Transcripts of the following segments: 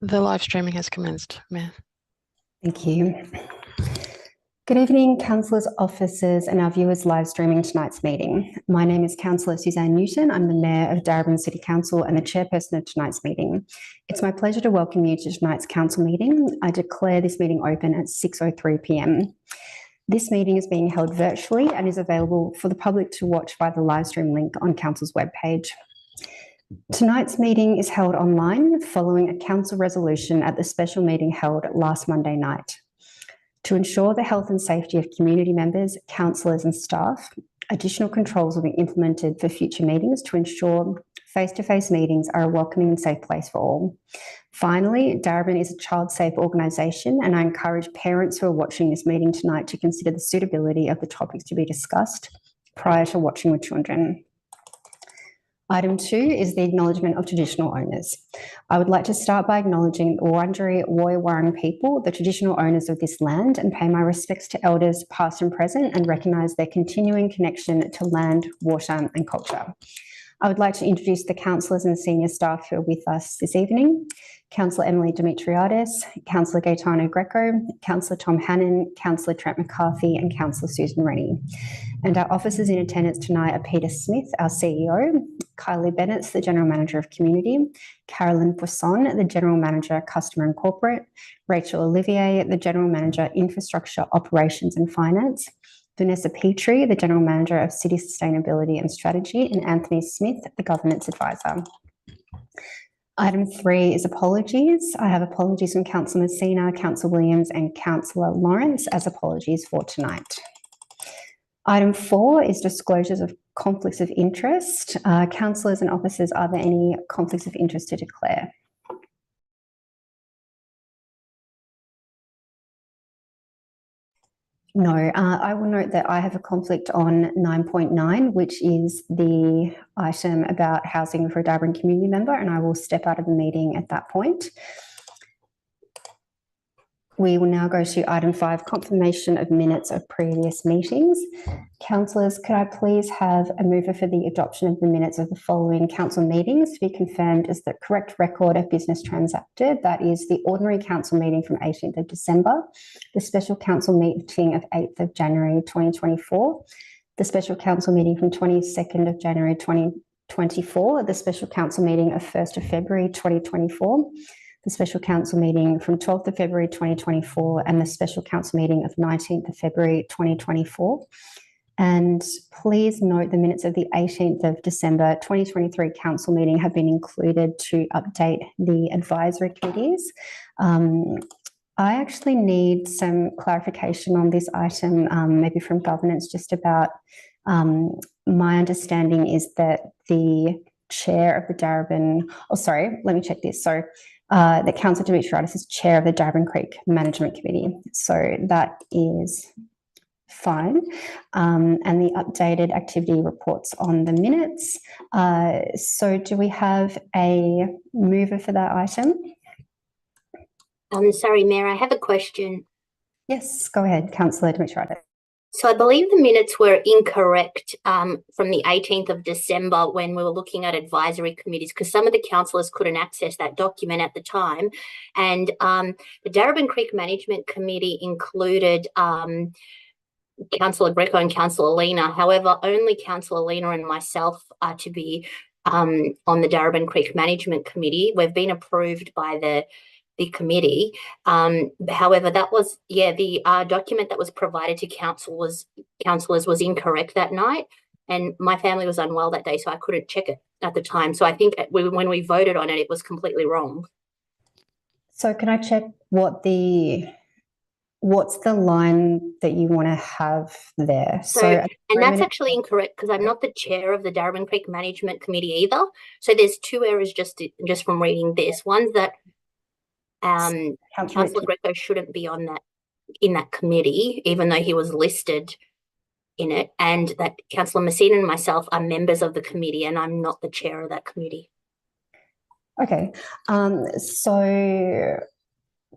The live streaming has commenced, Mayor. Thank you. Good evening, councillors, officers and our viewers live streaming tonight's meeting. My name is Councillor Suzanne Newton. I'm the Mayor of Darebin City Council and the chairperson of tonight's meeting. It's my pleasure to welcome you to tonight's council meeting. I declare this meeting open at 6:03 p.m. This meeting is being held virtually and is available for the public to watch via the live stream link on council's webpage. Tonight's meeting is held online following a council resolution at the special meeting held last Monday night. To ensure the health and safety of community members, councillors and staff, additional controls will be implemented for future meetings to ensure face-to-face meetings are a welcoming and safe place for all. Finally, Darebin is a child-safe organisation, and I encourage parents who are watching this meeting tonight to consider the suitability of the topics to be discussed prior to watching with children. Item 2 is the acknowledgement of traditional owners. I would like to start by acknowledging the Wurundjeri Woi-wurrung people, the traditional owners of this land, and pay my respects to elders past and present and recognise their continuing connection to land, water and culture. I would like to introduce the councillors and senior staff who are with us this evening. Councillor Emily Dimitriadis, Councillor Gaetano Greco, Councillor Tom Hannon, Councillor Trent McCarthy and Councillor Susan Rennie. And our officers in attendance tonight are Peter Smith, our CEO, Kylie Bennett, the General Manager of Community, Carolyn Poisson, the General Manager, Customer and Corporate, Rachel Olivier, the General Manager, Infrastructure, Operations and Finance, Vanessa Petrie, the General Manager of City Sustainability and Strategy, and Anthony Smith, the Governance Advisor. Item 3 is apologies. I have apologies from Councillor Messina, Councillor Williams and Councillor Lawrence as apologies for tonight. Item 4 is disclosures of conflicts of interest. Councillors and officers, are there any conflicts of interest to declare? No, I will note that I have a conflict on 9.9, which is the item about housing for a Darebin community member, and I will step out of the meeting at that point. We will now go to item 5, confirmation of minutes of previous meetings. Councillors, could I please have a mover for the adoption of the minutes of the following council meetings to be confirmed as the correct record of business transacted? That is the ordinary council meeting from 18th of December, the special council meeting of 8th of January 2024, the special council meeting from 22nd of January 2024, the special council meeting of 1st of February 2024, the special council meeting from 12th of February 2024 and the special council meeting of 19th of February 2024. And please note the minutes of the 18th of December 2023 council meeting have been included to update the advisory committees. I actually need some clarification on this item, maybe from governance, just about my understanding is that the chair of the Darebin, let me check this. So that Councillor Dimitriadis is chair of the Darebin Creek Management Committee. So that is fine. And the updated activity reports on the minutes. So do we have a mover for that item? Sorry, Mayor, I have a question. Yes, go ahead, Councillor Dimitriadis. So I believe the minutes were incorrect from the 18th of December when we were looking at advisory committees, because some of the councillors couldn't access that document at the time. And the Darebin Creek Management Committee included Councillor Greco and Councillor Lena. However, only Councillor Lena and myself are to be on the Darebin Creek Management Committee. We've been approved by the committee. However, that was, the document that was provided to councillors was incorrect that night, and my family was unwell that day, so I couldn't check it at the time. So I think when we voted on it, it was completely wrong. So can I check what's the line that you want to have there? And that's actually incorrect because I'm not the chair of the Darebin Creek Management Committee either. So there's two errors just from reading this. One's that Councillor Greco shouldn't be on in that committee, even though he was listed in it, and that Councillor Messina and myself are members of the committee, and I'm not the chair of that committee. Okay, so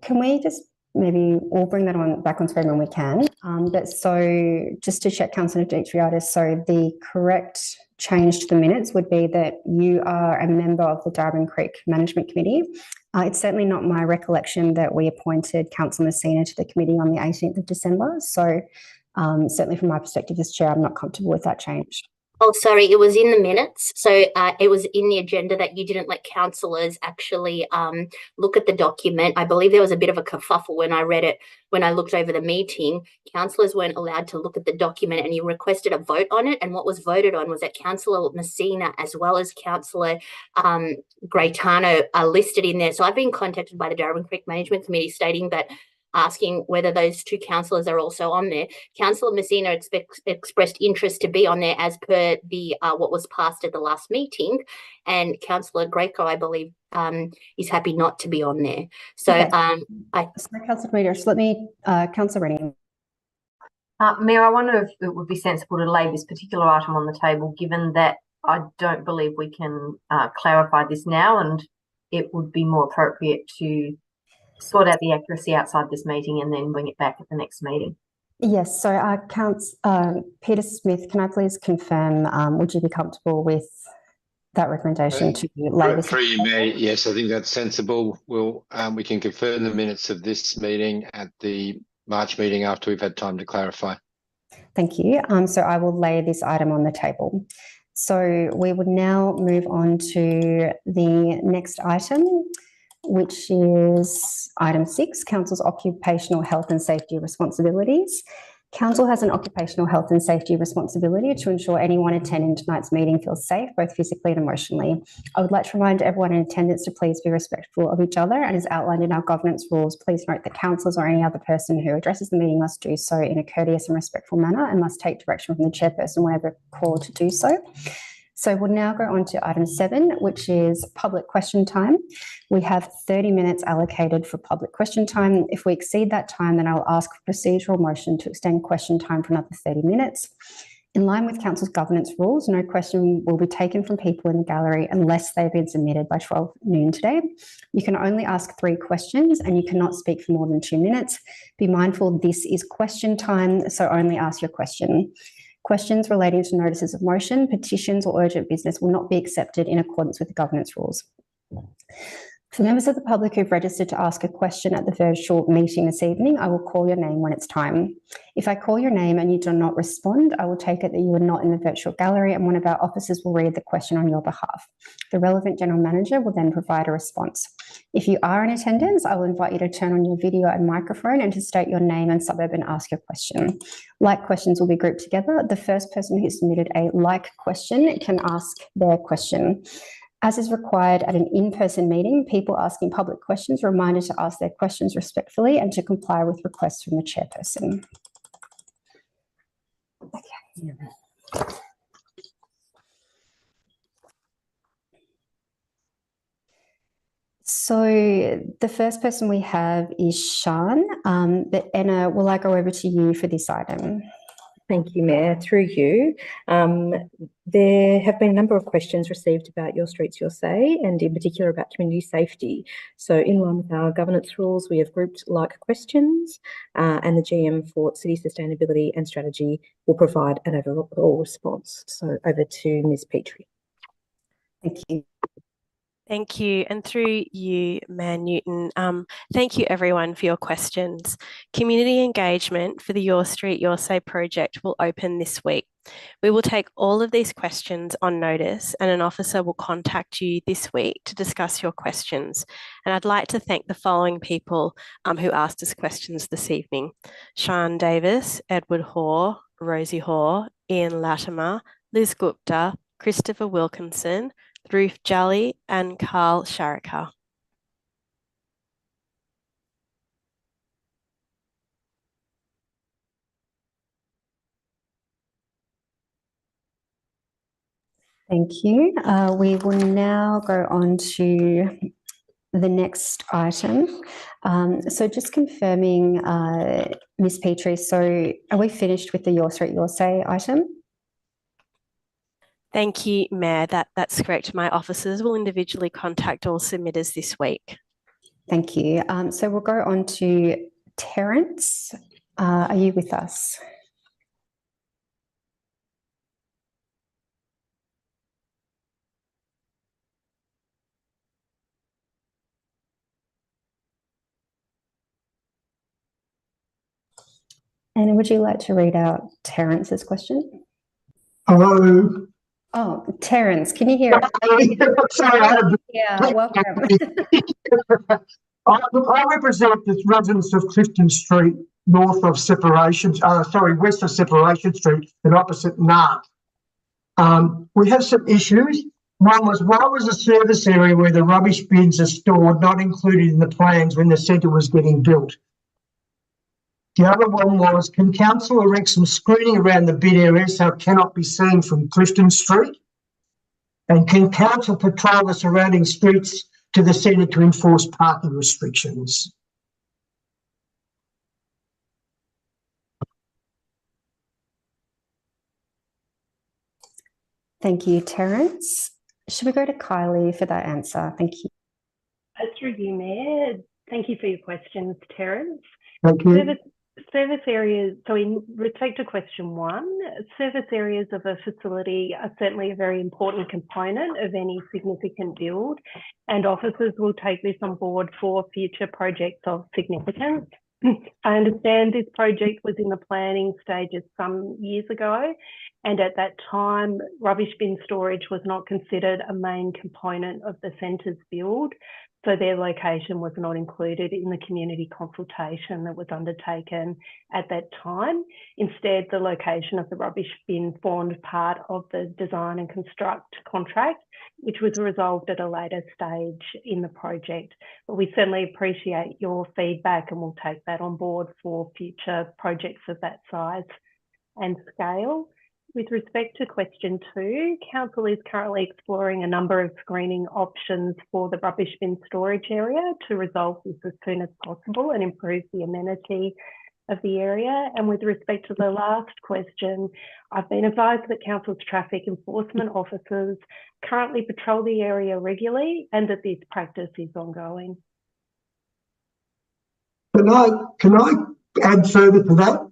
can we just maybe we'll bring that on back on screen when we can. But so just to check, Councillor Dimitriadis, so the correct change to the minutes would be that you are a member of the Darebin Creek Management Committee. It's certainly not my recollection that we appointed Councillor Messina to the committee on the 18th of December. So certainly from my perspective as chair, I'm not comfortable with that change. Oh, sorry, it was in the minutes. So it was in the agenda that you didn't let councillors actually look at the document. I believe there was a bit of a kerfuffle when I read it, when I looked over the meeting. Councillors weren't allowed to look at the document and you requested a vote on it. And what was voted on was that Councillor Messina as well as Councillor Graytano are listed in there. So I've been contacted by the Darebin Creek Management Committee stating that, asking whether those two councillors are also on there. Councillor Messina expressed interest to be on there as per the what was passed at the last meeting, and Councillor Greco, I believe, is happy not to be on there. So, okay. Councillor Dimitriadis, let me, Councillor Rennie. Mayor, I wonder if it would be sensible to lay this particular item on the table, given that I don't believe we can clarify this now, and it would be more appropriate to sort out the accuracy outside this meeting and then bring it back at the next meeting. Yes, so Peter Smith, can I please confirm, would you be comfortable with that recommendation to lay this? Through you, Mayor, yes, I think that's sensible. We can confirm the minutes of this meeting at the March meeting after we've had time to clarify. Thank you. So I will lay this item on the table. So we would now move on to the next item, which is item 6, Council's occupational health and safety responsibilities. Council has an occupational health and safety responsibility to ensure anyone attending tonight's meeting feels safe, both physically and emotionally. I would like to remind everyone in attendance to please be respectful of each other, and as outlined in our governance rules, please note that councillors or any other person who addresses the meeting must do so in a courteous and respectful manner and must take direction from the chairperson whenever called to do so. So we'll now go on to item 7, which is public question time. We have 30 minutes allocated for public question time. If we exceed that time, then I'll ask for procedural motion to extend question time for another 30 minutes. In line with Council's governance rules, no question will be taken from people in the gallery unless they've been submitted by 12 noon today. You can only ask 3 questions and you cannot speak for more than 2 minutes. Be mindful this is question time, so only ask your question. Questions relating to notices of motion, petitions or urgent business will not be accepted in accordance with the governance rules. For members of the public who've registered to ask a question at the virtual meeting this evening, I will call your name when it's time. If I call your name and you do not respond, I will take it that you are not in the virtual gallery and one of our officers will read the question on your behalf. The relevant general manager will then provide a response. If you are in attendance, I will invite you to turn on your video and microphone and to state your name and suburb and ask your question. Like questions will be grouped together. The first person who submitted a like question can ask their question. As is required at an in-person meeting, people asking public questions are reminded to ask their questions respectfully and to comply with requests from the chairperson. Okay. So the first person we have is Sean, but Anna, will I go over to you for this item? Thank you, Mayor. Through you, there have been a number of questions received about Your Streets, Your Say, and in particular about community safety. So in line with our governance rules, we have grouped like questions and the GM for City Sustainability and Strategy will provide an overall response. So over to Ms. Petrie. Thank you. Thank you. And through you, Mayor Newton, thank you everyone for your questions. Community engagement for the Your Street, Your Say project will open this week. We will take all of these questions on notice and an officer will contact you this week to discuss your questions. And I'd like to thank the following people who asked us questions this evening: Sean Davis, Edward Hoare, Rosie Hoare, Ian Latimer, Liz Gupta, Christopher Wilkinson, Ruth Jolly and Carl Sharika. Thank you. We will now go on to the next item. So just confirming, Ms. Petrie, so are we finished with the Your Street, Your Say item? Thank you, Mayor. That's correct. My officers will individually contact all submitters this week. Thank you. So we'll go on to Terence, are you with us? And would you like to read out Terence's question? Hello. Oh, Terence, can you hear us? Sorry, Yeah, welcome. I represent the residents of Clifton Street, north of Separation, west of Separation Street and opposite Nart. We have some issues. One was, why was the service area where the rubbish bins are stored not included in the plans when the centre was getting built? The other one was, can council erect some screening around the bin area so it cannot be seen from Clifton Street? And can council patrol the surrounding streets to the centre to enforce parking restrictions? Thank you, Terence. Should we go to Kylie for that answer? Thank you. Through you, Mayor. Thank you for your questions, Terence. Thank you. Service areas, so in respect to question 1, service areas of a facility are certainly a very important component of any significant build, and officers will take this on board for future projects of significance. I understand this project was in the planning stages some years ago, and at that time, rubbish bin storage was not considered a main component of the centre's build. So their location was not included in the community consultation that was undertaken at that time. Instead, the location of the rubbish bin formed part of the design and construct contract, which was resolved at a later stage in the project. But we certainly appreciate your feedback and we'll take that on board for future projects of that size and scale. With respect to question 2, Council is currently exploring a number of screening options for the rubbish bin storage area to resolve this as soon as possible and improve the amenity of the area. And with respect to the last question, I've been advised that Council's traffic enforcement officers currently patrol the area regularly and that this practice is ongoing. Can I add further to that?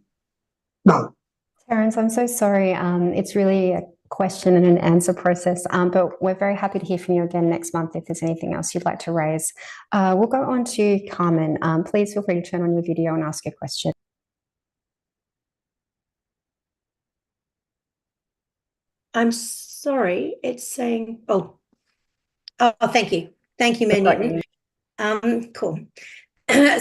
No. Terence, I'm so sorry. It's really a question and an answer process, but we're very happy to hear from you again next month if there's anything else you'd like to raise. We'll go on to Carmen. Please feel free to turn on your video and ask your question. I'm sorry, it's saying, oh, thank you. Thank you, Mayor Newton. Cool.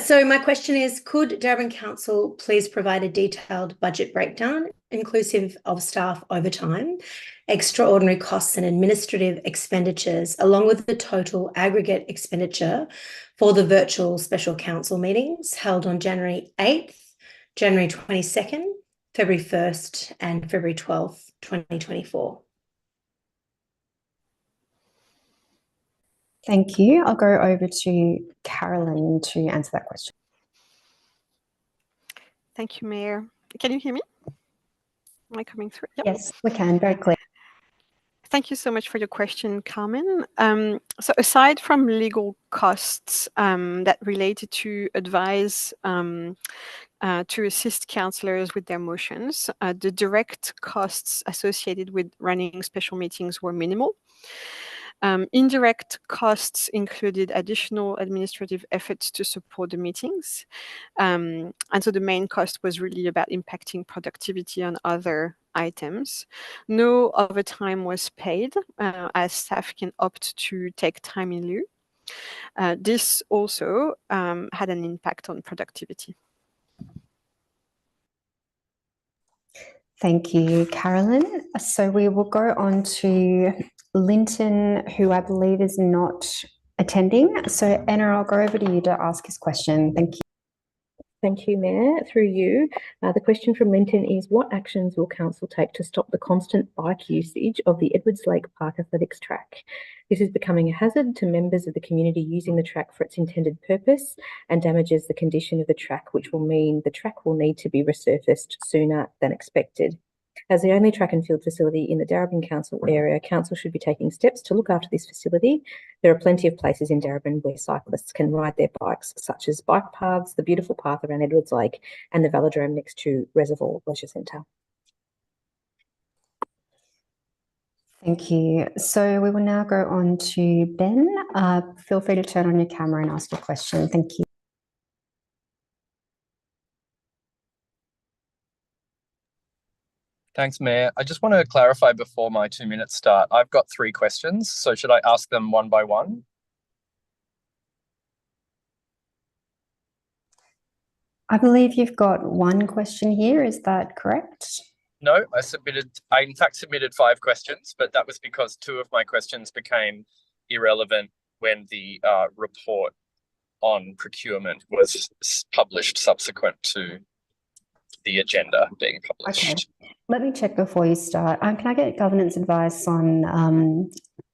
So my question is, could Darebin Council please provide a detailed budget breakdown, inclusive of staff overtime, extraordinary costs and administrative expenditures, along with the total aggregate expenditure for the virtual special council meetings held on January 8th, January 22nd, February 1st and February 12th, 2024. Thank you. I'll go over to Carolyn to answer that question. Thank you, Mayor. Can you hear me? Am I coming through? Yep. Yes, we can. Very clear. Thank you so much for your question, Carmen. So aside from legal costs that related to advise to assist councillors with their motions, the direct costs associated with running special meetings were minimal. Indirect costs included additional administrative efforts to support the meetings. And so the main cost was really about impacting productivity on other items. No overtime was paid as staff can opt to take time in lieu. This also had an impact on productivity. Thank you, Carolyn. So we will go on to Linton, who I believe is not attending. So Anna, I'll go over to you to ask his question. Thank you. Thank you, Mayor. Through you, the question from Linton is, what actions will Council take to stop the constant bike usage of the Edwards Lake Park Athletics track? This is becoming a hazard to members of the community using the track for its intended purpose and damages the condition of the track, which will mean the track will need to be resurfaced sooner than expected. As the only track and field facility in the Darebin Council area, Council should be taking steps to look after this facility. There are plenty of places in Darebin where cyclists can ride their bikes, such as bike paths, the beautiful path around Edwards Lake, and the velodrome next to Reservoir Leisure Centre. Thank you. So we will now go on to Ben. Feel free to turn on your camera and ask your question. Thank you. Thanks, Mayor. I just want to clarify before my 2 minutes start. I've got 3 questions, so should I ask them one by one? I believe you've got one question here. Is that correct? No, I in fact submitted 5 questions, but that was because 2 of my questions became irrelevant when the report on procurement was published subsequent to the agenda being published. Okay. Let me check before you start. Can I get governance advice on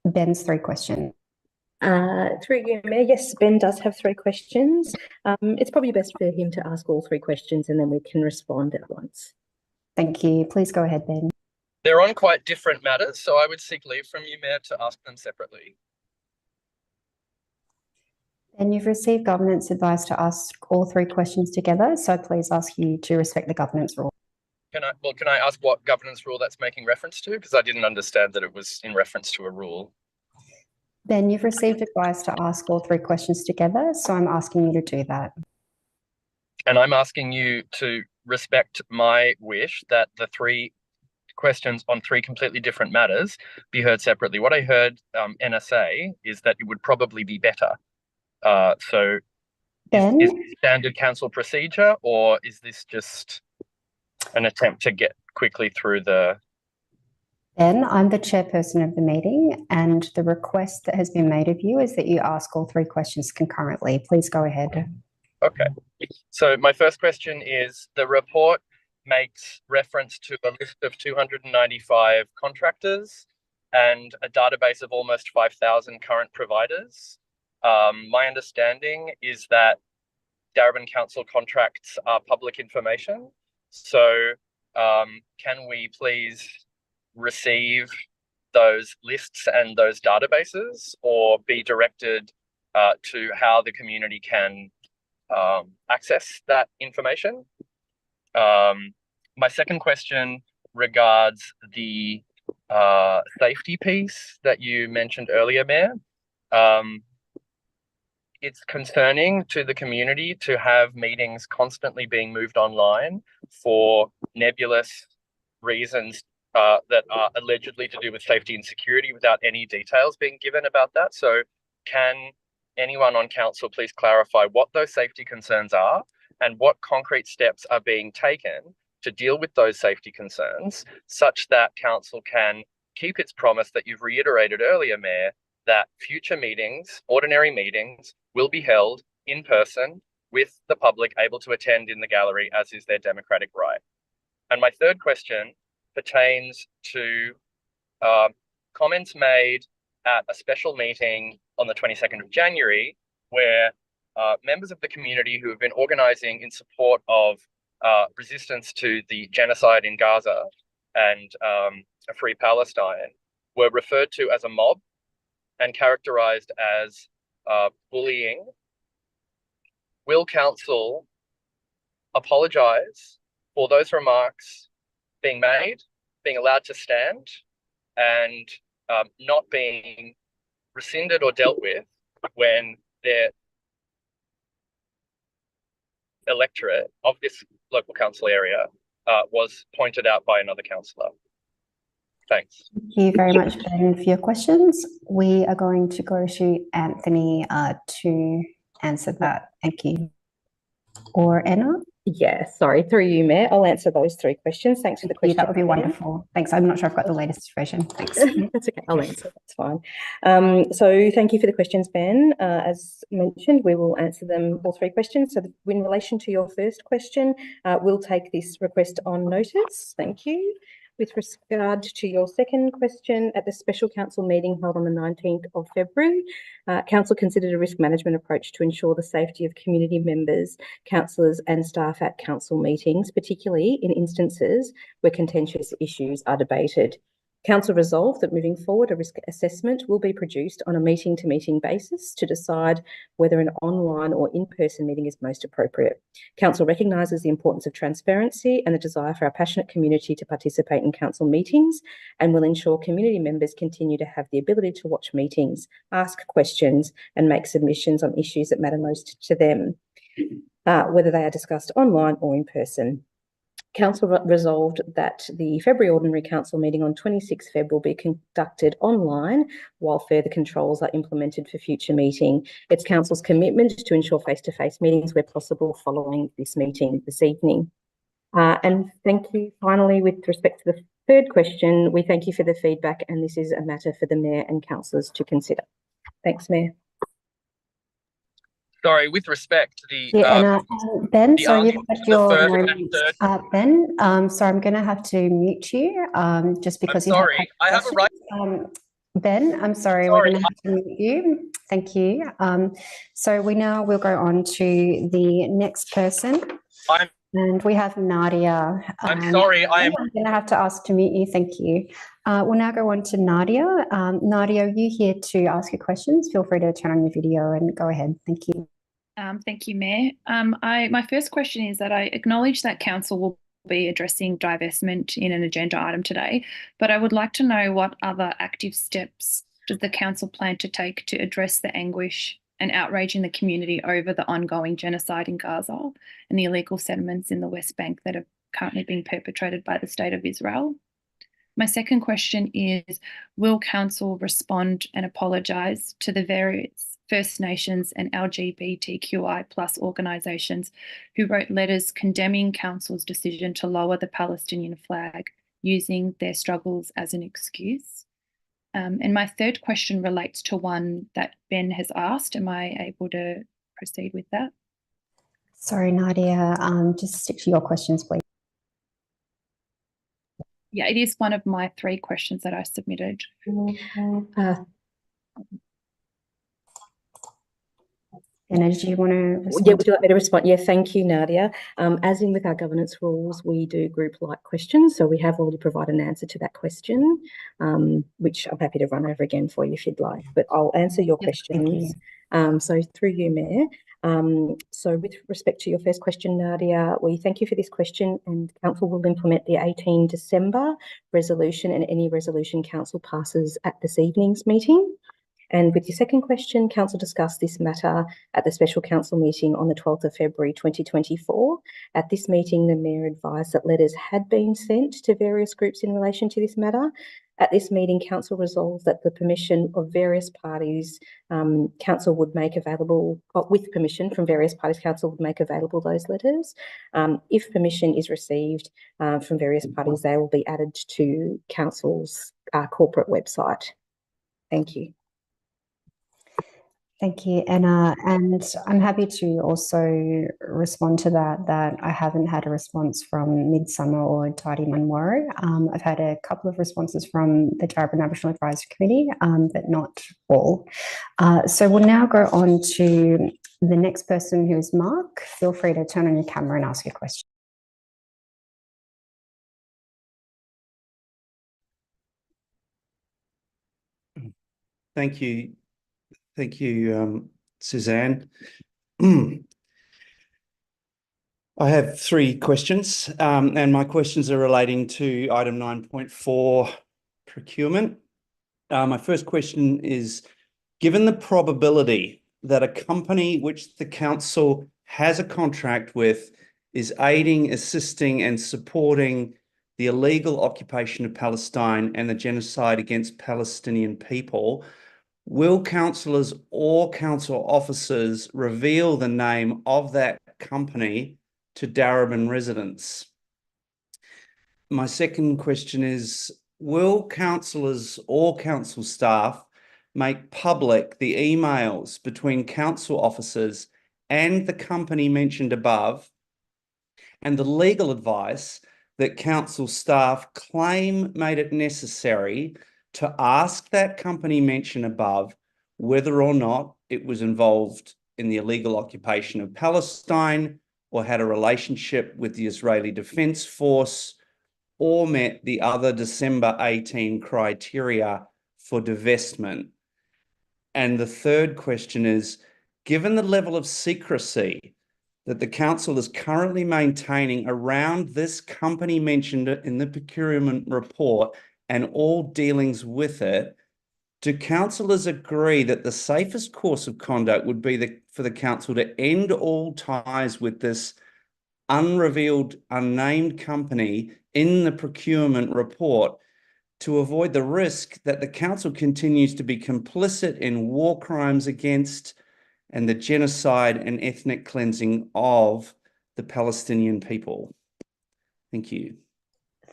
Ben's 3 questions? Through you, Mayor. Yes, Ben does have 3 questions. It's probably best for him to ask all 3 questions and then we can respond at once. Thank you. Please go ahead, Ben. They're on quite different matters, so I would seek leave from you, Mayor, to ask them separately. And you've received governance advice to ask all 3 questions together, so please ask you to respect the governance rule. Can I ask what governance rule that's making reference to? Because I didn't understand that it was in reference to a rule. Ben, you've received advice to ask all 3 questions together, so I'm asking you to do that. And I'm asking you to respect my wish that the 3 questions on 3 completely different matters be heard separately. What I heard NSA is that it would probably be better. So Ben? Is this standard council procedure, or is this just an attempt to get quickly through the... Ben, I'm the chairperson of the meeting, and the request that has been made of you is that you ask all 3 questions concurrently. Please go ahead. Okay. So my first question is, the report makes reference to a list of 295 contractors and a database of almost 5,000 current providers. My understanding is that Darebin Council contracts are public information. So can we please receive those lists and those databases, or be directed to how the community can access that information? My second question regards the safety piece that you mentioned earlier, Mayor. It's concerning to the community to have meetings constantly being moved online for nebulous reasons that are allegedly to do with safety and security without any details being given about that. So can anyone on council please clarify what those safety concerns are and what concrete steps are being taken to deal with those safety concerns, such that council can keep its promise that you've reiterated earlier, Mayor, that future meetings, ordinary meetings, will be held in person with the public able to attend in the gallery, as is their democratic right. And my third question pertains to comments made at a special meeting on the 22nd of January, where members of the community who have been organising in support of resistance to the genocide in Gaza and a free Palestine were referred to as a mob and characterised as bullying. Will council apologise for those remarks being made, being allowed to stand, and not being rescinded or dealt with when their electorate of this local council area was pointed out by another councillor? Thanks. Thank you very much, Ben, for your questions. We are going to go to Anthony to answer that. Thank you. Or Anna? Yeah, sorry, through you, Mayor. I'll answer those 3 questions. Thanks for the question. That would be wonderful. Thanks. I'm not sure I've got the latest version. Thanks. That's okay. I'll answer. That's fine. So thank you for the questions, Ben. As mentioned, we will answer them, all 3 questions. So in relation to your first question, we'll take this request on notice. Thank you. With regard to your second question, at the special council meeting held on the 19th of February, council considered a risk management approach to ensure the safety of community members, councillors and staff at council meetings, particularly in instances where contentious issues are debated. Council resolved that moving forward, a risk assessment will be produced on a meeting-to-meeting basis to decide whether an online or in-person meeting is most appropriate. Council recognises the importance of transparency and the desire for our passionate community to participate in council meetings, and will ensure community members continue to have the ability to watch meetings, ask questions and make submissions on issues that matter most to them, whether they are discussed online or in person. Council resolved that the February Ordinary Council meeting on 26 Feb will be conducted online while further controls are implemented for future meeting. It's Council's commitment to ensure face-to-face meetings where possible following this meeting this evening. And thank you. Finally, with respect to the third question, we thank you for the feedback, and this is a matter for the Mayor and councillors to consider. Thanks, Mayor. Sorry, with respect to the Ben, sorry, you've had your moment. Ben, sorry, I'm going to have to mute you just because I'm sorry, I have a right. Ben, I'm sorry, we're going to have to mute you. Thank you. So we'll go on to the next person. And we have Nadia. I'm sorry, I'm going to have to ask to mute you. Thank you. We'll now go on to Nadia. Nadia, are you here to ask your questions? Feel free to turn on your video and go ahead. Thank you. Thank you, Mayor. My first question is that I acknowledge that Council will be addressing divestment in an agenda item today, but I would like to know what other active steps does the Council plan to take to address the anguish and outrage in the community over the ongoing genocide in Gaza and the illegal settlements in the West Bank that are currently being perpetrated by the State of Israel. My second question is, will Council respond and apologise to the various First Nations and LGBTQI+ organisations who wrote letters condemning Council's decision to lower the Palestinian flag using their struggles as an excuse? And my third question relates to one that Ben has asked. Am I able to proceed with that? Sorry, Nadia, just stick to your questions, please. Yeah, it is one of my 3 questions that I submitted. Anna, do you want to respond? Yeah, would you like me to respond? Yeah, thank you, Nadia. As in with our governance rules, we do group-like questions. So we have already provided an answer to that question, which I'm happy to run over again for you if you'd like. But I'll answer your questions. So through you, Mayor. So with respect to your first question, Nadia, we thank you for this question, and Council will implement the 18 December resolution and any resolution Council passes at this evening's meeting. And with your second question, Council discussed this matter at the Special Council meeting on the 12th of February 2024. At this meeting, the Mayor advised that letters had been sent to various groups in relation to this matter. At this meeting, Council resolved that the permission of various parties, Council would make available, with permission from various parties, Council would make available those letters. If permission is received from various parties, they will be added to Council's corporate website. Thank you. Thank you, Anna. And I'm happy to also respond to that I haven't had a response from Midsummer or Tidy Munro. I've had a couple of responses from the Darebin Aboriginal Advisory Committee, but not all. So we'll now go on to the next person, who is Mark. Feel free to turn on your camera and ask your question. Thank you. Thank you, Suzanne. I have 3 questions, and my questions are relating to item 9.4, procurement. My first question is, given the probability that a company which the Council has a contract with is aiding, assisting and supporting the illegal occupation of Palestine and the genocide against Palestinian people, will councillors or council officers reveal the name of that company to Darebin residents? My second question is, will councillors or council staff make public the emails between council officers and the company mentioned above, and the legal advice that council staff claim made it necessary to ask that company mentioned above whether or not it was involved in the illegal occupation of Palestine or had a relationship with the Israeli Defense Force or met the other December 18 criteria for divestment. And the third question is, given the level of secrecy that the council is currently maintaining around this company mentioned in the procurement report and all dealings with it, do councillors agree that the safest course of conduct would be for the council to end all ties with this unrevealed, unnamed company in the procurement report to avoid the risk that the council continues to be complicit in war crimes against and the genocide and ethnic cleansing of the Palestinian people? Thank you.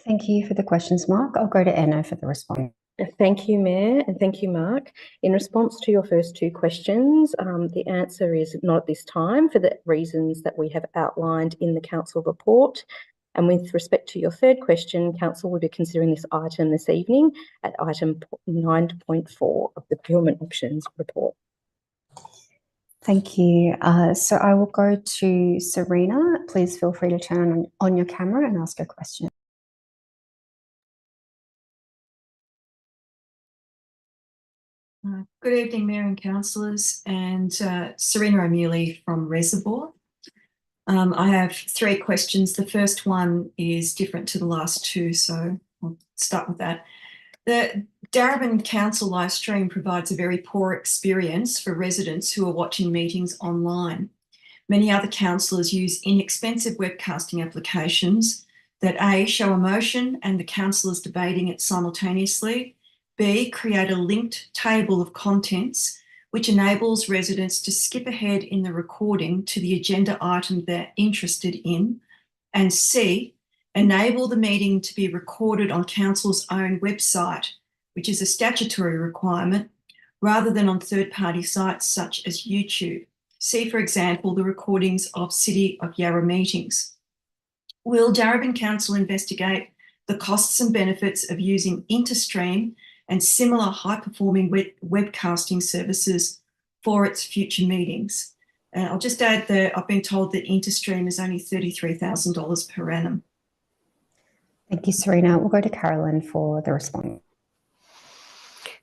Thank you for the questions, Mark. I'll go to Anna for the response. Thank you, Mayor, and thank you, Mark. In response to your first two questions, the answer is not at this time for the reasons that we have outlined in the council report. And with respect to your third question, council will be considering this item this evening at item 9.4 of the procurement options report. Thank you. So I will go to Serena. Please feel free to turn on your camera and ask a question. Good evening, Mayor and councillors, and Serena O'Mealy from Reservoir. I have three questions. The first one is different to the last two, so I'll start with that. The Darebin Council live stream provides a very poor experience for residents who are watching meetings online. Many other councillors use inexpensive webcasting applications that A, show emotion and the councillors debating it simultaneously, B, create a linked table of contents which enables residents to skip ahead in the recording to the agenda item they're interested in, and C, enable the meeting to be recorded on council's own website, which is a statutory requirement, rather than on third-party sites such as YouTube. See, for example, the recordings of City of Yarra meetings. Will Darebin Council investigate the costs and benefits of using Interstream and similar high-performing webcasting services for its future meetings? And I'll just add that I've been told that Interstream is only $33,000 per annum. Thank you, Serena. We'll go to Carolyn for the response.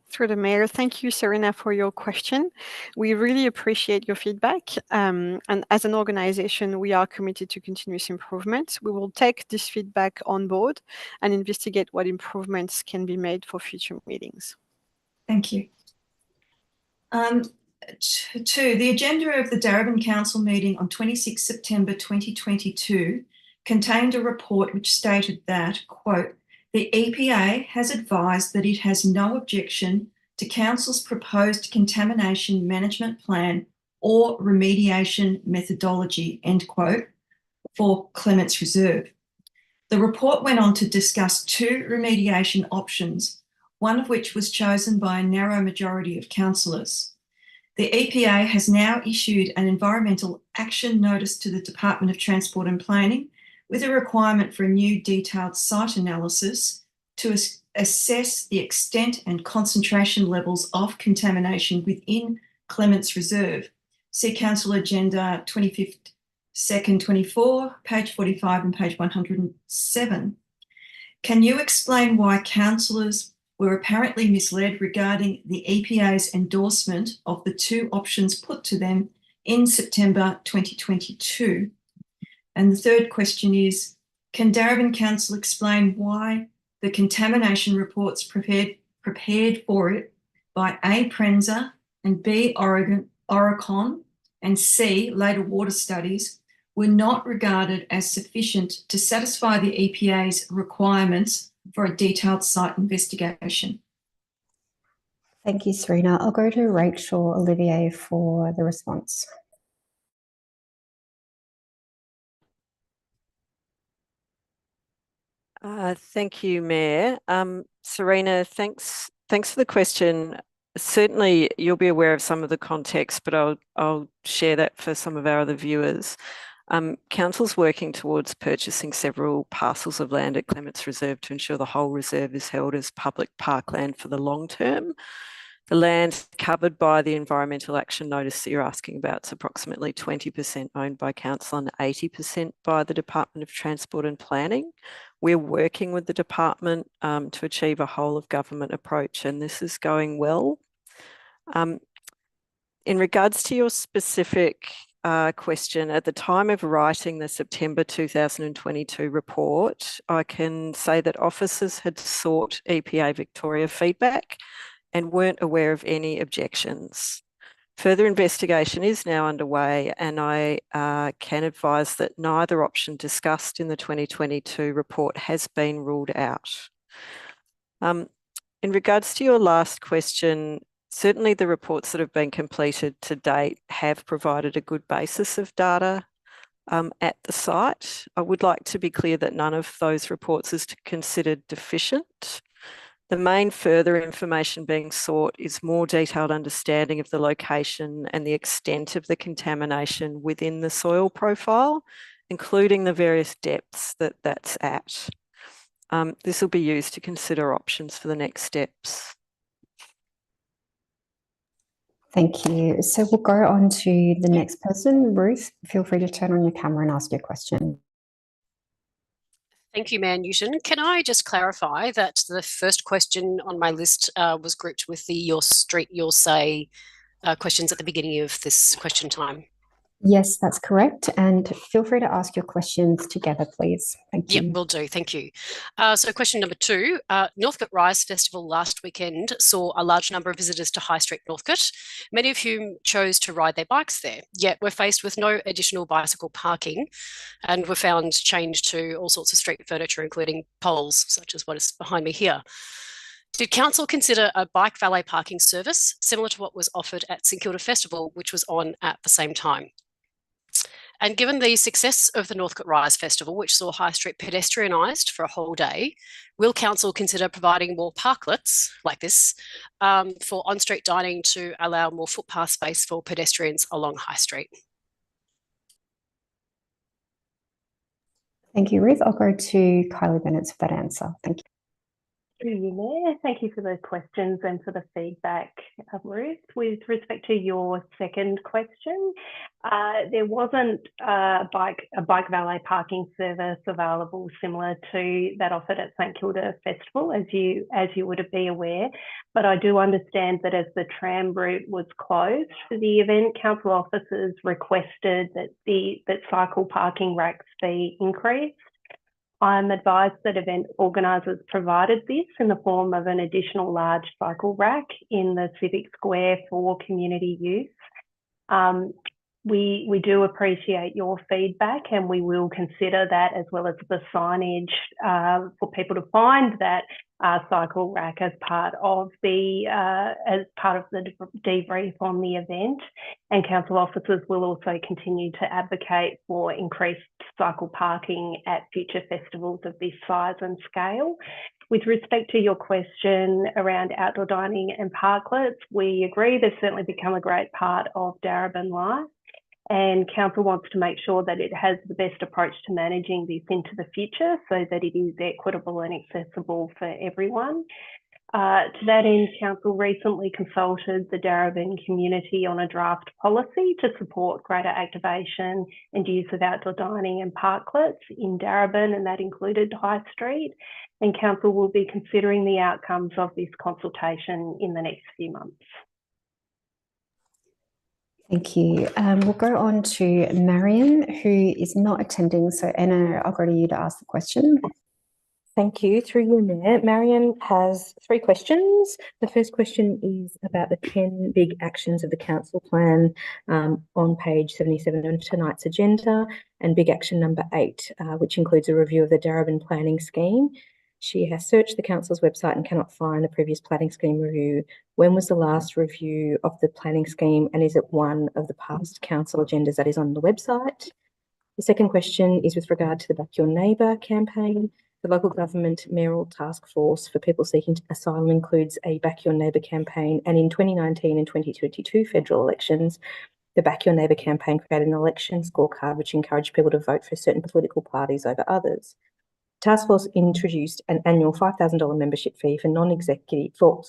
Through the Mayor, thank you, Serena, for your question. We really appreciate your feedback. And as an organisation, we are committed to continuous improvement. We will take this feedback on board and investigate what improvements can be made for future meetings. Thank you. Two, the agenda of the Darebin Council meeting on 26 September 2022 contained a report which stated that, quote, the EPA has advised that it has no objection to Council's proposed contamination management plan or remediation methodology, end quote, for Clements Reserve. The report went on to discuss two remediation options, one of which was chosen by a narrow majority of councillors. The EPA has now issued an environmental action notice to the Department of Transport and Planning with a requirement for a new detailed site analysis to assess the extent and concentration levels of contamination within Clements Reserve. See Council Agenda 25th, 2nd, 24, page 45 and page 107. Can you explain why councillors were apparently misled regarding the EPA's endorsement of the two options put to them in September 2022? And the third question is, can Darebin Council explain why the contamination reports prepared for it by A, Prensa, and B, Oricon, and C, later water studies, were not regarded as sufficient to satisfy the EPA's requirements for a detailed site investigation? Thank you, Serena. I'll go to Rachel Olivier for the response. Thank you, Mayor. Serena, thanks for the question. Certainly, you'll be aware of some of the context, but I'll share that for some of our other viewers. Council's working towards purchasing several parcels of land at Clements Reserve to ensure the whole reserve is held as public parkland for the long term. The land covered by the environmental action notice that you're asking about is approximately 20% owned by council and 80% by the Department of Transport and Planning. We're working with the department to achieve a whole of government approach, and this is going well. In regards to your specific question, at the time of writing the September 2022 report, I can say that officers had sought EPA Victoria feedback and weren't aware of any objections. Further investigation is now underway, and I can advise that neither option discussed in the 2022 report has been ruled out. In regards to your last question, certainly the reports that have been completed to date have provided a good basis of data at the site. I would like to be clear that none of those reports is considered deficient. The main further information being sought is more detailed understanding of the location and the extent of the contamination within the soil profile, including the various depths that that's at. This will be used to consider options for the next steps. Thank you. So we'll go on to the next person. Ruth, feel free to turn on your camera and ask your question. Thank you, Mayor Newton. Can I just clarify that the first question on my list was grouped with the Your Street, Your Say questions at the beginning of this question time? Yes, that's correct. And feel free to ask your questions together, please. Thank you. Yep, will do. Thank you. So question number 2, Northcote Rise Festival last weekend saw a large number of visitors to High Street Northcote, many of whom chose to ride their bikes there, yet were faced with no additional bicycle parking and were found chained to all sorts of street furniture, including poles, such as what is behind me here. Did Council consider a bike valet parking service similar to what was offered at St Kilda Festival, which was on at the same time? And given the success of the Northcote Rise Festival, which saw High Street pedestrianised for a whole day, will Council consider providing more parklets like this for on-street dining to allow more footpath space for pedestrians along High Street? Thank you, Ruth. I'll go to Kylie Bennett for that answer. Thank you. Through you, Mayor. Thank you for those questions and for the feedback, Ruth. With respect to your second question, there wasn't a bike valet parking service available similar to that offered at St Kilda Festival, as you would be aware. But I do understand that as the tram route was closed for the event, council officers requested that cycle parking racks be increased. I'm advised that event organisers provided this in the form of an additional large cycle rack in the Civic Square for community use. We do appreciate your feedback, and we will consider that, as well as the signage for people to find that cycle rack as part of the debrief on the event. And council officers will also continue to advocate for increased cycle parking at future festivals of this size and scale. With respect to your question around outdoor dining and parklets, we agree they've certainly become a great part of Darebin life. And council wants to make sure that it has the best approach to managing this into the future so that it is equitable and accessible for everyone. To that end, council recently consulted the Darebin community on a draft policy to support greater activation and use of outdoor dining and parklets in Darebin, and that included High Street. And council will be considering the outcomes of this consultation in the next few months. Thank you. We'll go on to Marion, who is not attending. So Anna, I'll go to you to ask the question. Thank you. Through you, Mayor. Marion has 3 questions. The first question is about the 10 big actions of the council plan on page 77 of tonight's agenda, and big action number 8, which includes a review of the Darebin planning scheme. She has searched the council's website and cannot find the previous planning scheme review. When was the last review of the planning scheme, and is it one of the past council agendas that is on the website? The second question is with regard to the Back Your Neighbour campaign. The local government mayoral task force for people seeking asylum includes a Back Your Neighbour campaign, and in 2019 and 2022 federal elections, the Back Your Neighbour campaign created an election scorecard which encouraged people to vote for certain political parties over others. Task Force introduced an annual $5,000 membership fee for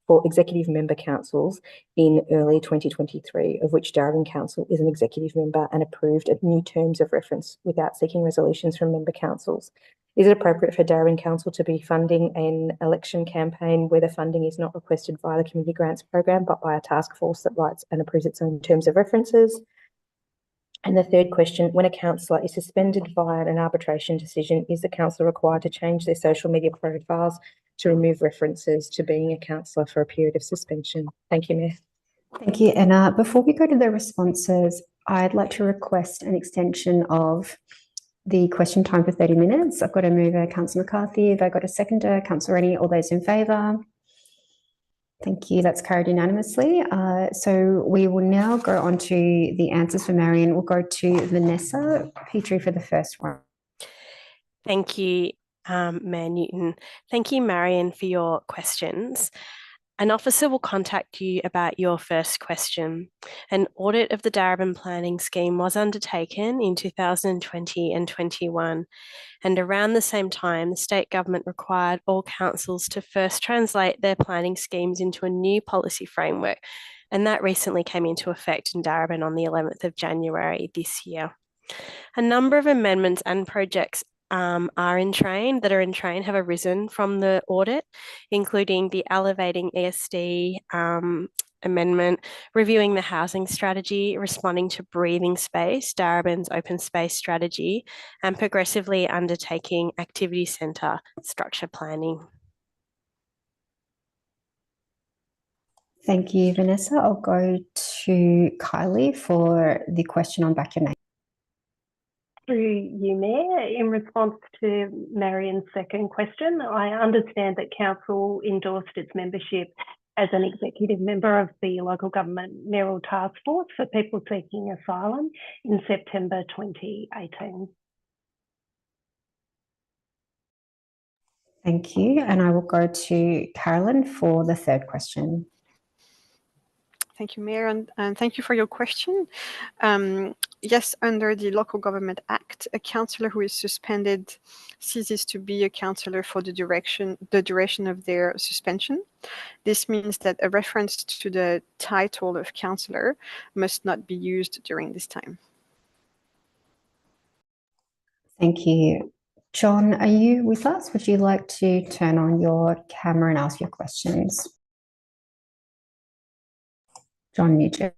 for executive member councils in early 2023, of which Darebin Council is an executive member, and approved new terms of reference without seeking resolutions from member councils. Is it appropriate for Darebin Council to be funding an election campaign where the funding is not requested via the Community Grants Program, but by a task force that writes and approves its own terms of references? And the third question, when a councillor is suspended via an arbitration decision, is the councillor required to change their social media profiles to remove references to being a councillor for a period of suspension? Thank you, Mayor. Thank you, Anna. Before we go to the responses, I'd like to request an extension of the question time for 30 minutes. I've got a mover, Councillor McCarthy. Have I got a seconder? Councillor Rennie, all those in favour? Thank you. That's carried unanimously. So we will now go on to the answers for Marion. We'll go to Vanessa Petrie for the first one. Thank you, Mayor Newton. Thank you, Marion, for your questions. An officer will contact you about your first question. An audit of the Darebin planning scheme was undertaken in 2020 and 21, and around the same time, the state government required all councils to first translate their planning schemes into a new policy framework, and that recently came into effect in Darebin on the 11th of January this year. A number of amendments and projects are in train have arisen from the audit, including the Elevating ESD amendment, reviewing the housing strategy, responding to breathing space, Darebin's open space strategy, and progressively undertaking activity centre structure planning. Thank you, Vanessa. I'll go to Kylie for the question on Back Your Neighbour. Through you, Mayor, in response to Marion's second question, I understand that Council endorsed its membership as an executive member of the Local Government Mayoral Task Force for People Seeking Asylum in September 2018. Thank you. And I will go to Carolyn for the third question. Thank you, Mayor, and thank you for your question. Yes, under the Local Government Act, a councillor who is suspended ceases to be a councillor for the duration of their suspension. This means that a reference to the title of councillor must not be used during this time. Thank you. John, are you with us? Would you like to turn on your camera and ask your questions? John Nugent.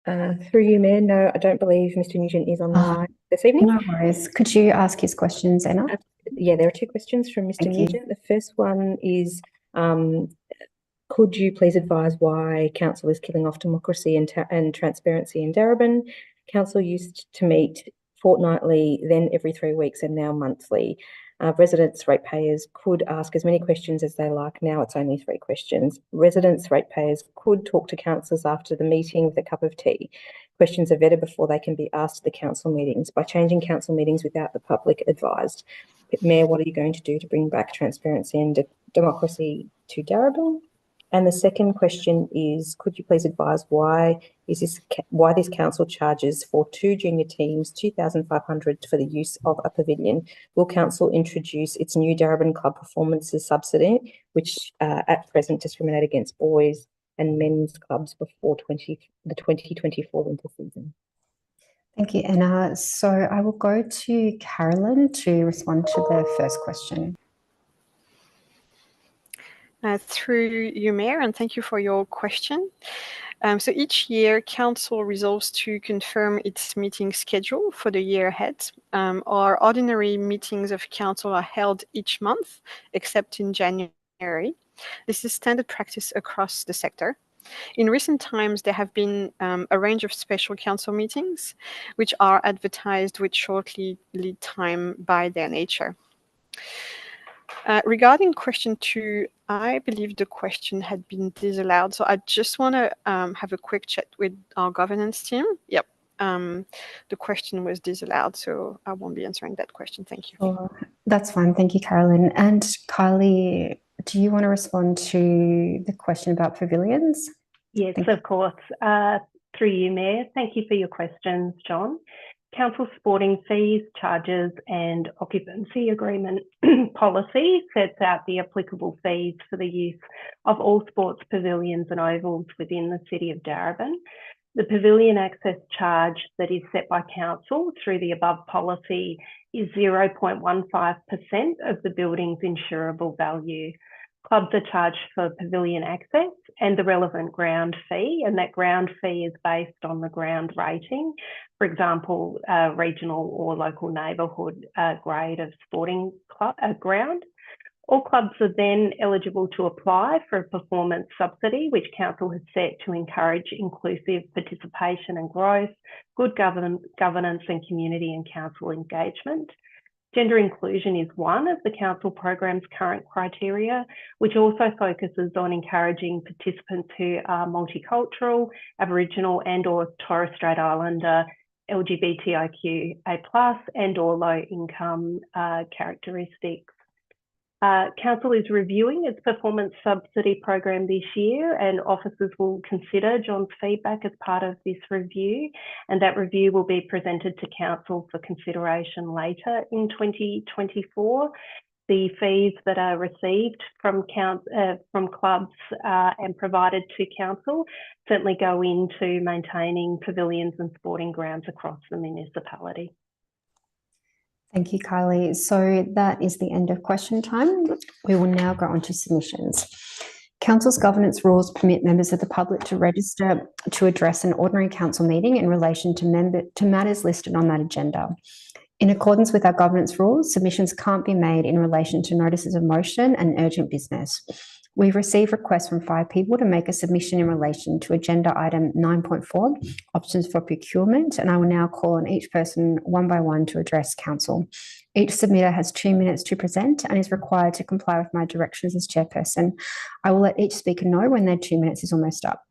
Through you, Mayor, no, I don't believe Mr. Nugent is online this evening. No worries. Could you ask his questions, Anna? Yeah, there are two questions from Mr. Nugent. The first one is, could you please advise why Council is killing off democracy and transparency in Darebin? Council used to meet fortnightly, then every 3 weeks, and now monthly. Residents, ratepayers could ask as many questions as they like. Now it's only 3 questions. Residents, ratepayers could talk to councillors after the meeting with a cup of tea. Questions are vetted before they can be asked at the council meetings. By changing council meetings without the public advised, Mayor, what are you going to do to bring back transparency and democracy to Darebin? And the second question is, could you please advise why this council charges for 2 junior teams $2,500 for the use of a pavilion? Will council introduce its new Darebin Club performances subsidy, which at present discriminate against boys and men's clubs before the 2024 winter season? Thank you, Anna. So I will go to Carolyn to respond to the first question. Through you, Mayor, and thank you for your question. So each year, Council resolves to confirm its meeting schedule for the year ahead. Our ordinary meetings of Council are held each month, except in January. This is standard practice across the sector. In recent times, there have been a range of special Council meetings, which are advertised with short lead time by their nature. Regarding question 2, I believe the question had been disallowed. So I just want to have a quick chat with our governance team. Yep, the question was disallowed, so I won't be answering that question. Thank you. That's fine. Thank you, Carolyn. And Kylie, do you want to respond to the question about pavilions? Yes, of course. Through you, Mayor. Thank you for your questions, John. Council sporting fees, charges and occupancy agreement policy sets out the applicable fees for the use of all sports pavilions and ovals within the City of Darebin. The pavilion access charge that is set by Council through the above policy is 0.15% of the building's insurable value. Clubs are charged for pavilion access and the relevant ground fee, and that ground fee is based on the ground rating. For example, regional or local neighbourhood grade of sporting club ground. All clubs are then eligible to apply for a performance subsidy, which Council has set to encourage inclusive participation and growth, good governance and community and council engagement. Gender inclusion is one of the Council program's current criteria, which also focuses on encouraging participants who are multicultural, Aboriginal and/or Torres Strait Islander, LGBTIQA+, and/or low income characteristics. Council is reviewing its performance subsidy program this year, and officers will consider John's feedback as part of this review, and that review will be presented to Council for consideration later in 2024. The fees that are received from clubs and provided to Council certainly go into maintaining pavilions and sporting grounds across the municipality. Thank you, Kylie. So that is the end of question time. We will now go on to submissions. Council's governance rules permit members of the public to register to address an ordinary council meeting in relation to matters listed on that agenda. In accordance with our governance rules, submissions can't be made in relation to notices of motion and urgent business. We've received requests from 5 people to make a submission in relation to agenda item 9.4, options for procurement, and I will now call on each person one by one to address Council. Each submitter has 2 minutes to present and is required to comply with my directions as chairperson. I will let each speaker know when their 2 minutes is almost up.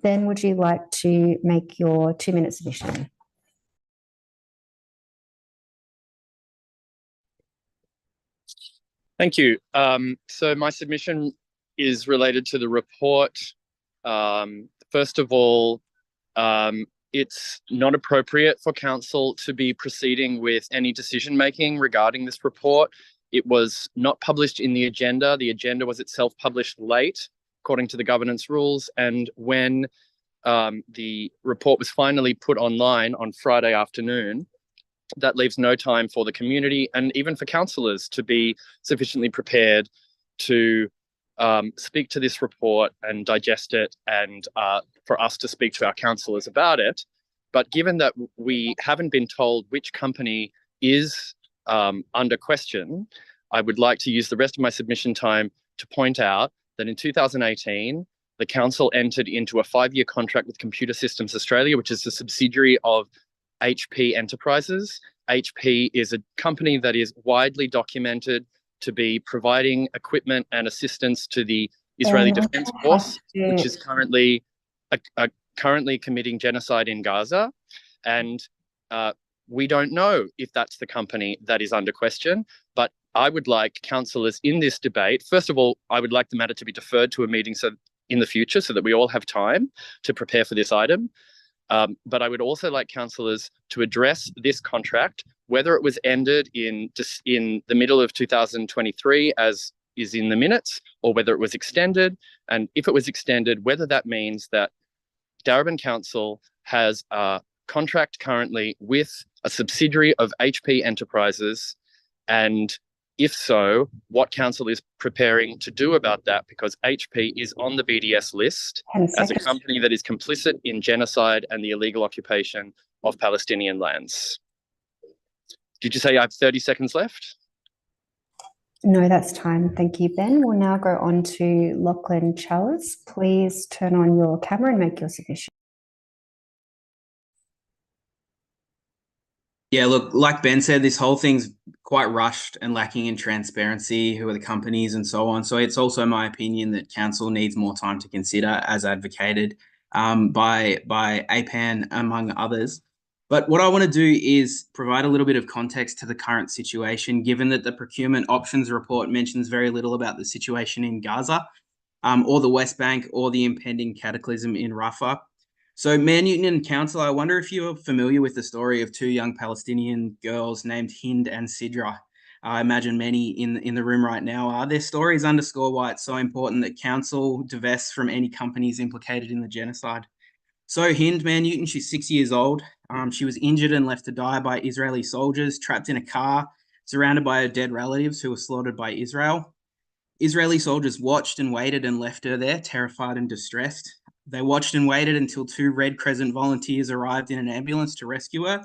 Ben, would you like to make your 2-minute submission? Thank you. So my submission is related to the report. First of all, it's not appropriate for Council to be proceeding with any decision-making regarding this report. It was not published in the agenda. The agenda was itself published late, according to the governance rules. And when the report was finally put online on Friday afternoon, that leaves no time for the community and even for councillors to be sufficiently prepared to speak to this report and digest it, and for us to speak to our councillors about it. But given that we haven't been told which company is under question, I would like to use the rest of my submission time to point out that in 2018, the council entered into a 5-year contract with Computer Systems Australia, which is a subsidiary of HP Enterprises. HP is a company that is widely documented to be providing equipment and assistance to the Israeli Defense Force, which is currently committing genocide in Gaza. And we don't know if that's the company that is under question, but I would like councillors in this debate, first of all, I would like the matter to be deferred to a meeting in the future so that we all have time to prepare for this item. But I would also like councillors to address this contract, whether it was ended in the middle of 2023, as is in the minutes, or whether it was extended. And if it was extended, whether that means that Darebin Council has a contract currently with a subsidiary of HP Enterprises, and if so, what Council is preparing to do about that, because HP is on the BDS list as a company that is complicit in genocide and the illegal occupation of Palestinian lands. Did you say I have 30 seconds left? No, that's time. Thank you, Ben. We'll now go on to Lachlan Chalice. Please turn on your camera and make your submission. Yeah, look, like Ben said, this whole thing's quite rushed and lacking in transparency, who are the companies and so on. So it's also my opinion that Council needs more time to consider, as advocated by APAN, among others. But what I want to do is provide a little bit of context to the current situation, given that the procurement options report mentions very little about the situation in Gaza, or the West Bank, or the impending cataclysm in Rafah. So, Mayor Newton and Councillor, I wonder if you're familiar with the story of two young Palestinian girls named Hind and Sidra. I imagine many in the room right now are. Their stories underscore why it's so important that Council divests from any companies implicated in the genocide. So Hind, Mayor Newton, she's 6 years old. She was injured and left to die by Israeli soldiers, trapped in a car, surrounded by her dead relatives who were slaughtered by Israel. Israeli soldiers watched and waited and left her there, terrified and distressed. They watched and waited until 2 Red Crescent volunteers arrived in an ambulance to rescue her.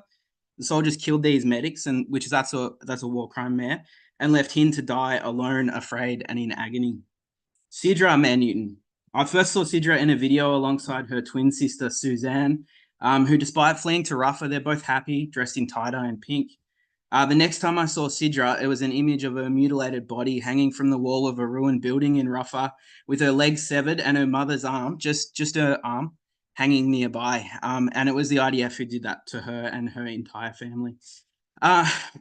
The soldiers killed these medics, and that's a war crime, Mayor, and left Hind to die alone, afraid, and in agony. Sidra, Mayor Newton. I first saw Sidra in a video alongside her twin sister, Suzanne, who, despite fleeing to Rafah, they're both happy, dressed in tie-dye and pink. The next time I saw Sidra, it was an image of her mutilated body hanging from the wall of a ruined building in Rafah, with her legs severed and her mother's arm, just her arm, hanging nearby. And it was the IDF who did that to her and her entire family.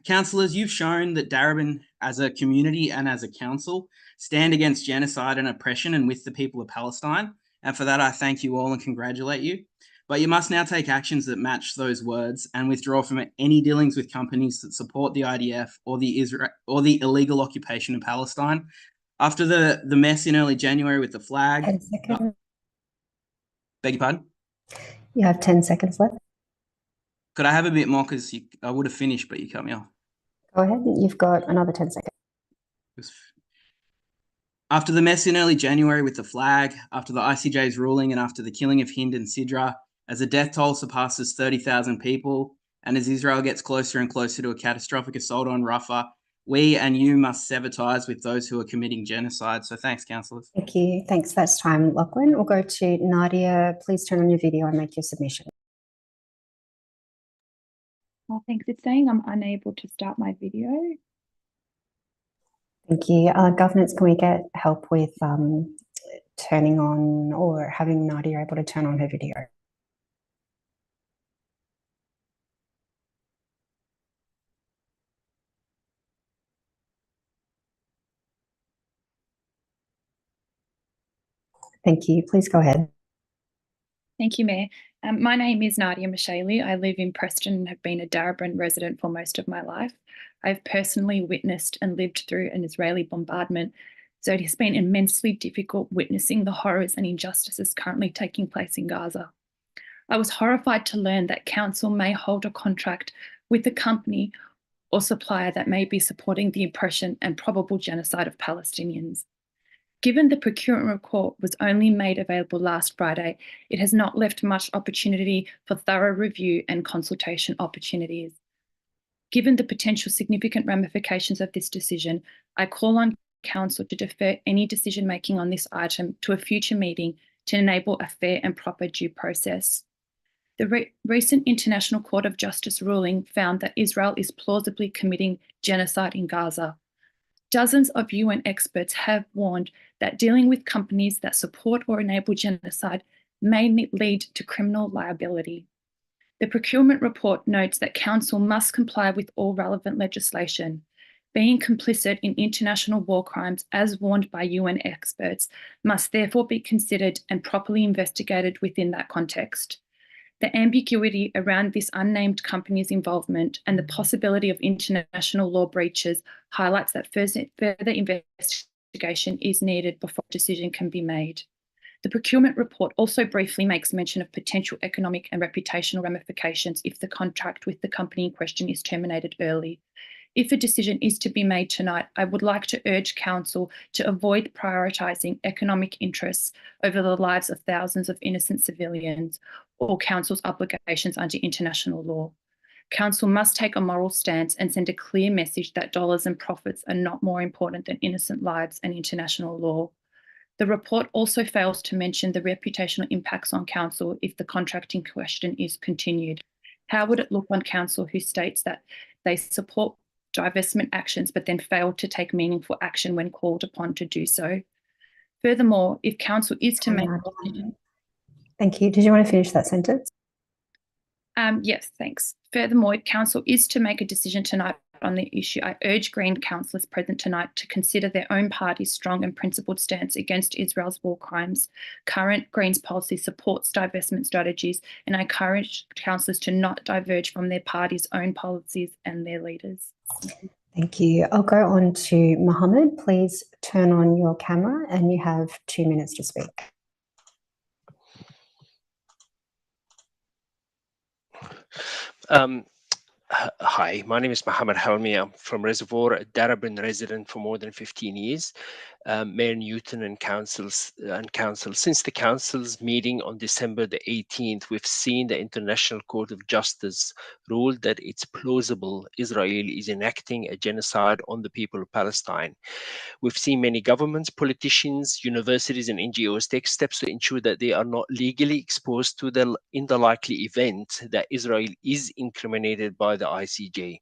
Councillors, you've shown that Darebin, as a community and as a council, stand against genocide and oppression and with the people of Palestine. And for that, I thank you all and congratulate you. But you must now take actions that match those words and withdraw from any dealings with companies that support the IDF or the illegal occupation of Palestine. After the mess in early January with the flag. 10 seconds. Beg your pardon? You have 10 seconds left. Could I have a bit more? Because I would have finished, but you cut me off. Go ahead. You've got another 10 seconds. After the mess in early January with the flag, after the ICJ's ruling, and after the killing of Hind and Sidra, as the death toll surpasses 30,000 people, and as Israel gets closer and closer to a catastrophic assault on Rafah, we and you must sever ties with those who are committing genocide. So thanks, councillors. Thank you. Thanks. That's time, Lachlan. We'll go to Nadia. Please turn on your video and make your submission. Oh, thanks. It's saying I'm unable to start my video. Thank you. Governance, can we get help with turning on or having Nadia able to turn on her video? Thank you. Please go ahead. Thank you, Mayor. My name is Nadia Mashali. I live in Preston and have been a Darebin resident for most of my life. I've personally witnessed and lived through an Israeli bombardment, so it has been immensely difficult witnessing the horrors and injustices currently taking place in Gaza. I was horrified to learn that Council may hold a contract with a company or supplier that may be supporting the oppression and probable genocide of Palestinians. Given the procurement report was only made available last Friday, it has not left much opportunity for thorough review and consultation opportunities. Given the potential significant ramifications of this decision, I call on Council to defer any decision-making on this item to a future meeting to enable a fair and proper due process. The recent International Court of Justice ruling found that Israel is plausibly committing genocide in Gaza. Dozens of UN experts have warned that dealing with companies that support or enable genocide may lead to criminal liability. The procurement report notes that Council must comply with all relevant legislation. Being complicit in international war crimes, as warned by UN experts, must therefore be considered and properly investigated within that context. The ambiguity around this unnamed company's involvement and the possibility of international law breaches highlights that further investigation is needed before a decision can be made. The procurement report also briefly makes mention of potential economic and reputational ramifications if the contract with the company in question is terminated early. If a decision is to be made tonight, I would like to urge Council to avoid prioritising economic interests over the lives of thousands of innocent civilians or Council's obligations under international law. Council must take a moral stance and send a clear message that dollars and profits are not more important than innocent lives and international law. The report also fails to mention the reputational impacts on Council if the contracting question is continued. How would it look on Council who states that they support divestment actions but then fail to take meaningful action when called upon to do so? Furthermore, if Council is to make... Thank you. Did you want to finish that sentence? Yes, thanks. Furthermore, if Council is to make a decision tonight on the issue, I urge Green councillors present tonight to consider their own party's strong and principled stance against Israel's war crimes. Current Greens policy supports divestment strategies, and I encourage councillors to not diverge from their party's own policies and their leaders. Thank you. I'll go on to Mohammed. Please turn on your camera and you have 2 minutes to speak. Hi, my name is Mohammed Helmi. I'm from Reservoir, a Darebin resident for more than 15 years. Mayor Newton and council. Since the council's meeting on December the 18th, we've seen the International Court of Justice ruled that it's plausible Israel is enacting a genocide on the people of Palestine. We've seen many governments, politicians, universities, and NGOs take steps to ensure that they are not legally exposed to in the likely event that Israel is incriminated by the ICJ.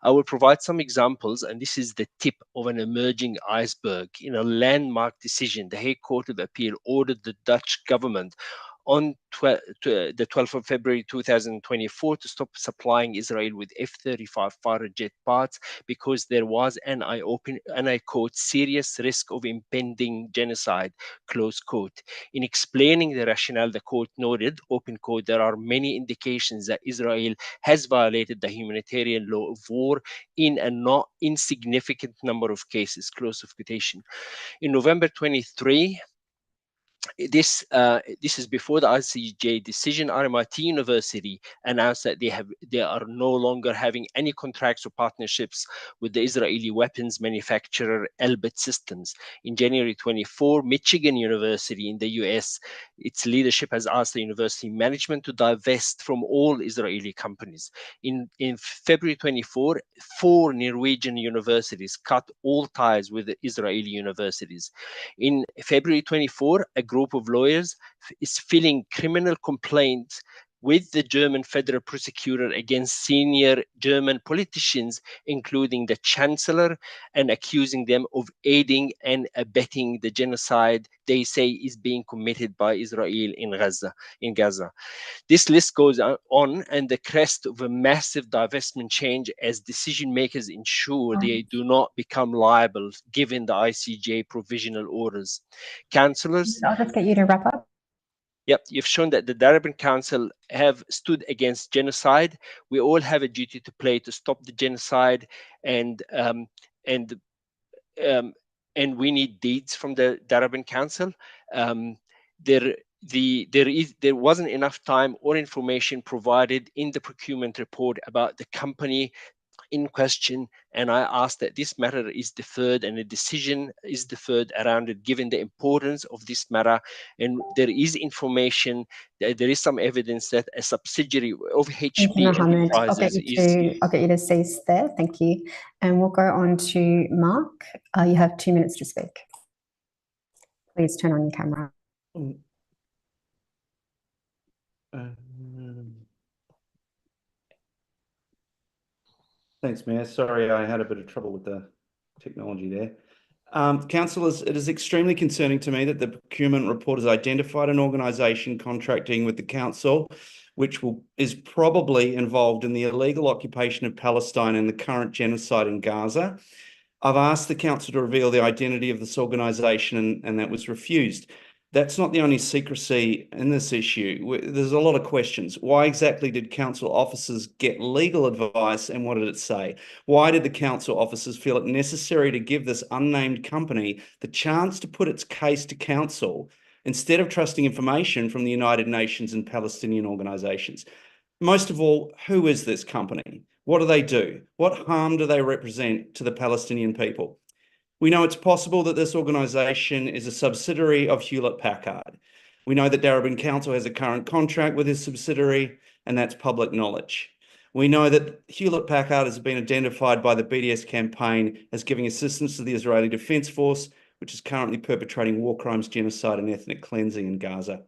I will provide some examples, and this is the tip of an emerging iceberg. In a landmark decision, the Hague Court of Appeal ordered the Dutch government on the 12th of February 2024 to stop supplying Israel with F-35 fighter jet parts because there was, and I quote, serious risk of impending genocide, close quote. In explaining the rationale, the court noted, open quote, there are many indications that Israel has violated the humanitarian law of war in a not insignificant number of cases, close of quotation. In November 23, this is before the ICJ decision. RMIT University announced that they are no longer having any contracts or partnerships with the Israeli weapons manufacturer Elbit Systems. In January 24, Michigan University in the US, its leadership has asked the university management to divest from all Israeli companies. In February 24, 4 Norwegian universities cut all ties with the Israeli universities. In February 24, a group of lawyers is filing criminal complaints with the German federal prosecutor against senior German politicians, including the chancellor, and accusing them of aiding and abetting the genocide they say is being committed by Israel in Gaza. This list goes on, and the crest of a massive divestment change as decision makers ensure they do not become liable given the ICJ provisional orders. Councillors, I'll just get you to wrap up. Yep, you've shown that the Darebin Council have stood against genocide. We all have a duty to play to stop the genocide, and we need deeds from the Darebin Council. There wasn't enough time or information provided in the procurement report about the company in question, and I ask that this matter is deferred and a decision is deferred around it, given the importance of this matter. And there is information, there is some evidence that a subsidiary of HP Mohammed, Enterprises I'll get you to cease there. Thank you. And we'll go on to Mark. You have 2 minutes to speak. Please turn on your camera. Thanks, Mayor. Sorry, I had a bit of trouble with the technology there. Councillors, it is extremely concerning to me that the procurement report has identified an organisation contracting with the council, which is probably involved in the illegal occupation of Palestine and the current genocide in Gaza. I've asked the council to reveal the identity of this organisation, and that was refused. That's not the only secrecy in this issue. There's a lot of questions. Why exactly did council officers get legal advice, and what did it say? Why did the council officers feel it necessary to give this unnamed company the chance to put its case to council instead of trusting information from the United Nations and Palestinian organisations? Most of all, who is this company? What do they do? What harm do they represent to the Palestinian people? We know it's possible that this organisation is a subsidiary of Hewlett-Packard. We know that Darebin Council has a current contract with this subsidiary, and that's public knowledge. We know that Hewlett-Packard has been identified by the BDS campaign as giving assistance to the Israeli Defence Force, which is currently perpetrating war crimes, genocide, and ethnic cleansing in Gaza.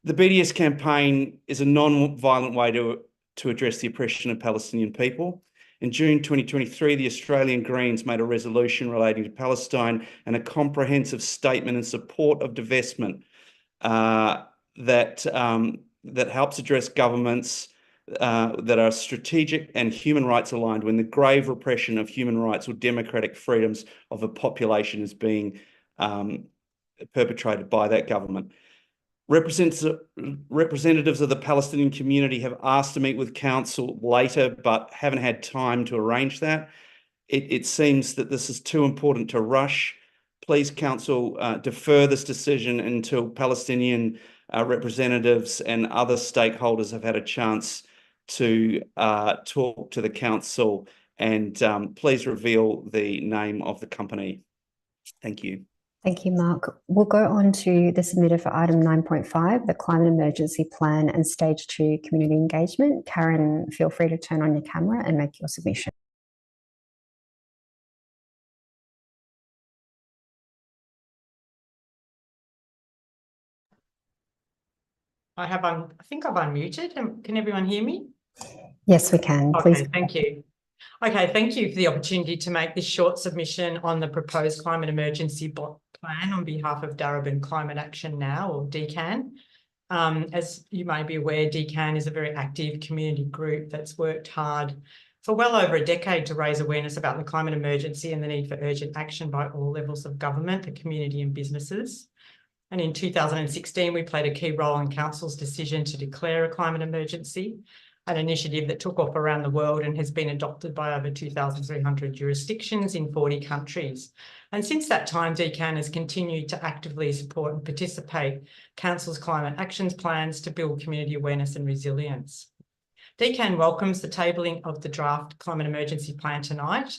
The BDS campaign is a non-violent way to address the oppression of Palestinian people. In June 2023, the Australian Greens made a resolution relating to Palestine and a comprehensive statement in support of divestment that helps address governments that are strategic and human rights aligned when the grave repression of human rights or democratic freedoms of a population is being perpetrated by that government. Representatives of the Palestinian community have asked to meet with Council later, but haven't had time to arrange that. It seems that this is too important to rush. Please, Council, defer this decision until Palestinian representatives and other stakeholders have had a chance to talk to the Council, and please reveal the name of the company. Thank you. Thank you, Mark. We'll go on to the submitter for item 9.5, the Climate Emergency Plan and Stage 2 Community Engagement. Karen, feel free to turn on your camera and make your submission. I think I've unmuted. Can everyone hear me? Yes, we can. Please. Okay, thank you. Okay, thank you for the opportunity to make this short submission on the proposed climate emergency plan on behalf of Darebin Climate Action Now, or DCAN. As you may be aware, DCAN is a very active community group that's worked hard for well over a decade to raise awareness about the climate emergency and the need for urgent action by all levels of government, the community and businesses. And in 2016, we played a key role in Council's decision to declare a climate emergency, an initiative that took off around the world and has been adopted by over 2,300 jurisdictions in 40 countries. And since that time, DCAN has continued to actively support and participate Council's climate actions plans to build community awareness and resilience. DCAN welcomes the tabling of the draft climate emergency plan tonight,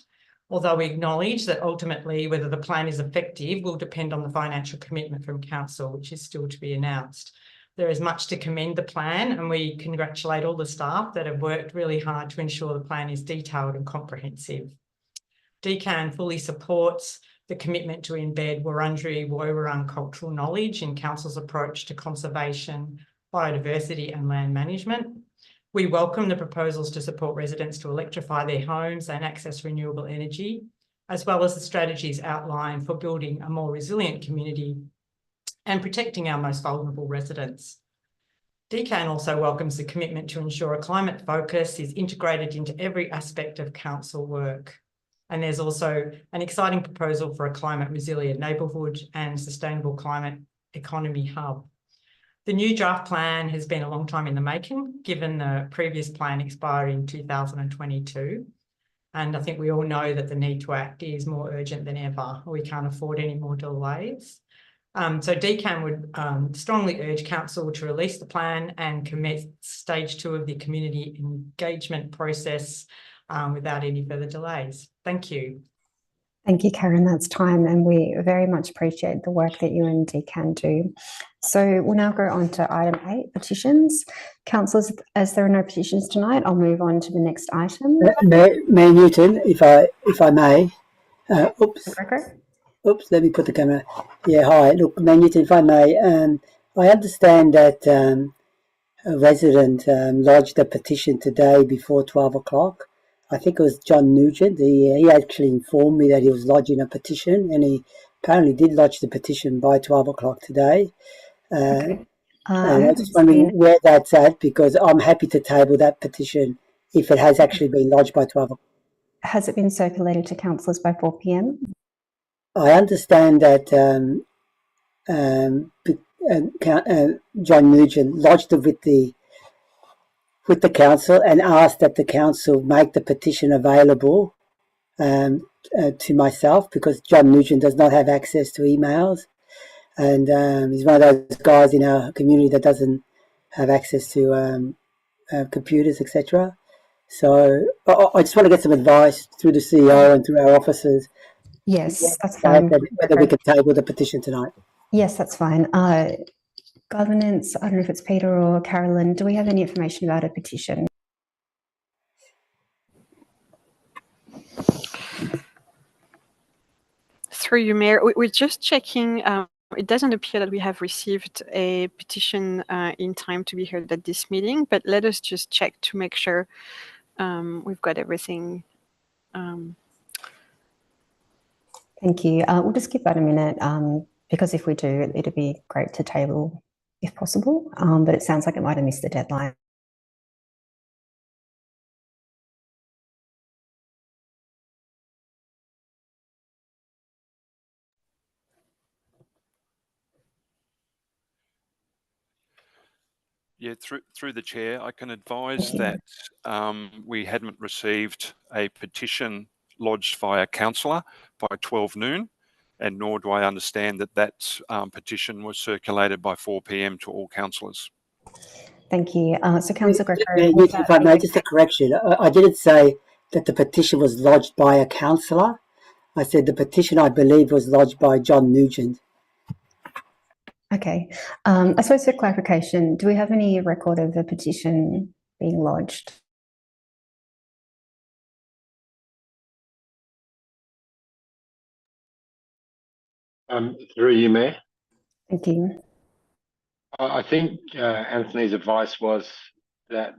although we acknowledge that ultimately whether the plan is effective will depend on the financial commitment from Council, which is still to be announced. There is much to commend the plan, and we congratulate all the staff that have worked really hard to ensure the plan is detailed and comprehensive. DCAN fully supports the commitment to embed Wurundjeri Woiwurrung cultural knowledge in Council's approach to conservation, biodiversity and land management. We welcome the proposals to support residents to electrify their homes and access renewable energy, as well as the strategies outlined for building a more resilient community and protecting our most vulnerable residents. DCAN also welcomes the commitment to ensure a climate focus is integrated into every aspect of Council work. And there's also an exciting proposal for a climate resilient neighbourhood and sustainable climate economy hub. The new draft plan has been a long time in the making, given the previous plan expired in 2022. And I think we all know that the need to act is more urgent than ever. We can't afford any more delays. So DCAN would strongly urge Council to release the plan and commence stage 2 of the community engagement process without any further delays. Thank you. Thank you, Karen. That's time, and we very much appreciate the work that you and DCAN do. So we'll now go on to item 8, petitions. Councillors, as there are no petitions tonight, I'll move on to the next item. Mayor Newton, if I may. Oops, let me put the camera. Yeah, hi. Look, Mayor Newton, if I may, I understand that a resident lodged a petition today before 12 o'clock. I think it was John Nugent. He actually informed me that he was lodging a petition, and he apparently did lodge the petition by 12 o'clock today. Okay. And I'm just wondering where that's at, because I'm happy to table that petition if it has actually been lodged by 12 o'clock. Has it been circulated to councillors by 4 p.m? I understand that John Nugent lodged it with the council and asked that the council make the petition available to myself, because John Nugent does not have access to emails, and he's one of those guys in our community that doesn't have access to computers, etc. So I just want to get some advice through the CEO and through our officers. Yes, that's fine. Whether we can table the petition tonight. Yes, that's fine. Governance, I don't know if it's Peter or Carolyn, do we have any information about a petition? Through you, Mayor, we're just checking. It doesn't appear that we have received a petition in time to be heard at this meeting, but let us just check to make sure we've got everything. Thank you. We'll just give that a minute because if we do, it'd be great to table if possible, but it sounds like it might have missed the deadline. Yeah, through the chair, I can advise that we hadn't received a petition lodged via councillor by 12 noon, and nor do I understand that that petition was circulated by 4 p.m. to all councillors. Thank you. So Councillor Greco. If I may, just a correction. I didn't say that the petition was lodged by a councillor. I said the petition, I believe, was lodged by John Nugent. Okay. I suppose for clarification, do we have any record of a petition being lodged? Through you, Mayor. Thank you. I think Anthony's advice was that,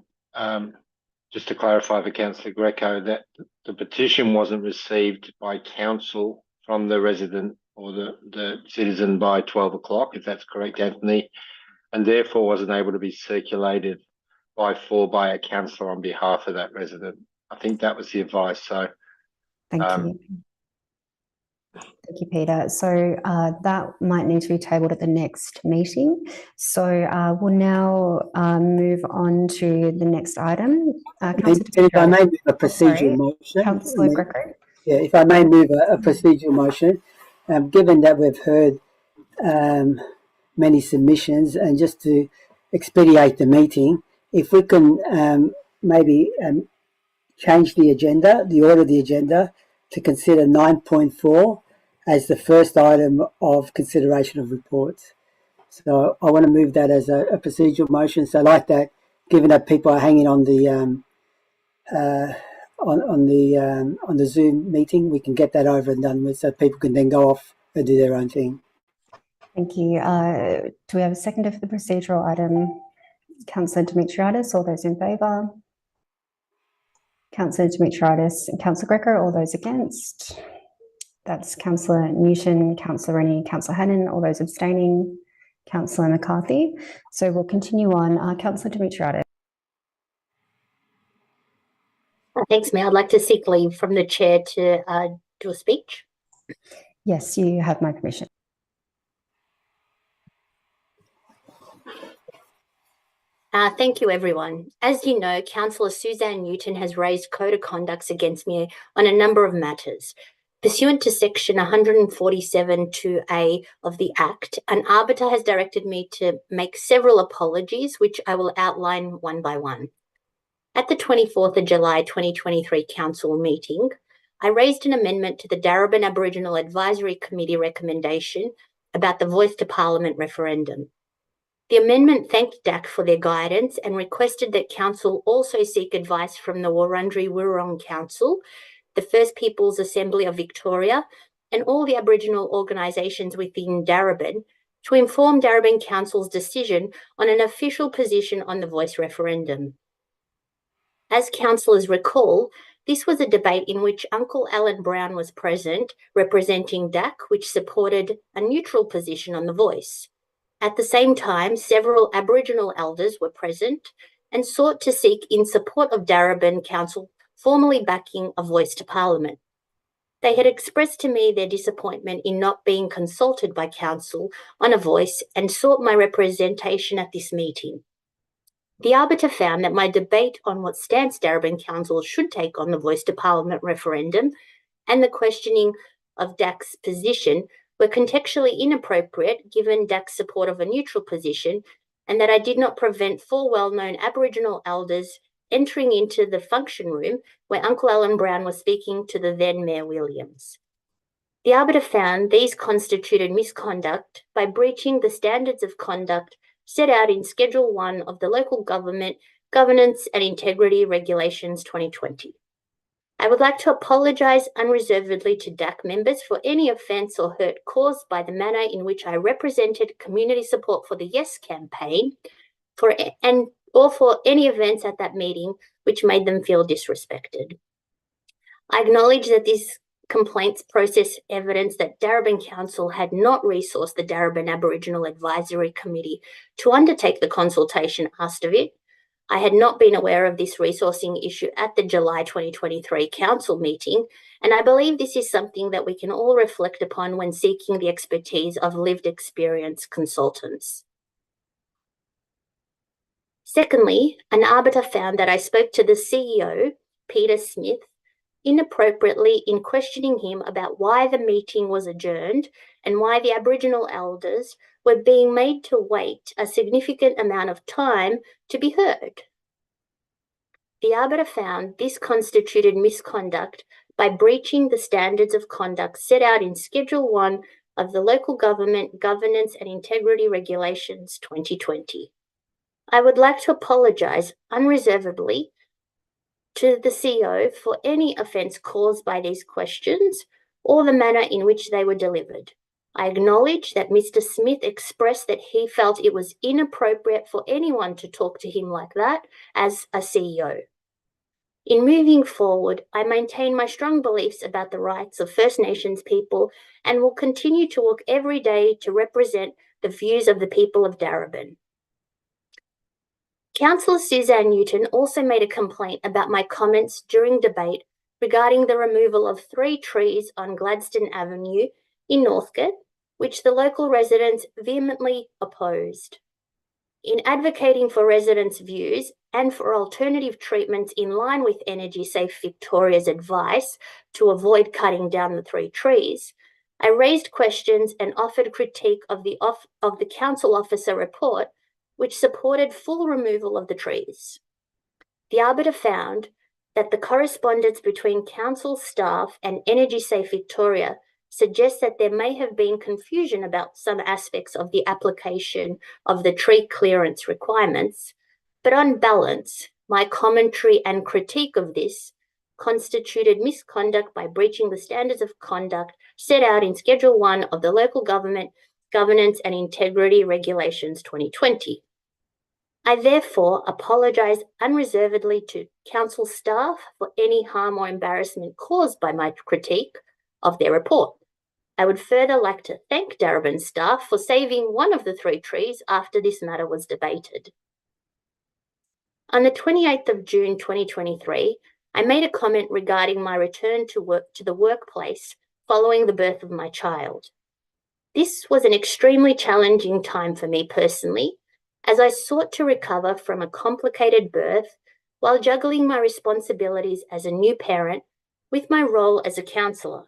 just to clarify for Councillor Greco, that the petition wasn't received by council from the resident or the citizen by 12 o'clock, if that's correct, Anthony, and therefore wasn't able to be circulated by a councillor on behalf of that resident. I think that was the advice. So, thank you. Thank you, Peter. So that might need to be tabled at the next meeting. So we'll now move on to the next item. If I may move a procedural motion. Councillor Greco. Yeah, if I may move a procedural motion, given that we've heard many submissions, and just to expedite the meeting, if we can maybe change the agenda, the order of the agenda, to consider 9.4 as the first item of consideration of reports. So I want to move that as a procedural motion. So like that, given that people are hanging on the on the Zoom meeting, we can get that over and done with, so people can then go off and do their own thing. Thank you. Do we have a seconder for the procedural item? Councillor Dimitriadis, all those in favour? Councillor Dimitriadis and Councillor Greco, all those against? That's Councillor Newton, Councillor Rennie, Councillor Hannan, all those abstaining, Councillor McCarthy. So we'll continue on. Councillor Dimitriadis. Thanks, Mayor. I'd like to seek leave from the chair to do a speech. Yes, you have my permission. Thank you, everyone. As you know, Councillor Suzanne Newton has raised code of conducts against me on a number of matters. Pursuant to section 147(2)(a) of the Act, an arbiter has directed me to make several apologies, which I will outline one by one. At the 24th of July 2023 Council meeting, I raised an amendment to the Darebin Aboriginal Advisory Committee recommendation about the Voice to Parliament referendum. The amendment thanked DAC for their guidance and requested that Council also seek advice from the Wurundjeri Wurrung Council, the First Peoples Assembly of Victoria, and all the Aboriginal organisations within Darebin to inform Darebin Council's decision on an official position on the Voice referendum. As councillors recall, this was a debate in which Uncle Alan Brown was present, representing DAC, which supported a neutral position on the Voice. At the same time, several Aboriginal elders were present and sought to seek in support of Darebin Council formally backing a Voice to Parliament. They had expressed to me their disappointment in not being consulted by Council on a Voice and sought my representation at this meeting. The arbiter found that my debate on what stance Darebin Council should take on the Voice to Parliament referendum and the questioning of DAC's position were contextually inappropriate given DAC's support of a neutral position, and that I did not prevent 4 well-known Aboriginal elders entering into the function room where Uncle Alan Brown was speaking to the then Mayor Williams. The arbiter found these constituted misconduct by breaching the standards of conduct set out in Schedule 1 of the Local Government Governance and Integrity Regulations 2020. I would like to apologise unreservedly to DAC members for any offence or hurt caused by the manner in which I represented community support for the Yes campaign or for any events at that meeting which made them feel disrespected. I acknowledge that this complaints process evidence that Darebin Council had not resourced the Darebin Aboriginal Advisory Committee to undertake the consultation asked of it. I had not been aware of this resourcing issue at the July 2023 Council meeting, and I believe this is something that we can all reflect upon when seeking the expertise of lived experience consultants. Secondly, an arbiter found that I spoke to the CEO, Peter Smith, inappropriately in questioning him about why the meeting was adjourned and why the Aboriginal elders were being made to wait a significant amount of time to be heard. The arbiter found this constituted misconduct by breaching the standards of conduct set out in Schedule 1 of the Local Government Governance and Integrity Regulations 2020. I would like to apologise unreservedly to the CEO for any offence caused by these questions or the manner in which they were delivered. I acknowledge that Mr. Smith expressed that he felt it was inappropriate for anyone to talk to him like that as a CEO. In moving forward, I maintain my strong beliefs about the rights of First Nations people and will continue to work every day to represent the views of the people of Darebin. Councillor Suzanne Newton also made a complaint about my comments during debate regarding the removal of 3 trees on Gladstone Avenue in Northcote, which the local residents vehemently opposed. In advocating for residents' views and for alternative treatments in line with Energy Safe Victoria's advice to avoid cutting down the 3 trees, I raised questions and offered critique of the council officer report, which supported full removal of the trees. The arbiter found that the correspondence between council staff and Energy Safe Victoria suggests that there may have been confusion about some aspects of the application of the tree clearance requirements, but on balance, my commentary and critique of this constituted misconduct by breaching the standards of conduct set out in Schedule 1 of the Local Government Governance and Integrity Regulations 2020. I therefore apologise unreservedly to council staff for any harm or embarrassment caused by my critique of their report. I would further like to thank Darebin staff for saving one of the 3 trees after this matter was debated. On the 28th of June 2023, I made a comment regarding my return to the workplace following the birth of my child. This was an extremely challenging time for me personally, as I sought to recover from a complicated birth while juggling my responsibilities as a new parent with my role as a councillor.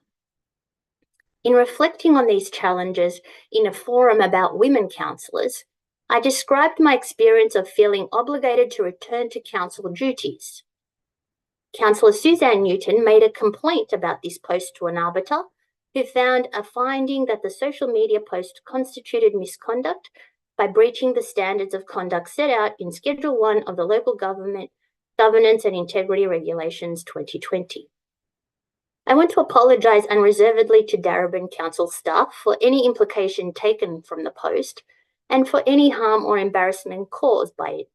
In reflecting on these challenges in a forum about women councillors, I described my experience of feeling obligated to return to council duties. Councillor Suzanne Newton made a complaint about this post to an arbiter who found a finding that the social media post constituted misconduct by breaching the standards of conduct set out in Schedule 1 of the Local Government Governance and Integrity Regulations 2020. I want to apologise unreservedly to Darebin Council staff for any implication taken from the post and for any harm or embarrassment caused by it.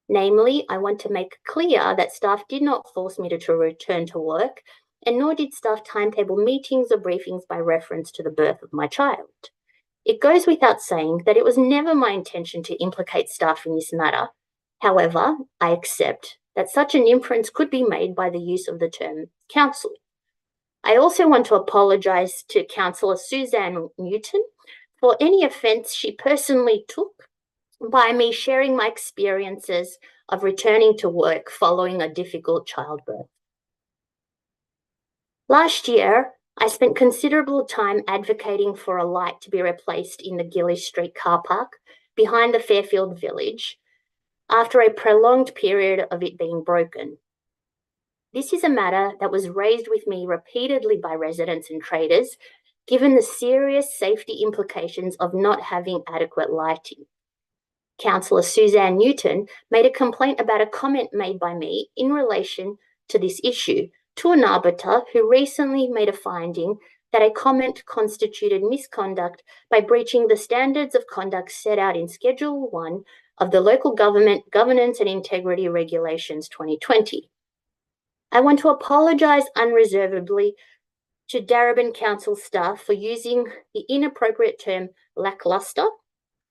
Namely, I want to make clear that staff did not force me to return to work, and nor did staff timetable meetings or briefings by reference to the birth of my child. It goes without saying that it was never my intention to implicate staff in this matter. However, I accept that such an inference could be made by the use of the term council. I also want to apologise to Councillor Suzanne Newton for any offence she personally took by me sharing my experiences of returning to work following a difficult childbirth. Last year, I spent considerable time advocating for a light to be replaced in the Gillies Street car park behind the Fairfield Village after a prolonged period of it being broken. This is a matter that was raised with me repeatedly by residents and traders, given the serious safety implications of not having adequate lighting. Councillor Suzanne Newton made a complaint about a comment made by me in relation to this issue to an arbiter who recently made a finding that a comment constituted misconduct by breaching the standards of conduct set out in Schedule 1 of the Local Government Governance and Integrity Regulations 2020. I want to apologise unreservedly to Darebin Council staff for using the inappropriate term lacklustre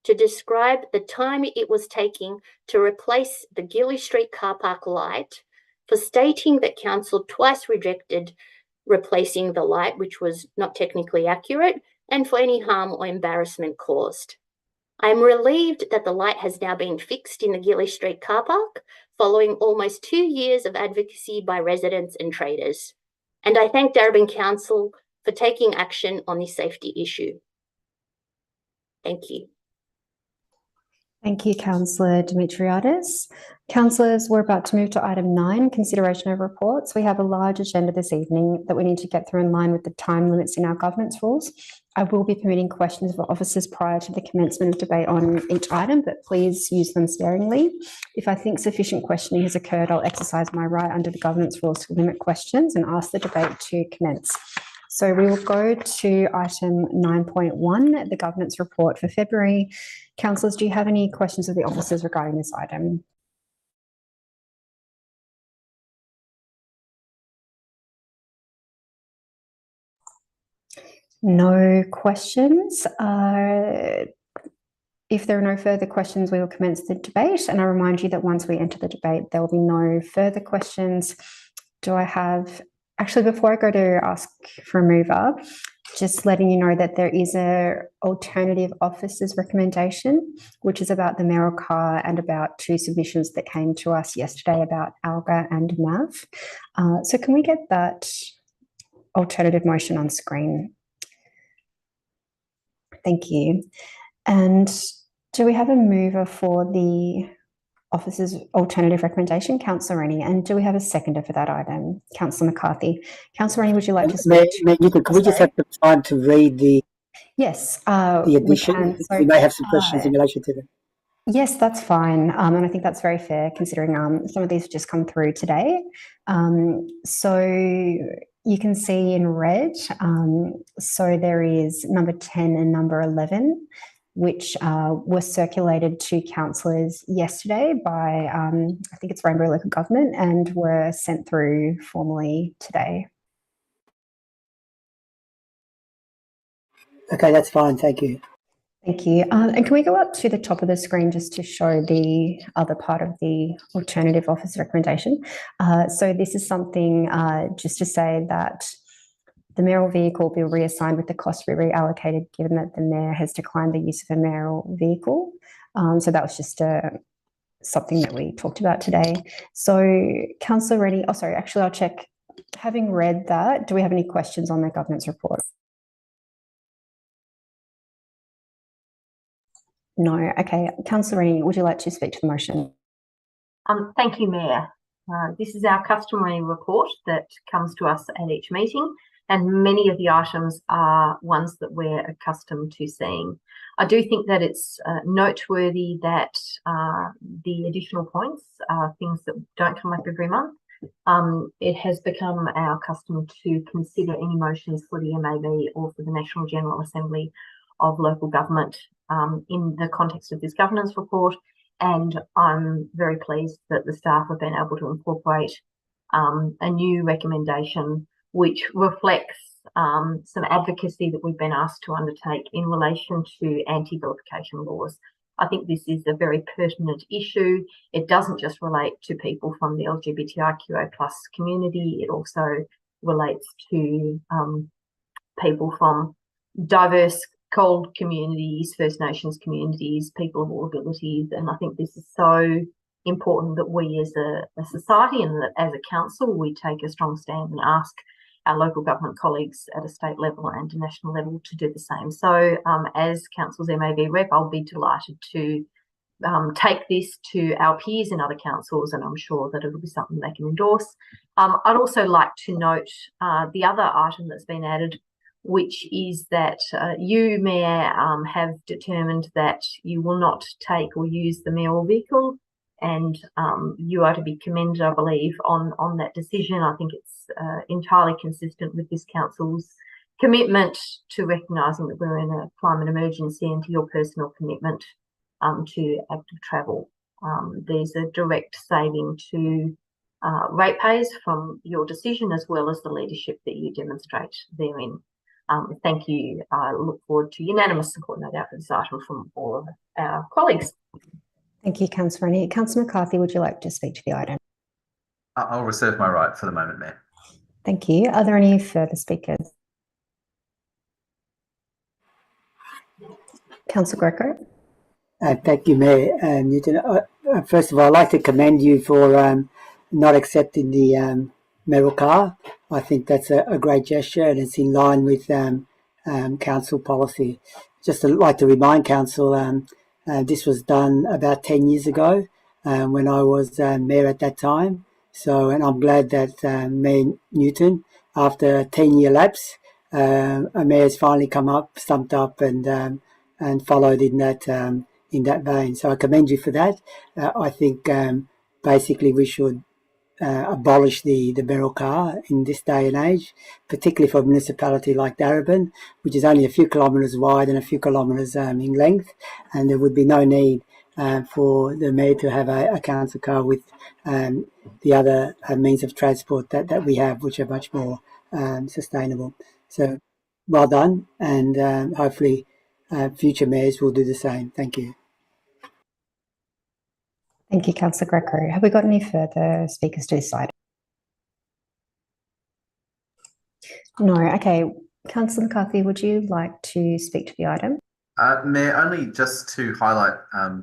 to describe the time it was taking to replace the Gillies Street car park light, for stating that council twice rejected replacing the light, which was not technically accurate, and for any harm or embarrassment caused. I am relieved that the light has now been fixed in the Gilly Street car park following almost 2 years of advocacy by residents and traders. And I thank Darebin Council for taking action on this safety issue. Thank you. Thank you, Councillor Dimitriadis. Councillors, we're about to move to item 9, consideration of reports. We have a large agenda this evening that we need to get through in line with the time limits in our governance rules. I will be permitting questions of officers prior to the commencement of debate on each item, but please use them sparingly. If I think sufficient questioning has occurred, I'll exercise my right under the governance rules to limit questions and ask the debate to commence. So we will go to item 9.1, the governance report for February. Councillors, do you have any questions of the officers regarding this item? No questions. If there are no further questions, we will commence the debate. And I remind you that once we enter the debate, there will be no further questions. Do I have... Actually, before I go to ask for a mover, just letting you know that there is a alternative officers recommendation, which is about the mayoral car and about 2 submissions that came to us yesterday about Alga and Nav. So can we get that alternative motion on screen? Thank you. And do we have a mover for the officers alternative recommendation? Councillor Rennie. And do we have a seconder for that item? Councillor McCarthy. Councillor Rennie, would you like to speak? Can we just have the time to read the the addition? So, we may have some questions in relation to them. Yes, that's fine. And I think that's very fair considering some of these have just come through today. So you can see in red, so there is number 10 and number 11, which were circulated to councillors yesterday by, I think it's Rainbow Local Government, and were sent through formally today. Okay, that's fine. Thank you. Thank you. And can we go up to the top of the screen just to show the other part of the alternative office recommendation? So this is something just to say that the mayoral vehicle will be reassigned with the cost be reallocated given that the mayor has declined the use of a mayoral vehicle. So that was just something that we talked about today. So Councillor Rennie, oh sorry, actually I'll check. Having read that, do we have any questions on the governance report? No. Okay. Councillor Rennie, would you like to speak to the motion? Thank you, Mayor. This is our customary report that comes to us at each meeting, and many of the items are ones that we're accustomed to seeing. I do think that it's noteworthy that the additional points are things that don't come up every month. It has become our custom to consider any motions for the MAB or for the National General Assembly of Local Government in the context of this governance report, and I'm very pleased that the staff have been able to incorporate a new recommendation which reflects some advocacy that we've been asked to undertake in relation to anti-vilification laws. I think this is a very pertinent issue. It doesn't just relate to people from the LGBTIQA+ community, it also relates to people from diverse cold communities, First Nations communities, people of all abilities, and I think this is so important that we as a society and that as a council we take a strong stand and ask our local government colleagues at a state level and a national level to do the same. So as Council's MAB rep, I'll be delighted to take this to our peers in other councils, and I'm sure that it'll be something they can endorse. I'd also like to note the other item that's been added, which is that you, Mayor, have determined that you will not take or use the mayoral vehicle, and you are to be commended, I believe, on that decision. I think it's entirely consistent with this council's commitment to recognising that we're in a climate emergency, and to your personal commitment to active travel. There's a direct saving to ratepayers from your decision, as well as the leadership that you demonstrate therein. Thank you. I look forward to unanimous support, no doubt, for this item from all of our colleagues. Thank you, Councillor Rennie. Councillor McCarthy, would you like to speak to the item? I'll reserve my right for the moment, Mayor. Thank you. Are there any further speakers? Councillor Greco. Thank you, Mayor Newton. First of all, I'd like to commend you for not accepting the metal car. I think that's a great gesture, and it's in line with council policy. Just to, like to remind council, this was done about 10 years ago when I was mayor at that time. So, and I'm glad that Mayor Newton, after a 10-year lapse, a mayor's finally come up, stumped up, and followed in that vein. So I commend you for that. I think basically we should abolish the barrel car in this day and age, particularly for a municipality like Darebin, which is only a few kilometres wide and a few kilometres in length, and there would be no need for the mayor to have a council car with the other means of transport that we have, which are much more sustainable. So well done, and hopefully future mayors will do the same. Thank you. Thank you, Councillor Greco. Have we got any further speakers to this item? No. Okay. Councillor McCarthy, would you like to speak to the item? Mayor, only just to highlight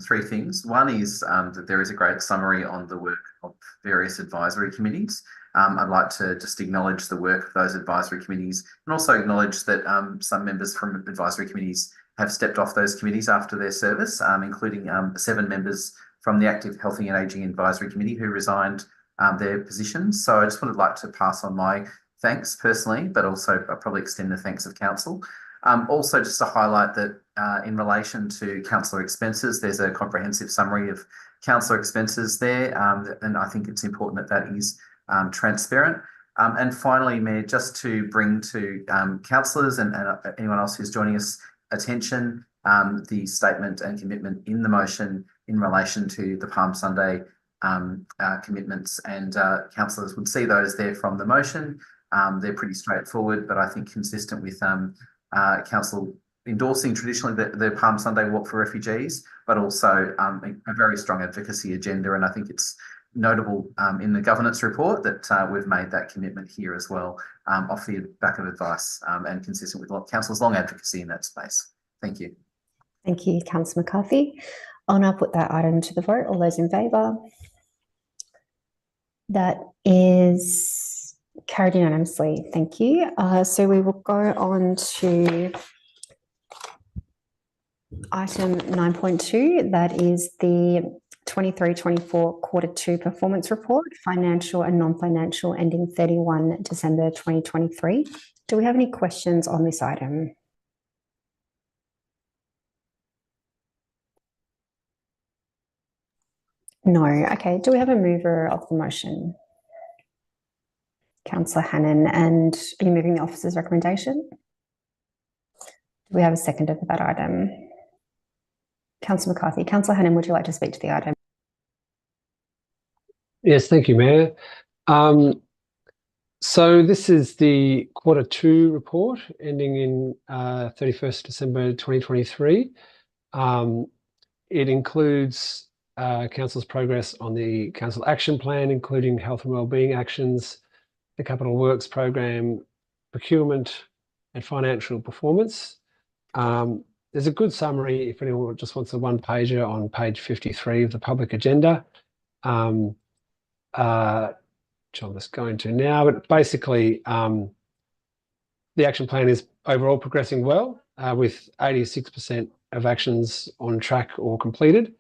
three things. One is that there is a great summary on the work of various advisory committees. I'd like to just acknowledge the work of those advisory committees and also acknowledge that some members from advisory committees have stepped off those committees after their service, including 7 members from the Active Healthy and Ageing Advisory Committee who resigned their positions. So I just would like to pass on my thanks personally, but also I'll probably extend the thanks of council. Also, just to highlight that in relation to councillor expenses, there's a comprehensive summary of councillor expenses there, and I think it's important that that is transparent. And finally, Mayor, just to bring to councillors and anyone else who's joining us attention, the statement and commitment in the motion in relation to the Palm Sunday commitments, and councillors would see those there from the motion. They're pretty straightforward, but I think consistent with council endorsing traditionally the Palm Sunday Walk for Refugees, but also a very strong advocacy agenda. And I think it's notable in the governance report that we've made that commitment here as well, off the back of advice and consistent with council's long advocacy in that space. Thank you. Thank you, Councillor McCarthy. I'll now put that item to the vote. All those in favour? That is carried unanimously. Thank you. So we will go on to item 9.2. That is the 23-24 Q2 performance report, financial and non-financial, ending 31 December 2023. Do we have any questions on this item? No. Okay. Do we have a mover of the motion? Councillor Hannan, and are you moving the officer's recommendation? Do we have a seconder for that item? Councillor McCarthy. Councillor Hannan, would you like to speak to the item? Yes, thank you, Mayor. So this is the Q2 report ending in 31st December 2023. It includes Council's progress on the Council Action Plan, including health and wellbeing actions, the Capital Works Program, procurement and financial performance. There's a good summary if anyone just wants a one-pager on page 53 of the public agenda, which I'm just going to now. But basically, the action plan is overall progressing well, with 86% of actions on track or completed.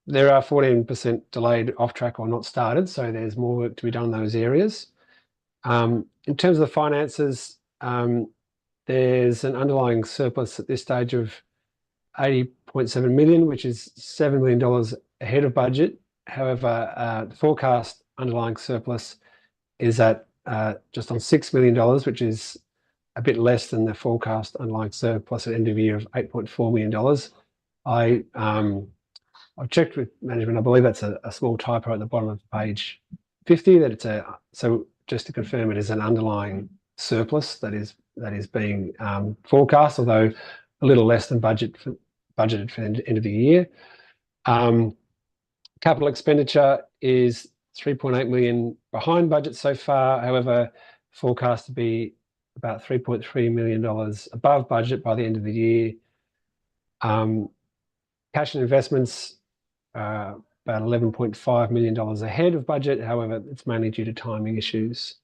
There are 14% delayed, off track or not started, so there's more work to be done in those areas. In terms of the finances, there's an underlying surplus at this stage of 80.7 million, which is $7 million ahead of budget. However, the forecast underlying surplus is at just on $6 million, which is a bit less than the forecast underlying surplus at end of year of $8.4 million. I've checked with management. I believe that's a small typo at the bottom of page 50. That it's so just to confirm, it is an underlying surplus that is being forecast, although a little less than budgeted for the end of the year. Capital expenditure is 3.8 million behind budget so far. However, forecast to be about $3.3 million above budget by the end of the year. Cash and investments, about $11.5 million ahead of budget. However, it's mainly due to timing issues.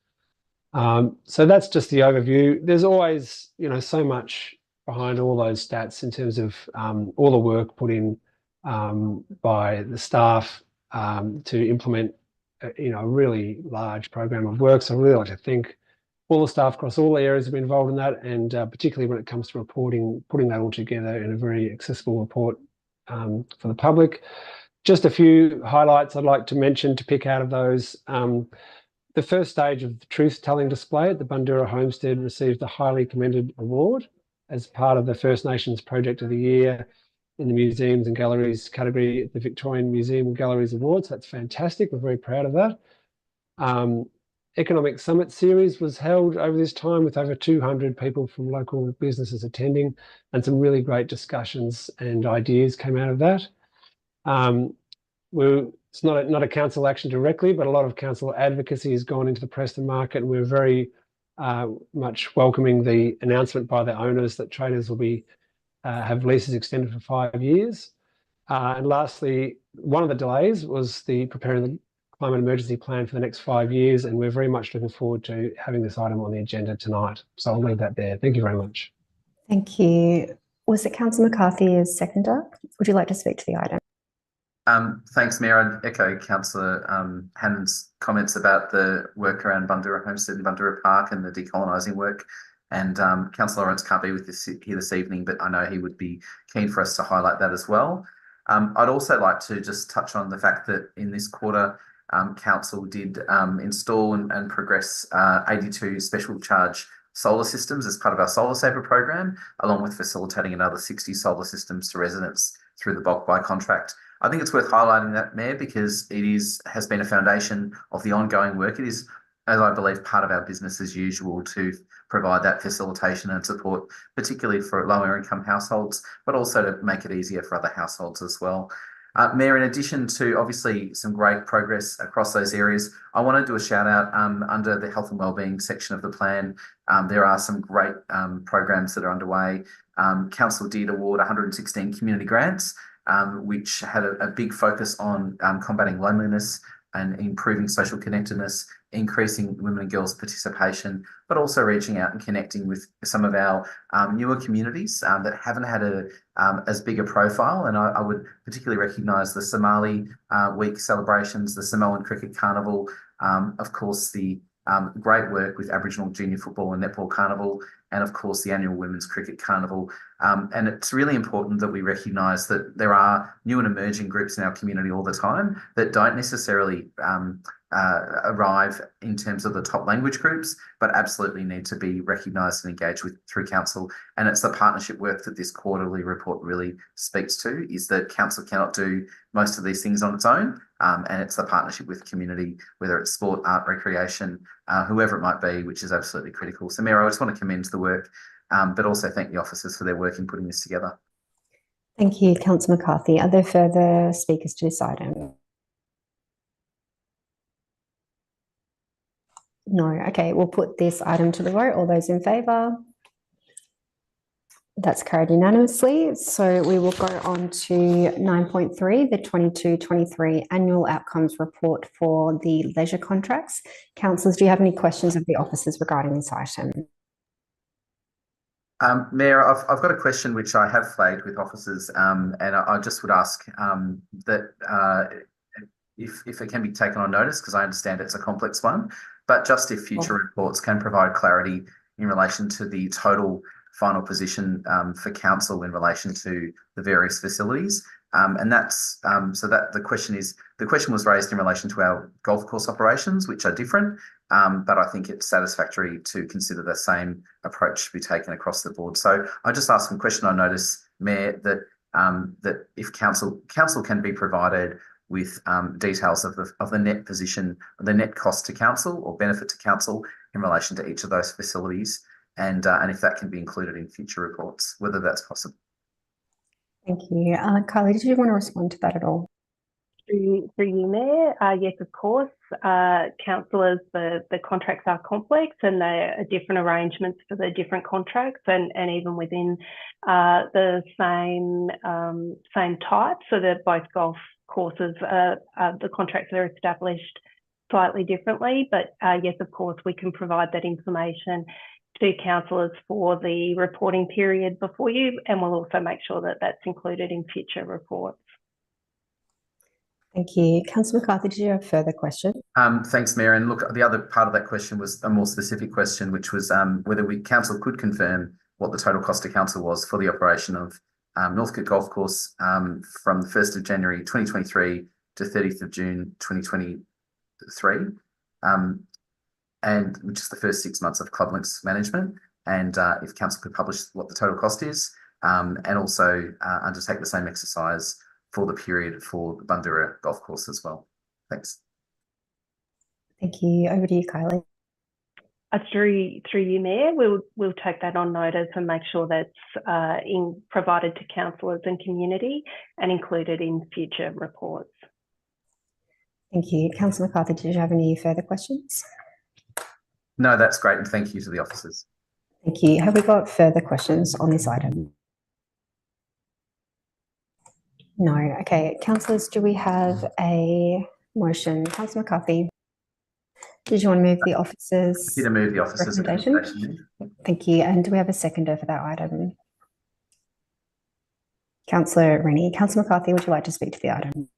So that's just the overview. There's always, so much behind all those stats in terms of all the work put in by the staff to implement, a really large program of work. So I really like to thank all the staff across all the areas have been involved in that, and particularly when it comes to reporting, putting that all together in a very accessible report for the public. Just a few highlights I'd like to mention to pick out of those. The first stage of the truth-telling display at the Bundoora Homestead received the Highly Commended Award as part of the First Nations Project of the Year in the Museums and Galleries category at the Victorian Museum and Galleries Awards. That's fantastic. We're very proud of that. Economic Summit Series was held over this time with over 200 people from local businesses attending, and some really great discussions and ideas came out of that. It's not a council action directly, but a lot of council advocacy has gone into the Preston market, and we're very much welcoming the announcement by the owners that traders will be have leases extended for 5 years. And lastly, one of the delays was the preparing the climate emergency plan for the next 5 years, and we're very much looking forward to having this item on the agenda tonight. So I'll leave that there. Thank you very much. Thank you. Was it Councillor McCarthy as seconder? Would you like to speak to the item? Thanks, Mayor. I'd echo Councillor Hannon's comments about the work around Bundoora Homestead and Bundoora Park and the decolonising work. And Councillor Lawrence can't be with us here this evening, but I know he would be keen for us to highlight that as well. I'd also like to just touch on the fact that in this quarter, Council did install and progress 82 special charge solar systems as part of our Solar Saver program, along with facilitating another 60 solar systems to residents through the bulk buy contract. I think it's worth highlighting that, Mayor, because it has been a foundation of the ongoing work. It is, as I believe, part of our business as usual to provide that facilitation and support, particularly for lower income households, but also to make it easier for other households as well. Mayor, in addition to obviously some great progress across those areas, I want to do a shout out under the health and wellbeing section of the plan. There are some great programs that are underway. Council did award 116 community grants, which had a big focus on combating loneliness and improving social connectedness, increasing women and girls' participation, but also reaching out and connecting with some of our newer communities that haven't had as big a profile. And I would particularly recognise the Somali Week celebrations, the Samoan Cricket Carnival, of course the great work with Aboriginal Junior Football and Netball Carnival, and of course the annual Women's Cricket Carnival. And it's really important that we recognise that there are new and emerging groups in our community all the time that don't necessarily arrive in terms of the top language groups, but absolutely need to be recognised and engaged with through Council. And it's the partnership work that this quarterly report really speaks to, is that Council cannot do most of these things on its own. And it's the partnership with community, whether it's sport, art, recreation, whoever it might be, which is absolutely critical. So, Mayor, I just want to commend the work, but also thank the officers for their work in putting this together. Thank you, Councillor McCarthy. Are there further speakers to this item? No. Okay, we'll put this item to the vote. All those in favour? That's carried unanimously. So we will go on to 9.3, the 22-23 Annual Outcomes Report for the leisure contracts. Councillors, do you have any questions of the officers regarding this item? Mayor, I've got a question which I have flagged with officers, and I just would ask that if it can be taken on notice, because I understand it's a complex one, but just if future reports can provide clarity in relation to the total final position for Council in relation to the various facilities. And that's so that the question was raised in relation to our golf course operations, which are different, but I think it's satisfactory to consider the same approach to be taken across the board. So I just asked a question on notice, Mayor, that if Council can be provided with details of the net position, the net cost to Council or benefit to Council in relation to each of those facilities, and if that can be included in future reports, whether that's possible. Thank you. Kylie, did you want to respond to that at all? Through you, Mayor. Yes, of course. Councillors, the contracts are complex and there are different arrangements for the different contracts and even within the same type, so that both golf courses, the contracts are established slightly differently. But yes, of course, we can provide that information to councillors for the reporting period before you, and we'll also make sure that that's included in future reports. Thank you. Councillor McCarthy, did you have a further question? Thanks, Mayor. And look, the other part of that question was a more specific question, which was whether council could confirm what the total cost to council was for the operation of Northcote Golf Course from the 1st of January 2023 to 30th of June 2023, and which is the first 6 months of Clublinks management. And if council could publish what the total cost is, and also undertake the same exercise for the period for the Bundoora Golf Course as well. Thanks. Thank you. Over to you, Kylie. Through you, Mayor, we'll take that on notice and make sure that's provided to councillors and community and included in future reports. Thank you. Councillor McCarthy, did you have any further questions? No, that's great, and thank you to the officers. Thank you. Have we got further questions on this item? No. Okay. Councillors, do we have a motion? Councillor McCarthy, did you want to move the officers' Happy to move the officers' recommendation. Thank you. And do we have a seconder for that item? Councillor Rennie. Councillor McCarthy, would you like to speak to the item?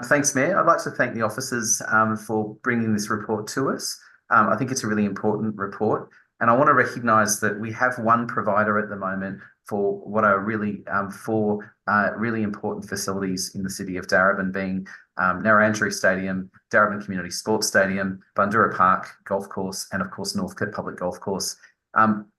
Thanks, Mayor. I'd like to thank the officers for bringing this report to us. I think it's a really important report, and I want to recognise that we have one provider at the moment for what are really four really important facilities in the city of Darebin, being Narrandjeri Stadium, Darebin Community Sports Stadium, Bundoora Park Golf Course, and of course Northcote Public Golf Course.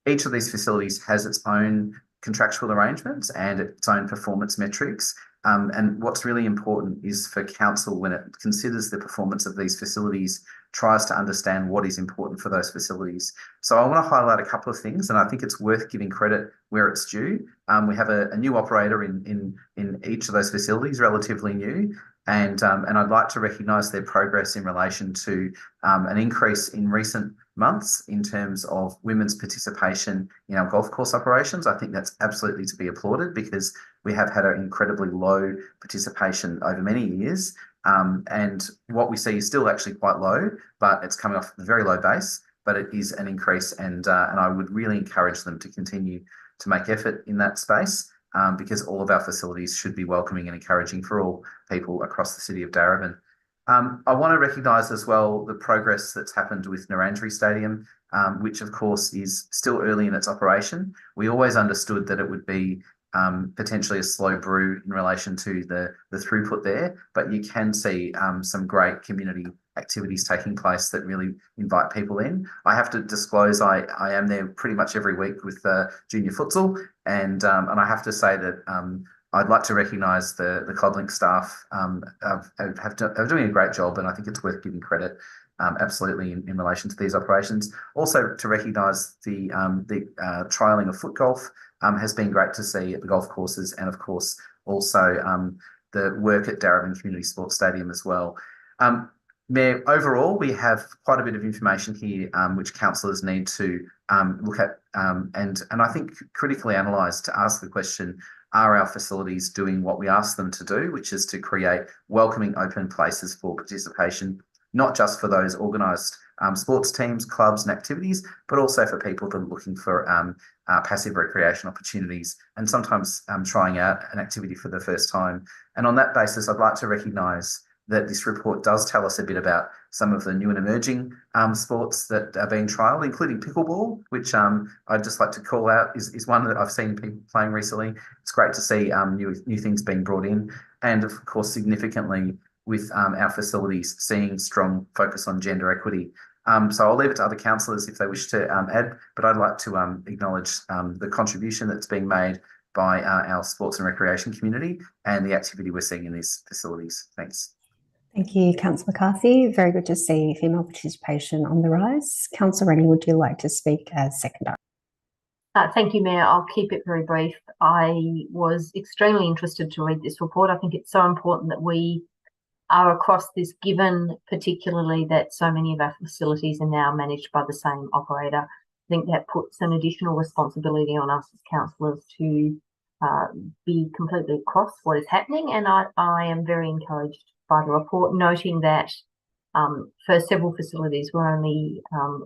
Each of these facilities has its own contractual arrangements and its own performance metrics. And what's really important is for council, when it considers the performance of these facilities, tries to understand what is important for those facilities. So I want to highlight a couple of things, and I think it's worth giving credit where it's due. We have a new operator in each of those facilities, relatively new, and I'd like to recognise their progress in relation to an increase in recent months in terms of women's participation in our golf course operations. I think that's absolutely to be applauded, because we have had an incredibly low participation over many years. And what we see is still actually quite low, but it's coming off a very low base, but it is an increase. And I would really encourage them to continue to make effort in that space, because all of our facilities should be welcoming and encouraging for all people across the city of Darebin. I want to recognise as well the progress that's happened with Narrandjeri Stadium, which of course is still early in its operation. We always understood that it would be potentially a slow brew in relation to the throughput there, but you can see some great community activities taking place that really invite people in. I have to disclose I am there pretty much every week with junior futsal, and I have to say that I'd like to recognise the Clublink staff are doing a great job, and I think it's worth giving credit absolutely in relation to these operations. Also to recognise the trialling of foot golf has been great to see at the golf courses, and of course also the work at Darebin Community Sports Stadium as well. Mayor, overall, we have quite a bit of information here which councillors need to look at and I think critically analyse, to ask the question, are our facilities doing what we ask them to do, which is to create welcoming open places for participation, not just for those organised sports teams, clubs and activities, but also for people that are looking for passive recreation opportunities and sometimes trying out an activity for the first time. And on that basis, I'd like to recognise that this report does tell us a bit about some of the new and emerging sports that are being trialled, including pickleball, which I'd just like to call out is one that I've seen people playing recently. It's great to see new things being brought in, and of course significantly with our facilities seeing strong focus on gender equity. So I'll leave it to other councillors if they wish to add, but I'd like to acknowledge the contribution that's being made by our sports and recreation community and the activity we're seeing in these facilities. Thanks. Thank you, Councillor McCarthy. Very good to see female participation on the rise. Councillor Rennie, would you like to speak as seconder? Thank you, Mayor. I'll keep it very brief. I was extremely interested to read this report. I think it's so important that we are across this, given particularly that so many of our facilities are now managed by the same operator. I think that puts an additional responsibility on us as councillors to be completely across what is happening. And I am very encouraged by the report, noting that for several facilities, we're only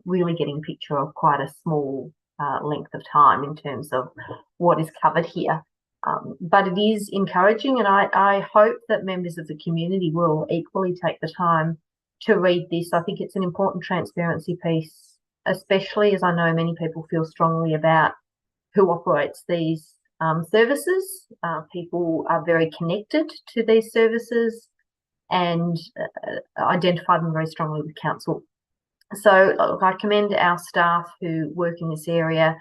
really getting a picture of quite a small length of time in terms of what is covered here. But it is encouraging, and I hope that members of the community will equally take the time to read this. I think it's an important transparency piece, especially as I know many people feel strongly about who operates these services. People are very connected to these services and identify them very strongly with council. So look, I commend our staff who work in this area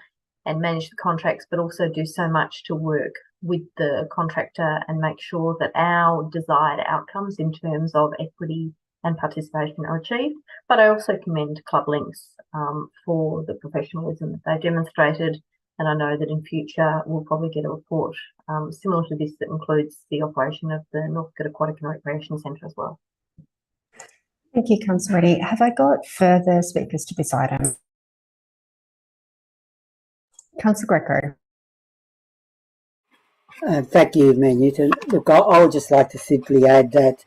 and manage the contracts, but also do so much to work with the contractor and make sure that our desired outcomes in terms of equity and participation are achieved. But I also commend Club Links for the professionalism that they demonstrated. And I know that in future we'll probably get a report similar to this that includes the operation of the Northcote Aquatic and Recreation Centre as well. Thank you, Councillor Reddy. Have I got further speakers to this item? Councillor Greco. Thank you, Mayor Newton. Look, I would just like to simply add that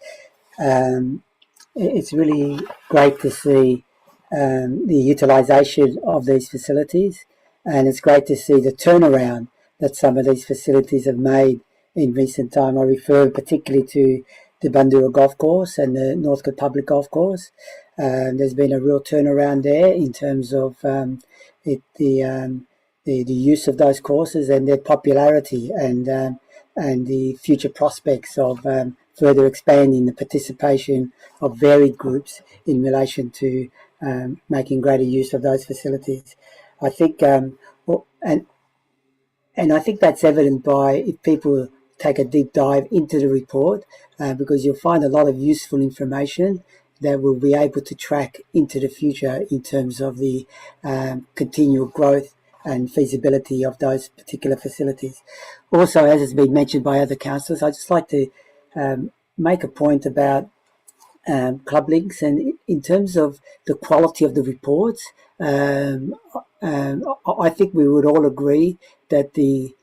it's really great to see the utilisation of these facilities, and it's great to see the turnaround that some of these facilities have made in recent time. I refer particularly to the Bundoora Golf Course and the Northcote Public Golf Course. There's been a real turnaround there in terms of the use of those courses and their popularity, and the future prospects of further expanding the participation of varied groups in relation to making greater use of those facilities. I think, and I think that's evident by if people take a deep dive into the report, because you'll find a lot of useful information that we'll be able to track into the future in terms of the continual growth and feasibility of those particular facilities. Also, as has been mentioned by other councillors, I'd just like to make a point about Club Links, and in terms of the quality of the reports, I think we would all agree that the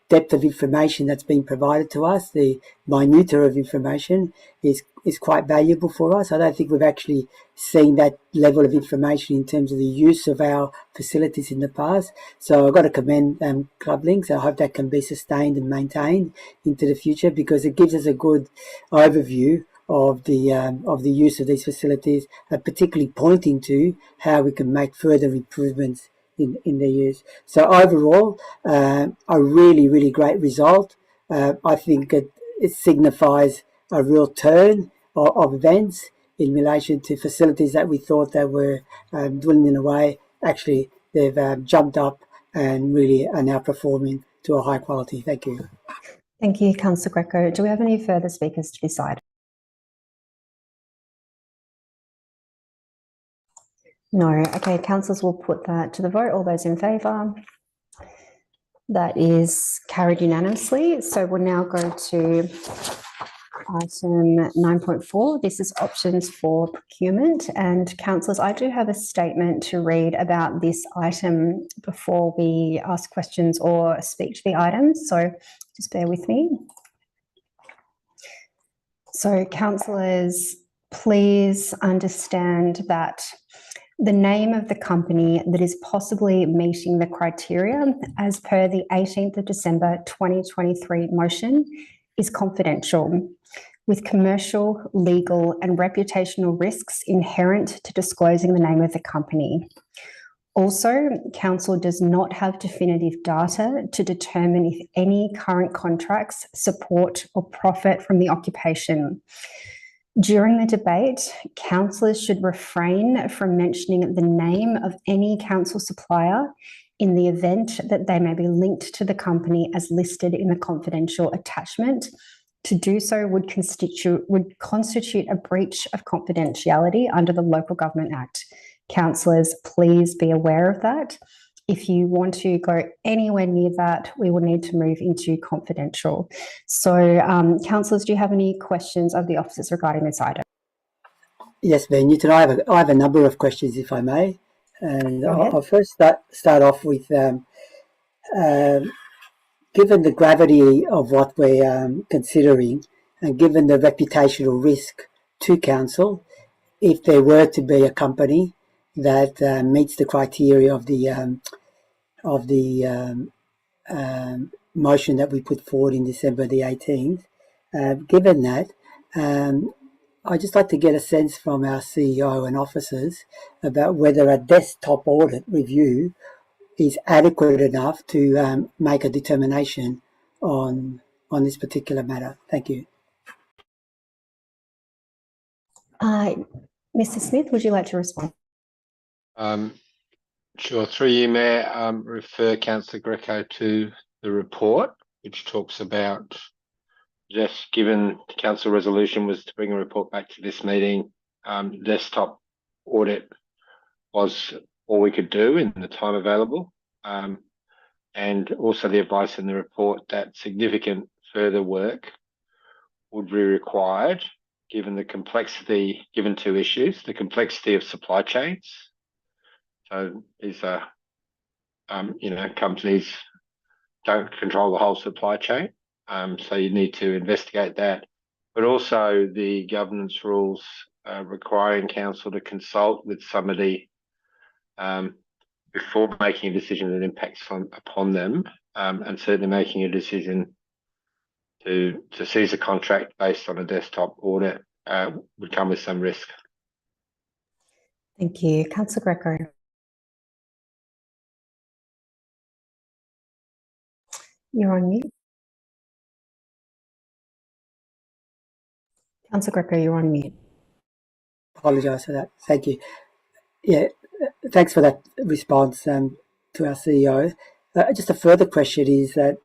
depth of information that's been provided to us, the minutia of information, is quite valuable for us. I don't think we've actually seen that level of information in terms of the use of our facilities in the past. So I've got to commend Club Links. I hope that can be sustained and maintained into the future, because it gives us a good overview of the use of these facilities, particularly pointing to how we can make further improvements in their use. So overall, a really, really great result. I think it signifies a real turn of events in relation to facilities that we thought that were dwindling away. Actually, they've jumped up and really are now performing to a high quality. Thank you. Thank you, Councillor Greco. Do we have any further speakers to this item? No. Okay, councillors will put that to the vote. All those in favour? That is carried unanimously. So we'll now go to item 9.4. This is options for procurement. And councillors, I do have a statement to read about this item before we ask questions or speak to the items. So just bear with me. So councillors, please understand that the name of the company that is possibly meeting the criteria as per the 18th of December 2023 motion is confidential, with commercial, legal and reputational risks inherent to disclosing the name of the company. Also, council does not have definitive data to determine if any current contracts support or profit from the occupation. During the debate, councillors should refrain from mentioning the name of any council supplier in the event that they may be linked to the company as listed in the confidential attachment. To do so would constitute a breach of confidentiality under the Local Government Act. Councillors, please be aware of that. if you want to go anywhere near that, we will need to move into confidential. So, councillors, do you have any questions of the officers regarding this item? Yes, Mayor Newton, I have a number of questions, if I may. And I'll first start off with, given the gravity of what we're considering, and given the reputational risk to council, if there were to be a company that meets the criteria of the motion that we put forward in December the 18th, given that, I'd just like to get a sense from our CEO and officers about whether a desktop audit review is adequate enough to make a determination on this particular matter. Thank you. Mr. Smith, would you like to respond? Sure. Through you, Mayor, refer Councillor Greco to the report, which talks about just given the council resolution was to bring a report back to this meeting, desktop audit was all we could do in the time available. And also the advice in the report that significant further work would be required given the complexity, given two issues, the complexity of supply chains. So these are, companies don't control the whole supply chain. So you need to investigate that, but also the governance rules requiring council to consult with somebody before making a decision that impacts upon them, and certainly making a decision to seize a contract based on a desktop audit would come with some risk. Thank you. Councillor Greco. You're on mute. Councillor Greco, you're on mute. Apologise for that. Thank you. Yeah, thanks for that response to our CEO. Just a further question is that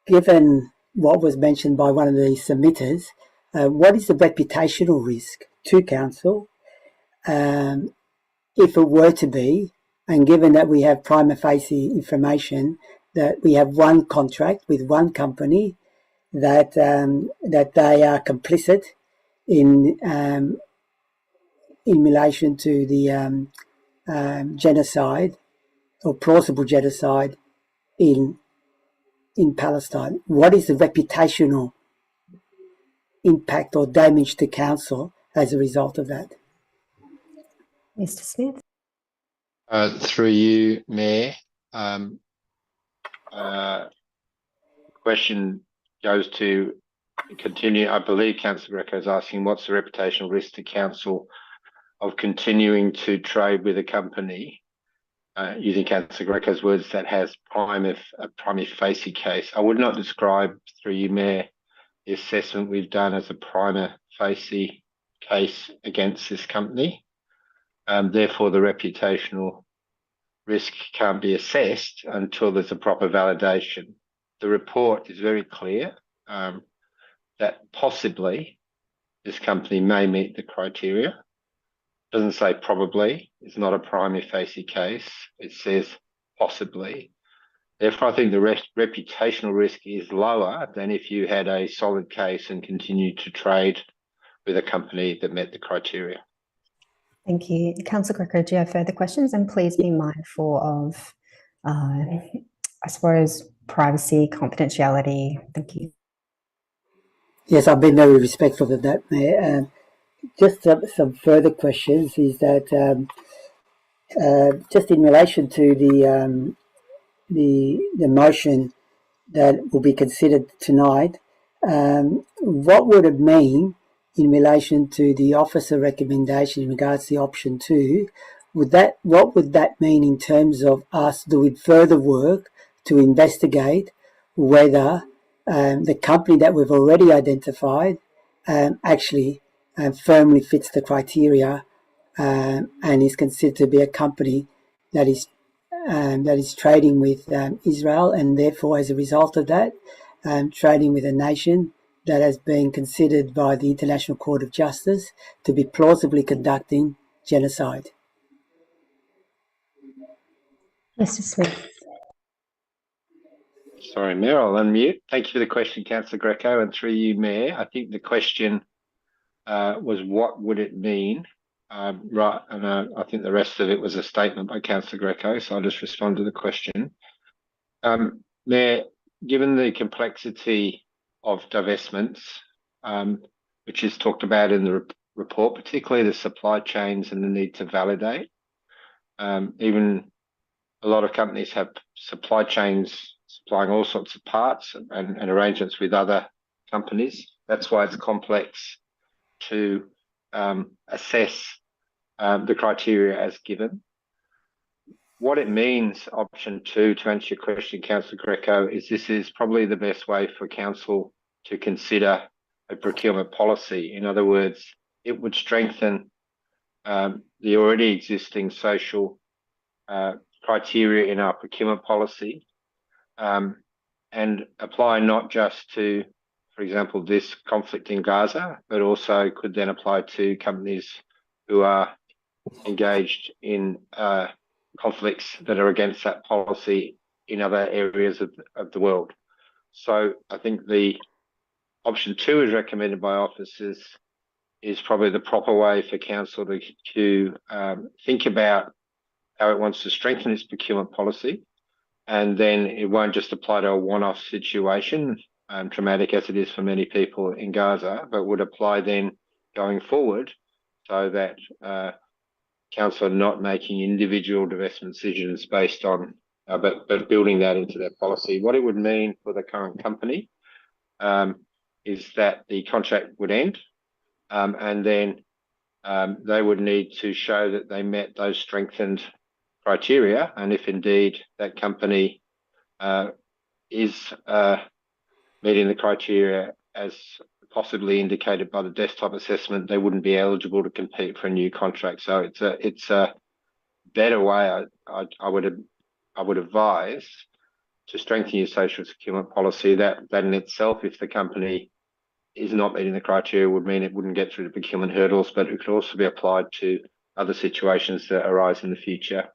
given what was mentioned by one of the submitters, what is the reputational risk to council if it were to be, and given that we have prima facie information that we have one contract with one company that they are complicit in relation to the genocide or plausible genocide in Palestine? What is the reputational impact or damage to council as a result of that? Mr. Smith. Through you, Mayor. Question goes to continue. I believe Councillor Greco is asking what's the reputational risk to council of continuing to trade with a company, using Councillor Greco's words, that has a prima facie case. I would not describe, through you, Mayor, the assessment we've done as a prima facie case against this company. Therefore, the reputational risk can't be assessed until there's a proper validation. The report is very clear that possibly this company may meet the criteria. It doesn't say probably. It's not a prima facie case. It says possibly. Therefore, I think the reputational risk is lower than if you had a solid case and continued to trade with a company that met the criteria. Thank you. Councillor Greco, do you have further questions? And please be mindful of, I suppose, privacy, confidentiality. Thank you. Yes, I've been very respectful of that, Mayor. Just some further questions is that just in relation to the motion that will be considered tonight, what would it mean in relation to the officer recommendation in regards to option 2? What would that mean in terms of us doing further work to investigate whether the company that we've already identified actually firmly fits the criteria and is considered to be a company that is trading with Israel, and therefore, as a result of that, trading with a nation that has been considered by the International Court of Justice to be plausibly conducting genocide. Mr. Smith. Sorry, Mayor, I'll unmute. Thank you for the question, Councillor Greco, and through you, Mayor. I think the question was what would it mean? Right, and I think the rest of it was a statement by Councillor Greco, so I'll just respond to the question. Mayor, given the complexity of divestments, which is talked about in the report, particularly the supply chains and the need to validate, even a lot of companies have supply chains supplying all sorts of parts and arrangements with other companies. That's why it's complex to assess the criteria as given. What it means, option 2, to answer your question, Councillor Greco, is this is probably the best way for Council to consider a procurement policy. In other words, it would strengthen the already existing social criteria in our procurement policy and apply not just to, for example, this conflict in Gaza, but also could then apply to companies who are engaged in conflicts that are against that policy in other areas of the world. So I think the option 2 is recommended by officers is probably the proper way for Council to think about how it wants to strengthen its procurement policy. And then it won't just apply to a one-off situation, traumatic as it is for many people in Gaza, but would apply then going forward so that Council are not making individual divestment decisions based on, but building that into their policy. What it would mean for the current company is that the contract would end and then they would need to show that they met those strengthened criteria, and if indeed that company is meeting the criteria as possibly indicated by the desktop assessment, they wouldn't be eligible to compete for a new contract. So it's a better way, I would advise, to strengthen your social procurement policy. That in itself, if the company is not meeting the criteria, would mean it wouldn't get through the procurement hurdles, but it could also be applied to other situations that arise in the future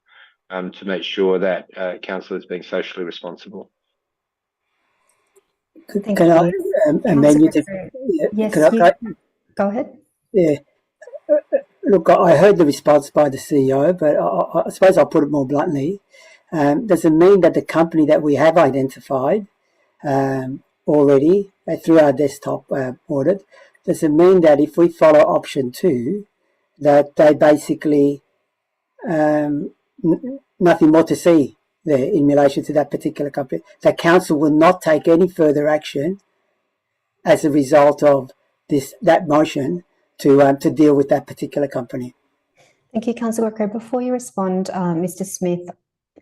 to make sure that Council is being socially responsible. Thank Can I you. amend you to? Yes, go ahead. Yeah. Look, I heard the response by the CEO, but I suppose I'll put it more bluntly. Does it mean that the company that we have identified already through our desktop audit, does it mean that if we follow option 2, that they basically nothing more to see there in relation to that particular company? The Council will not take any further action as a result of that motion to deal with that particular company. Thank you, Councillor Greco. Before you respond, Mr. Smith,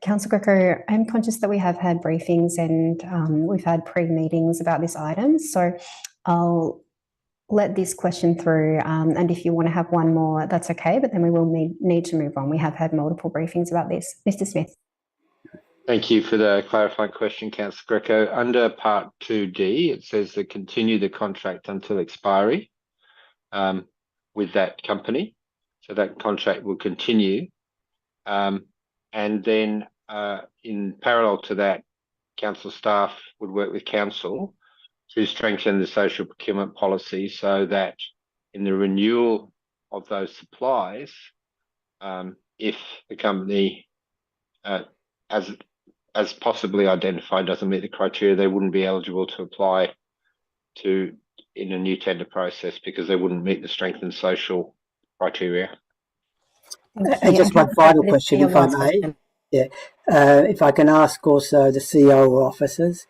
Councillor Greco, I'm conscious that we have had briefings and we've had pre-meetings about this item, so I'll let this question through, and if you want to have one more, that's okay, but then we will need to move on. We have had multiple briefings about this. Mr. Smith. Thank you for the clarifying question, Councillor Greco. Under Part 2D, it says to continue the contract until expiry with that company. So that contract will continue. And then in parallel to that, Council staff would work with Council to strengthen the social procurement policy so that in the renewal of those supplies, if the company, as possibly identified, doesn't meet the criteria, they wouldn't be eligible to apply in a new tender process because they wouldn't meet the strengthened social criteria. And just one final question, if I may. Yeah, if I can ask also the CEO or officers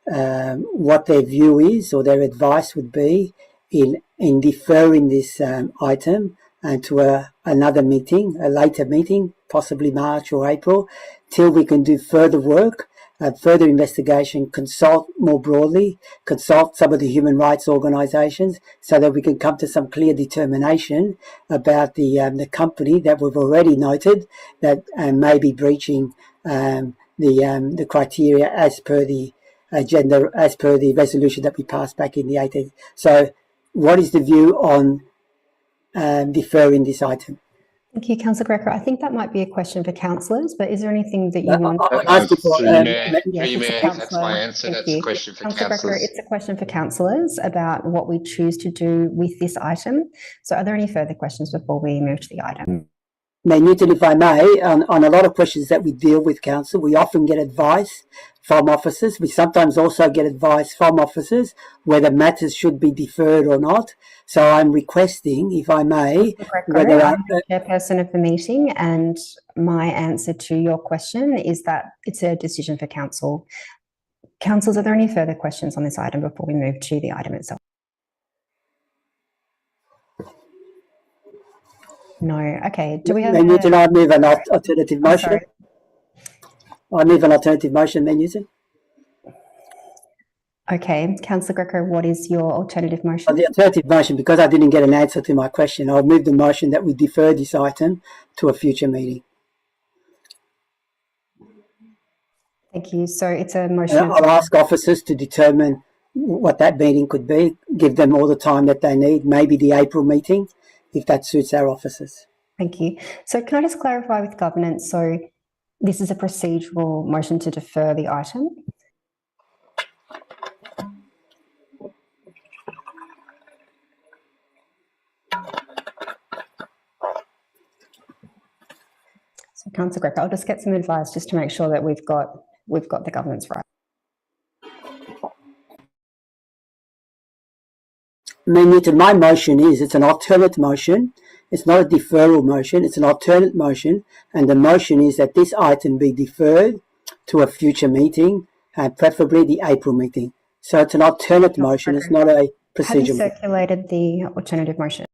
what their view is or their advice would be in deferring this item and to another meeting, a later meeting, possibly March or April, till we can do further work, further investigation, consult more broadly, consult some of the human rights organisations so that we can come to some clear determination about the company that we've already noted that may be breaching the criteria as per the agenda, as per the resolution that we passed back in the 18th. So what is the view on deferring this item? Thank you, Councillor Greco. I think that might be a question for councillors, but is there anything that you want? Through you, Mayor. Yes, Through you, it's a Mayor. That's my councillor. answer. Thank That's a you. question for Councillor Greco, councillors. it's a question for councillors about what we choose to do with this item. So are there any further questions before we move to the item? Mayor Newton, if I may, on a lot of questions that we deal with, Council, we often get advice from officers. We sometimes also get advice from officers whether matters should be deferred or not. So I'm requesting, if I may, whether I'm the chairperson of the meeting, and my answer to your question is that it's a decision for council. Councillors, are there any further questions on this item before we move to the item itself? No. Okay. Do we have? Mayor Newton, I move an alternative motion. I move an alternative motion, Mayor Newton. Okay, Councillor Greco, what is your alternative motion? The alternative motion, because I didn't get an answer to my question, I'll move the motion that we defer this item to a future meeting. Thank you. So it's a motion. I'll ask officers to determine what that meeting could be, give them all the time that they need, maybe the April meeting, if that suits our officers. Thank you. So can I just clarify with governance? So this is a procedural motion to defer the item. So Councillor Greco, I'll just get some advice just to make sure that we've got the governance right. Mayor Newton, my motion is, it's an alternate motion. It's not a deferral motion, it's an alternate motion. And the motion is that this item be deferred to a future meeting, preferably the April meeting. So it's an alternate motion, it's not a procedural. Have you circulated the alternative motion?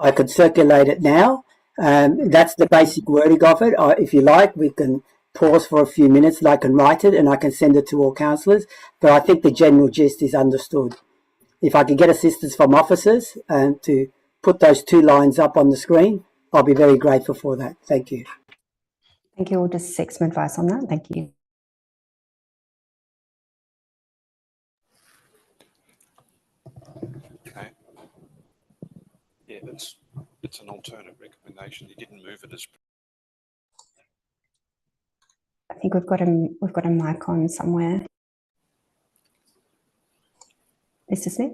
I could circulate it now. That's the basic wording of it. If you like, we can pause for a few minutes and I can write it and I can send it to all councillors. But I think the general gist is understood. If I could get assistance from officers to put those two lines up on the screen, I'll be very grateful for that. Thank you. Thank you. We'll just seek some advice on that. Thank you. Okay. Yeah, it's an alternate recommendation. You didn't move it as. I think we've got a mic on somewhere. Mr. Smith?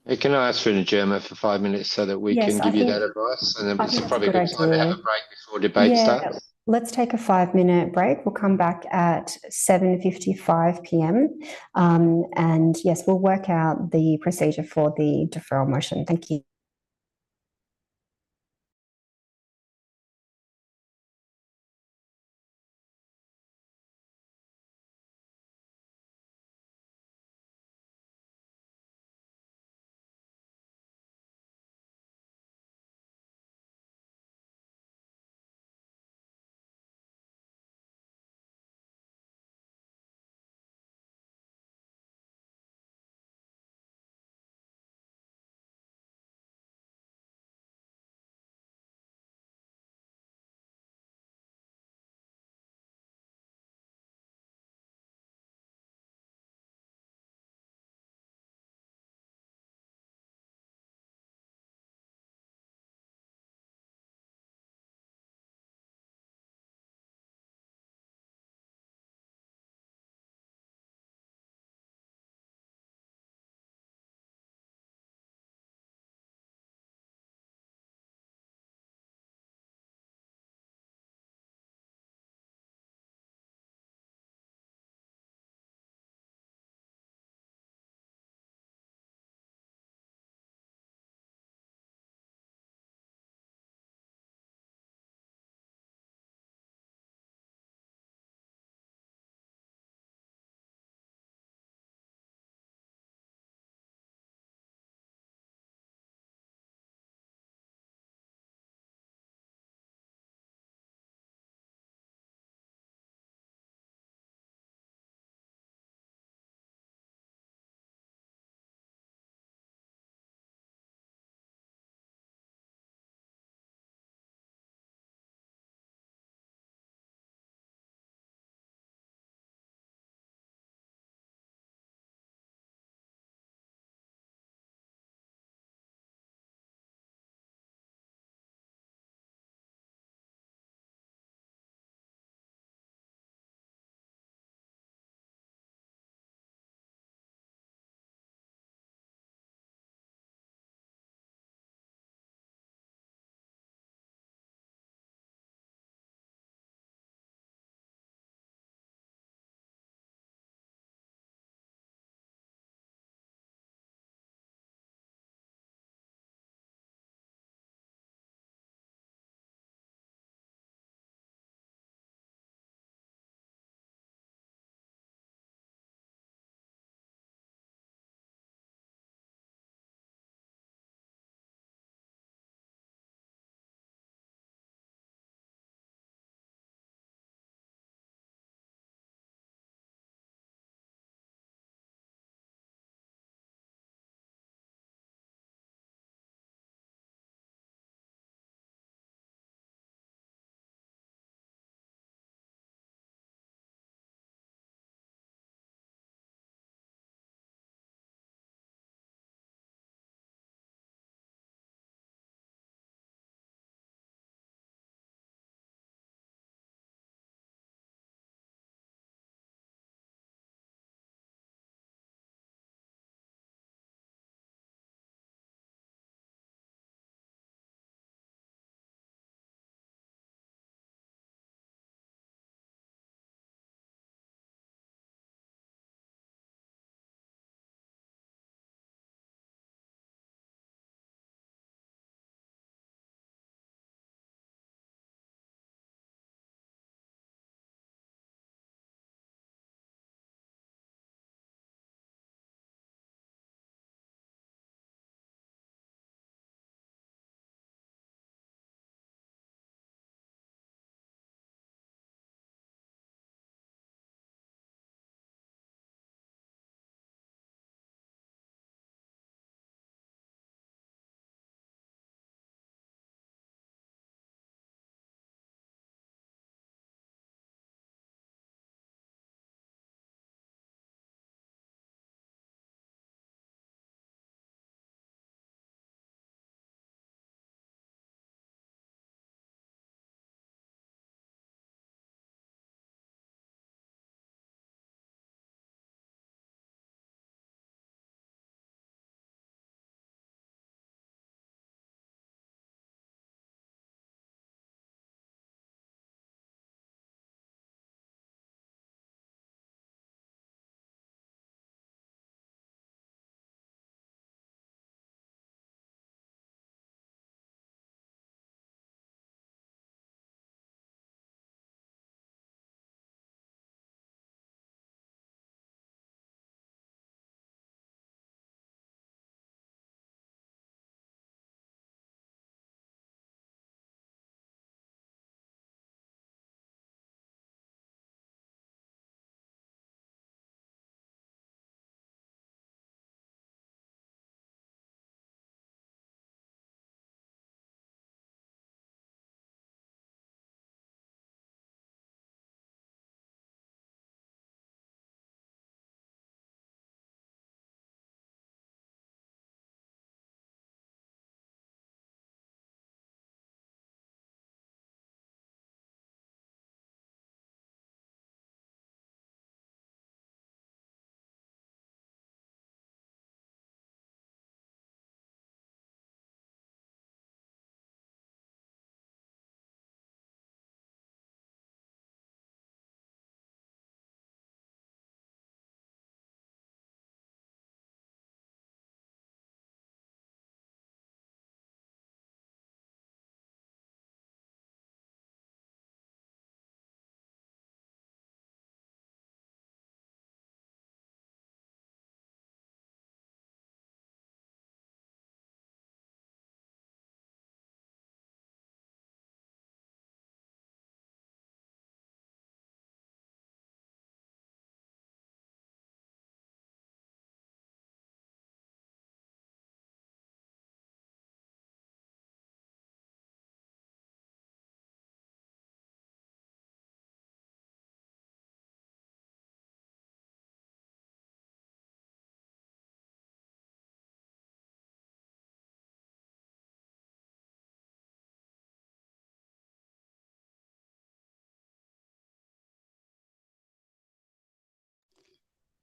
Hey, can I ask for an adjournment for 5 minutes so that we can give you that advice? And then it's probably a good time to have a break before debate starts. Let's take a 5-minute break. We'll come back at 7:55 p.m. And yes, we'll work out the procedure for the deferral motion. Thank you.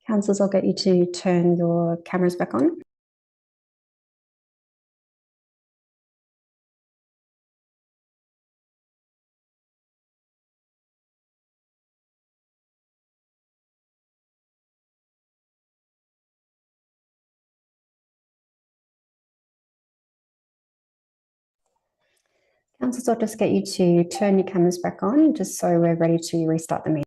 Councillors, I'll get you to turn your cameras back on. Councillors, I'll just get you to turn your cameras back on, just so we're ready to restart the meeting.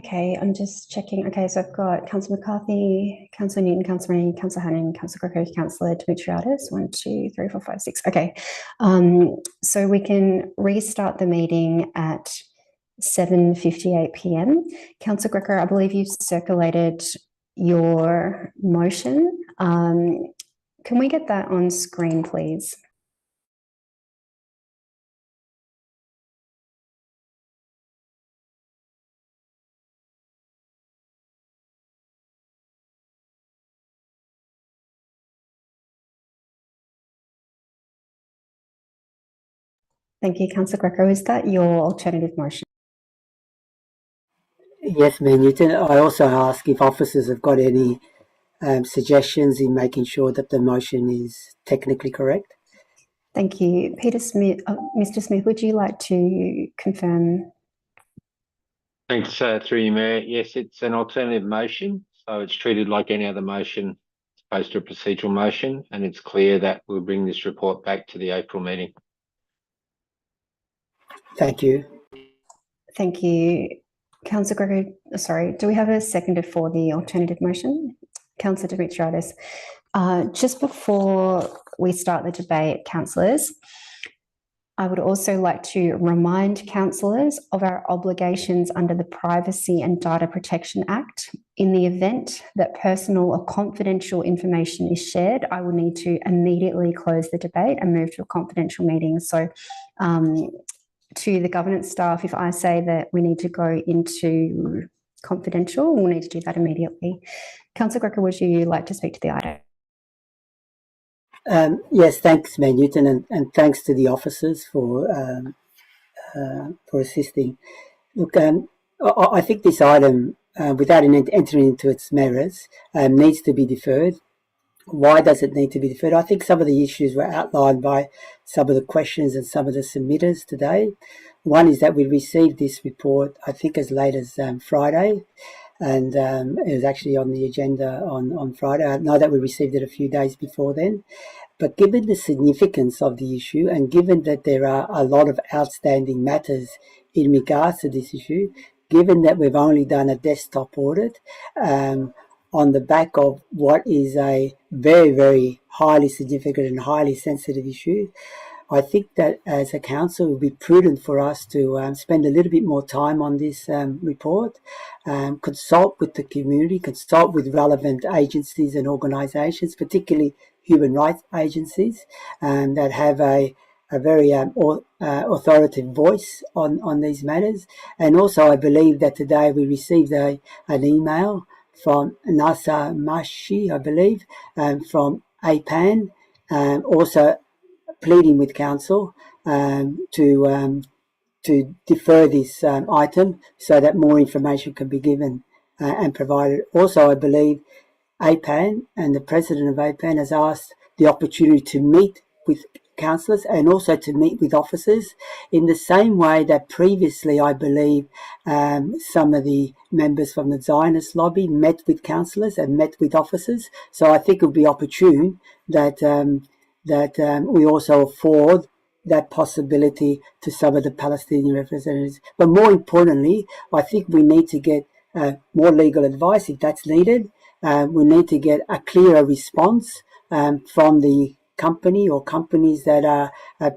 Okay, I'm just checking. Okay, so I've got Councillor McCarthy, Councillor Newton, Councillor Rain, Councillor Hannon, Councillor Greco, Councillor Dimitriadis. 1, 2, 3, 4, 5, 6. Okay, so we can restart the meeting at 7:58 p.m. Councillor Greco, I believe you've circulated your motion. Can we get that on screen, please? Thank you, Councillor Greco. Is that your alternative motion? Yes, Mayor Newton. I also ask if officers have got any suggestions in making sure that the motion is technically correct. Thank you. Peter Smith, Mr. Smith, would you like to confirm? Thanks, through you, Mayor. Yes, it's an alternative motion, so it's treated like any other motion as opposed to a procedural motion, and it's clear that we'll bring this report back to the April meeting. Thank you. Thank you. Councillor Gregory, sorry, do we have a seconder for the alternative motion? Councillor Dimitriadis. Just before we start the debate, councillors, I would also like to remind councillors of our obligations under the Privacy and Data Protection Act. In the event that personal or confidential information is shared, I will need to immediately close the debate and move to a confidential meeting. So to the governance staff, if I say that we need to go into confidential, we'll need to do that immediately. Councillor Greco, would you like to speak to the item? Yes, thanks, Mayor Newton, and thanks to the officers for assisting. Look, I think this item, without entering into its merits, needs to be deferred. Why does it need to be deferred? I think some of the issues were outlined by some of the questions and some of the submitters today. One is that we received this report, I think, as late as Friday, and it was actually on the agenda on Friday. I know that we received it a few days before then. But given the significance of the issue, and given that there are a lot of outstanding matters in regards to this issue, given that we've only done a desktop audit on the back of what is a very, very highly significant and highly sensitive issue, I think that as a council, it would be prudent for us to spend a little bit more time on this report, consult with the community, consult with relevant agencies and organisations, particularly human rights agencies that have a very authoritative voice on these matters. And also, I believe that today we received an email from Nasa Mashi, I believe, from APAN, also pleading with council to defer this item so that more information can be given and provided. Also, I believe APAN and the president of APAN has asked the opportunity to meet with councillors and also to meet with officers in the same way that previously, I believe, some of the members from the Zionist lobby met with councillors and met with officers. So I think it would be opportune that we also afford that possibility to some of the Palestinian representatives. But more importantly, I think we need to get more legal advice if that's needed. We need to get a clearer response from the company or companies that are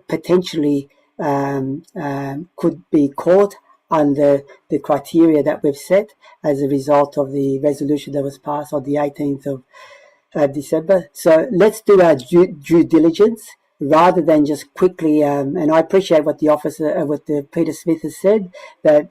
potentially could be caught under the criteria that we've set as a result of the resolution that was passed on the 18th of December. So let's do our due diligence rather than just quickly, and I appreciate what the Peter Smith has said, that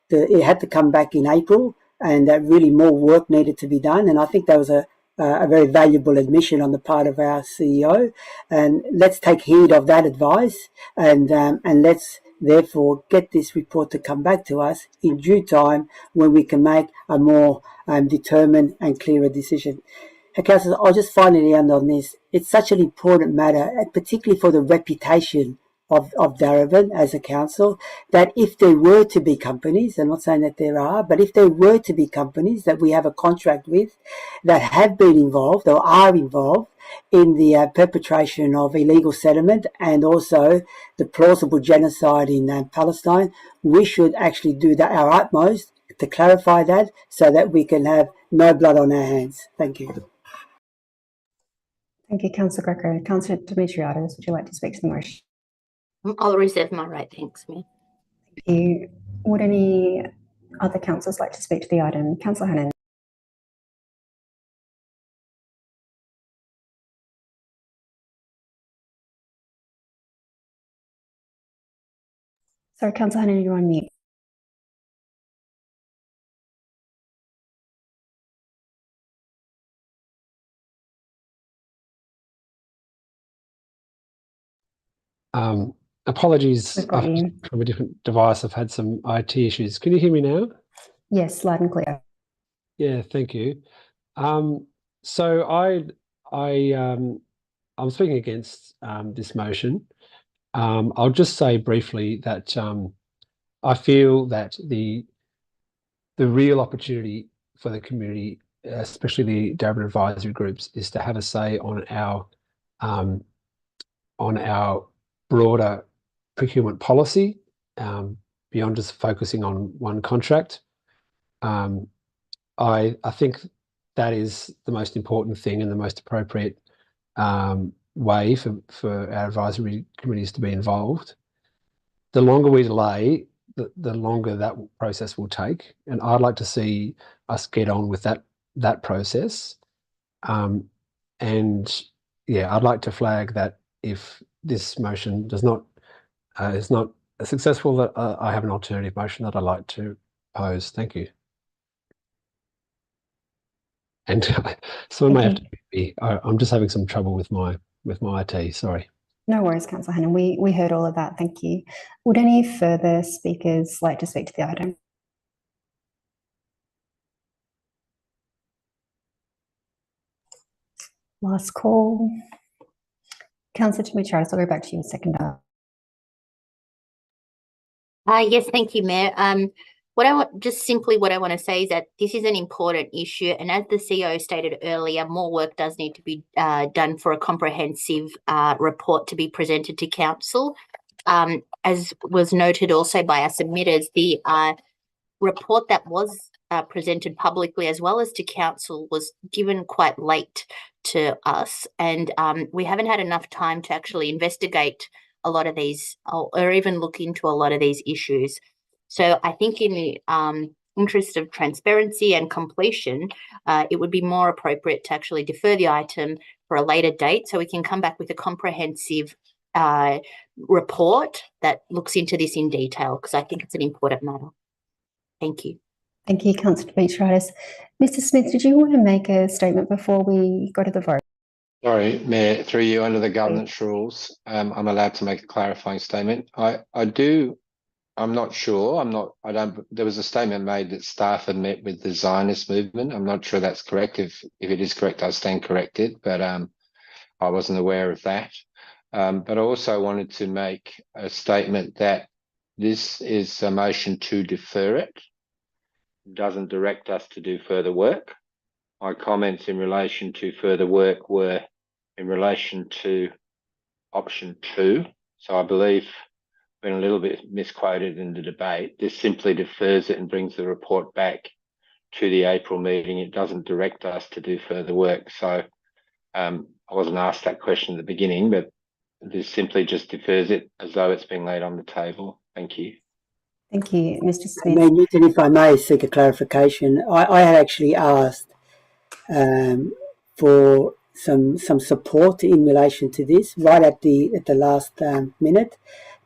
it had to come back in April and that really more work needed to be done. And I think that was a very valuable admission on the part of our CEO. And let's take heed of that advice and let's therefore get this report to come back to us in due time when we can make a more determined and clearer decision. Councillor, I'll just finally end on this. It's such an important matter, particularly for the reputation of Darebin as a council, that if there were to be companies, I'm not saying that there are, but if there were to be companies that we have a contract with that have been involved or are involved in the perpetration of illegal settlement and also the plausible genocide in Palestine, we should actually do that, our utmost to clarify that so that we can have no blood on our hands. Thank you. Thank you, Councillor Greco. Councillor Dimitriadis, would you like to speak to the motion? I'll reserve my right, thanks, Mayor. Thank you. Would any other councillors like to speak to the item? Councillor Hannan. Sorry, Councillor Hannan, you're on mute. Apologies, We've got you. from a different device. I've had some IT issues. Can you hear me now? Yes, loud and clear. Yeah, thank you. So I'm speaking against this motion. I'll just say briefly that I feel that the real opportunity for the community, especially the Darebin advisory groups, is to have a say on our broader procurement policy beyond just focusing on one contract. I think that is the most important thing and the most appropriate way for our advisory committees to be involved. The longer we delay, the longer that process will take, and I'd like to see us get on with that process. And yeah, I'd like to flag that if this motion is not successful, that I have an alternative motion that I'd like to pose. Thank you. And someone may have to be. I'm just having some trouble with my IT. Sorry. No worries, Councillor Hannan. We heard all of that. Thank you. Would any further speakers like to speak to the item? Last call. Councillor Dimitriadis, I'll go back to you in a second. Yes, thank you, Mayor. What I want to say is that this is an important issue, and as the CEO stated earlier, more work does need to be done for a comprehensive report to be presented to council. As was noted also by our submitters, the report that was presented publicly as well as to council was given quite late to us, and we haven't had enough time to actually investigate a lot of these or even look into a lot of these issues. So I think in the interest of transparency and completion, it would be more appropriate to actually defer the item for a later date so we can come back with a comprehensive report that looks into this in detail, because I think it's an important matter. Thank you. Thank you, Councillor Dimitriadis. Mr. Smith, did you want to make a statement before we go to the vote? Sorry, Mayor, through you, under the governance rules, I'm allowed to make a clarifying statement. I'm not sure. There was a statement made that staff had met with the Zionist movement. I'm not sure that's correct. If it is correct, I stand corrected, but I wasn't aware of that. But I also wanted to make a statement that this is a motion to defer it. It doesn't direct us to do further work. My comments in relation to further work were in relation to option 2. So I believe been a little bit misquoted in the debate. This simply defers it and brings the report back to the April meeting. It doesn't direct us to do further work. So I wasn't asked that question at the beginning, but this simply just defers it as though it's been laid on the table. Thank you. Thank you, Mr. Smith. Mayor Newton, if I may seek a clarification, I had actually asked for some support in relation to this right at the last minute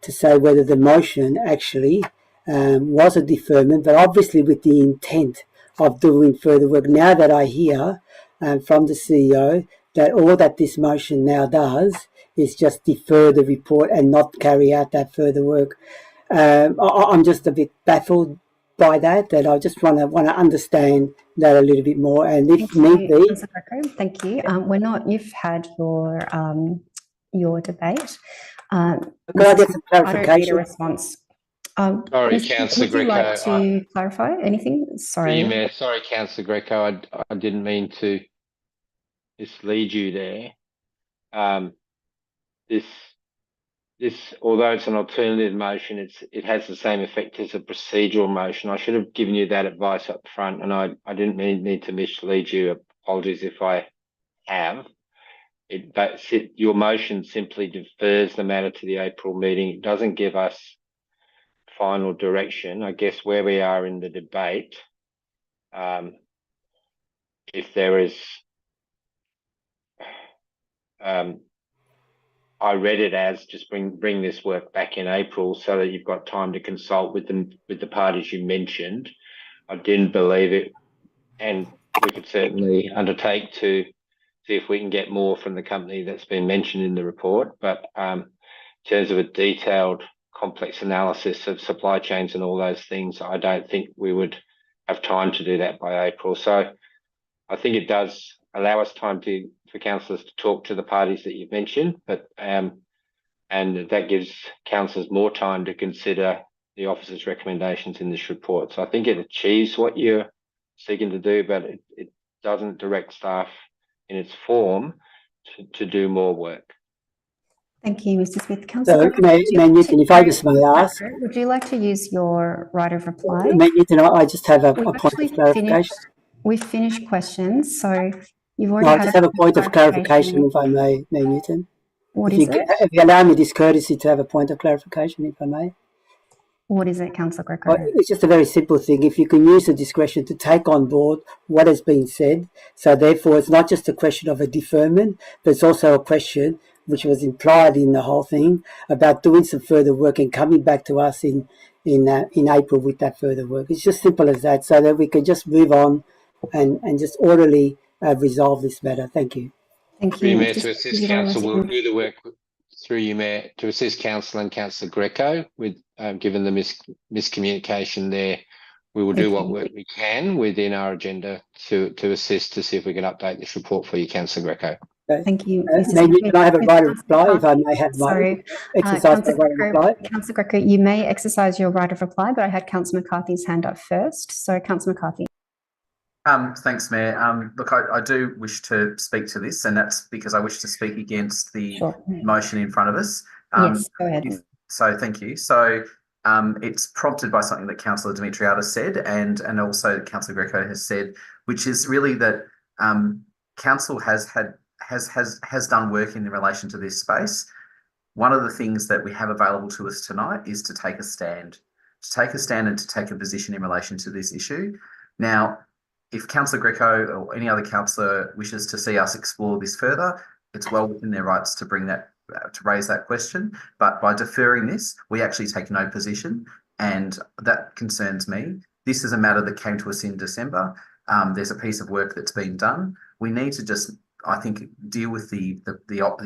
to say whether the motion actually was a deferment, but obviously with the intent of doing further work. Now that I hear from the CEO that all that this motion now does is just defer the report and not carry out that further work. I'm just a bit baffled by that I just want to understand that a little bit more, and if need be. Thank you. You've had your debate. Could I get some clarification? I don't need a response. Sorry, Councillor Greco. Would you like to clarify anything? Sorry. Mayor, sorry, Councillor Greco. I didn't mean to mislead you there. This, although it's an alternative motion, it has the same effect as a procedural motion. I should have given you that advice up front, and I didn't mean to mislead you. Apologies if I have. Your motion simply defers the matter to the April meeting. It doesn't give us final direction. I guess where we are in the debate, if there is, I read it as just bring this work back in April so that you've got time to consult with the parties you mentioned. I didn't believe it, and we could certainly undertake to see if we can get more from the company that's been mentioned in the report. But in terms of a detailed, complex analysis of supply chains and all those things, I don't think we would have time to do that by April. So I think it does allow us time for councillors to talk to the parties that you've mentioned, but and that gives councillors more time to consider the officer's recommendations in this report. So I think it achieves what you're seeking to do, but it doesn't direct staff in its form to do more work. Thank you, Mr. Smith. Councillor, Mayor Newton, if I just may ask, would you like to use your right of reply? Mayor Newton, I just have a point of clarification. We've finished questions, so you've already I just have a point of clarification, if I may, Mayor Newton. What is it? If you allow me this courtesy to have a point of clarification, if I may. What is it, Councillor Greco? It's just a very simple thing. If you can use the discretion to take on board what has been said, so therefore it's not just a question of a deferment, but it's also a question, which was implied in the whole thing, about doing some further work and coming back to us in April with that further work. It's just simple as that, so that we can just move on and just orderly resolve this matter. Thank you. Thank you. Mayor, to assist council, we'll do the work through you, Mayor, to assist council and Councillor Greco with given the miscommunication there. We will do what work we can within our agenda to assist to see if we can update this report for you, Councillor Greco. Thank you. Can I have a right of reply if I may have my exercise my right of reply? Councillor Greco, you may exercise your right of reply, but I had Councillor McCarthy's hand up first. So, Councillor McCarthy. Thanks, Mayor. Look, I do wish to speak to this, and that's because I wish to speak against the motion in front of us. Yes, go ahead. So, thank you. So, it's prompted by something that Councillor Dimitriadis said, and also Councillor Greco has said, which is really that council has done work in relation to this space. One of the things that we have available to us tonight is to take a stand and to take a position in relation to this issue. Now, if Councillor Greco or any other councillor wishes to see us explore this further, it's well within their rights to bring that, to raise that question. But by deferring this, we actually take no position, and that concerns me. This is a matter that came to us in December. There's a piece of work that's been done. We need to just, I think, deal with the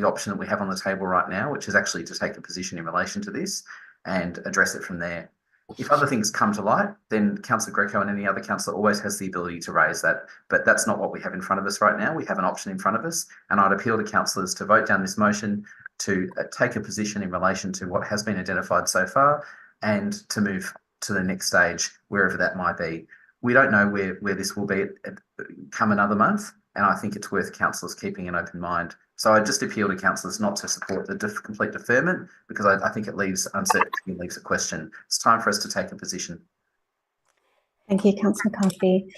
option that we have on the table right now, which is actually to take a position in relation to this and address it from there. If other things come to light, then Councillor Greco and any other councillor always has the ability to raise that. But that's not what we have in front of us right now. We have an option in front of us, and I'd appeal to councillors to vote down this motion, to take a position in relation to what has been identified so far, and to move to the next stage, wherever that might be. We don't know where this will be come another month, and I think it's worth councillors keeping an open mind. So I just appeal to councillors not to support the complete deferment, because I think it leaves uncertainty and leaves a question. It's time for us to take a position. Thank you, Councillor McCarthy.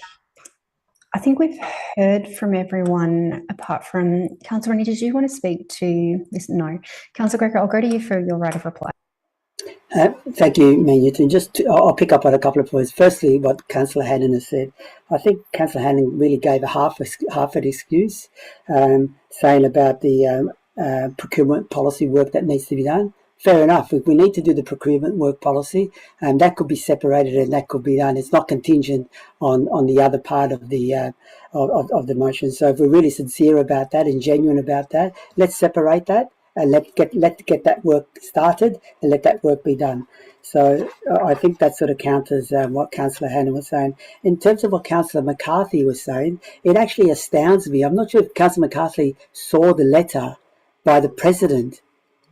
I think we've heard from everyone apart from Councillor Rennie. Did you want to speak to this? No. Councillor Greco, I'll go to you for your right of reply. Thank you, Mayor Newton. I'll pick up on a couple of points. Firstly, what Councillor Hannon has said. I think Councillor Hannon really gave a half an excuse, saying about the procurement policy work that needs to be done. Fair enough. If we need to do the procurement work policy, that could be separated and that could be done. It's not contingent on the other part of the of the motion. So if we're really sincere about that and genuine about that, let's separate that. And let's get that work started and let that work be done. So I think that sort of counters what Councillor Hannon was saying. In terms of what Councillor McCarthy was saying, it actually astounds me. I'm not sure if Councillor McCarthy saw the letter by the President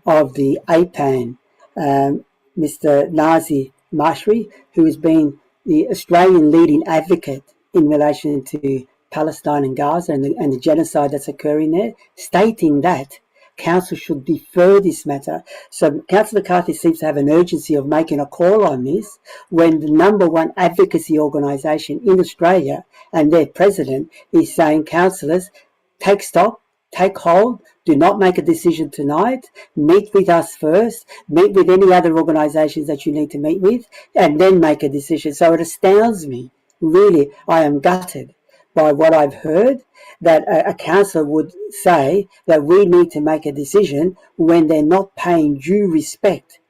of the APAN, Mr. Nazi Mashri, who has been the Australian leading advocate in relation to Palestine and Gaza and the genocide that's occurring there, stating that Council should defer this matter. So Councillor McCarthy seems to have an urgency of making a call on this when the #1 advocacy organisation in Australia and their president is saying, councillors, take stock, take hold, do not make a decision tonight, meet with us first, meet with any other organisations that you need to meet with, and then make a decision. So it astounds me, really, I am gutted by what I've heard, that a councillor would say that we need to make a decision when they're not paying due respect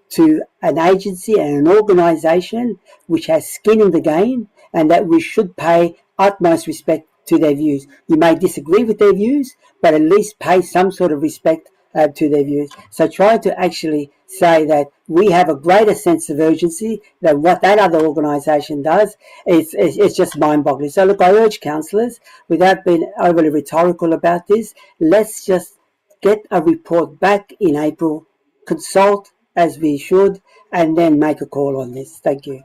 to an agency and an organisation which has skin in the game, and that we should pay utmost respect to their views. You may disagree with their views, but at least pay some sort of respect to their views. So try to actually say that we have a greater sense of urgency than what that other organisation does. It's just mind-boggling. So look, I urge councillors, without being overly rhetorical about this, let's just get a report back in April, consult as we should, and then make a call on this. Thank you.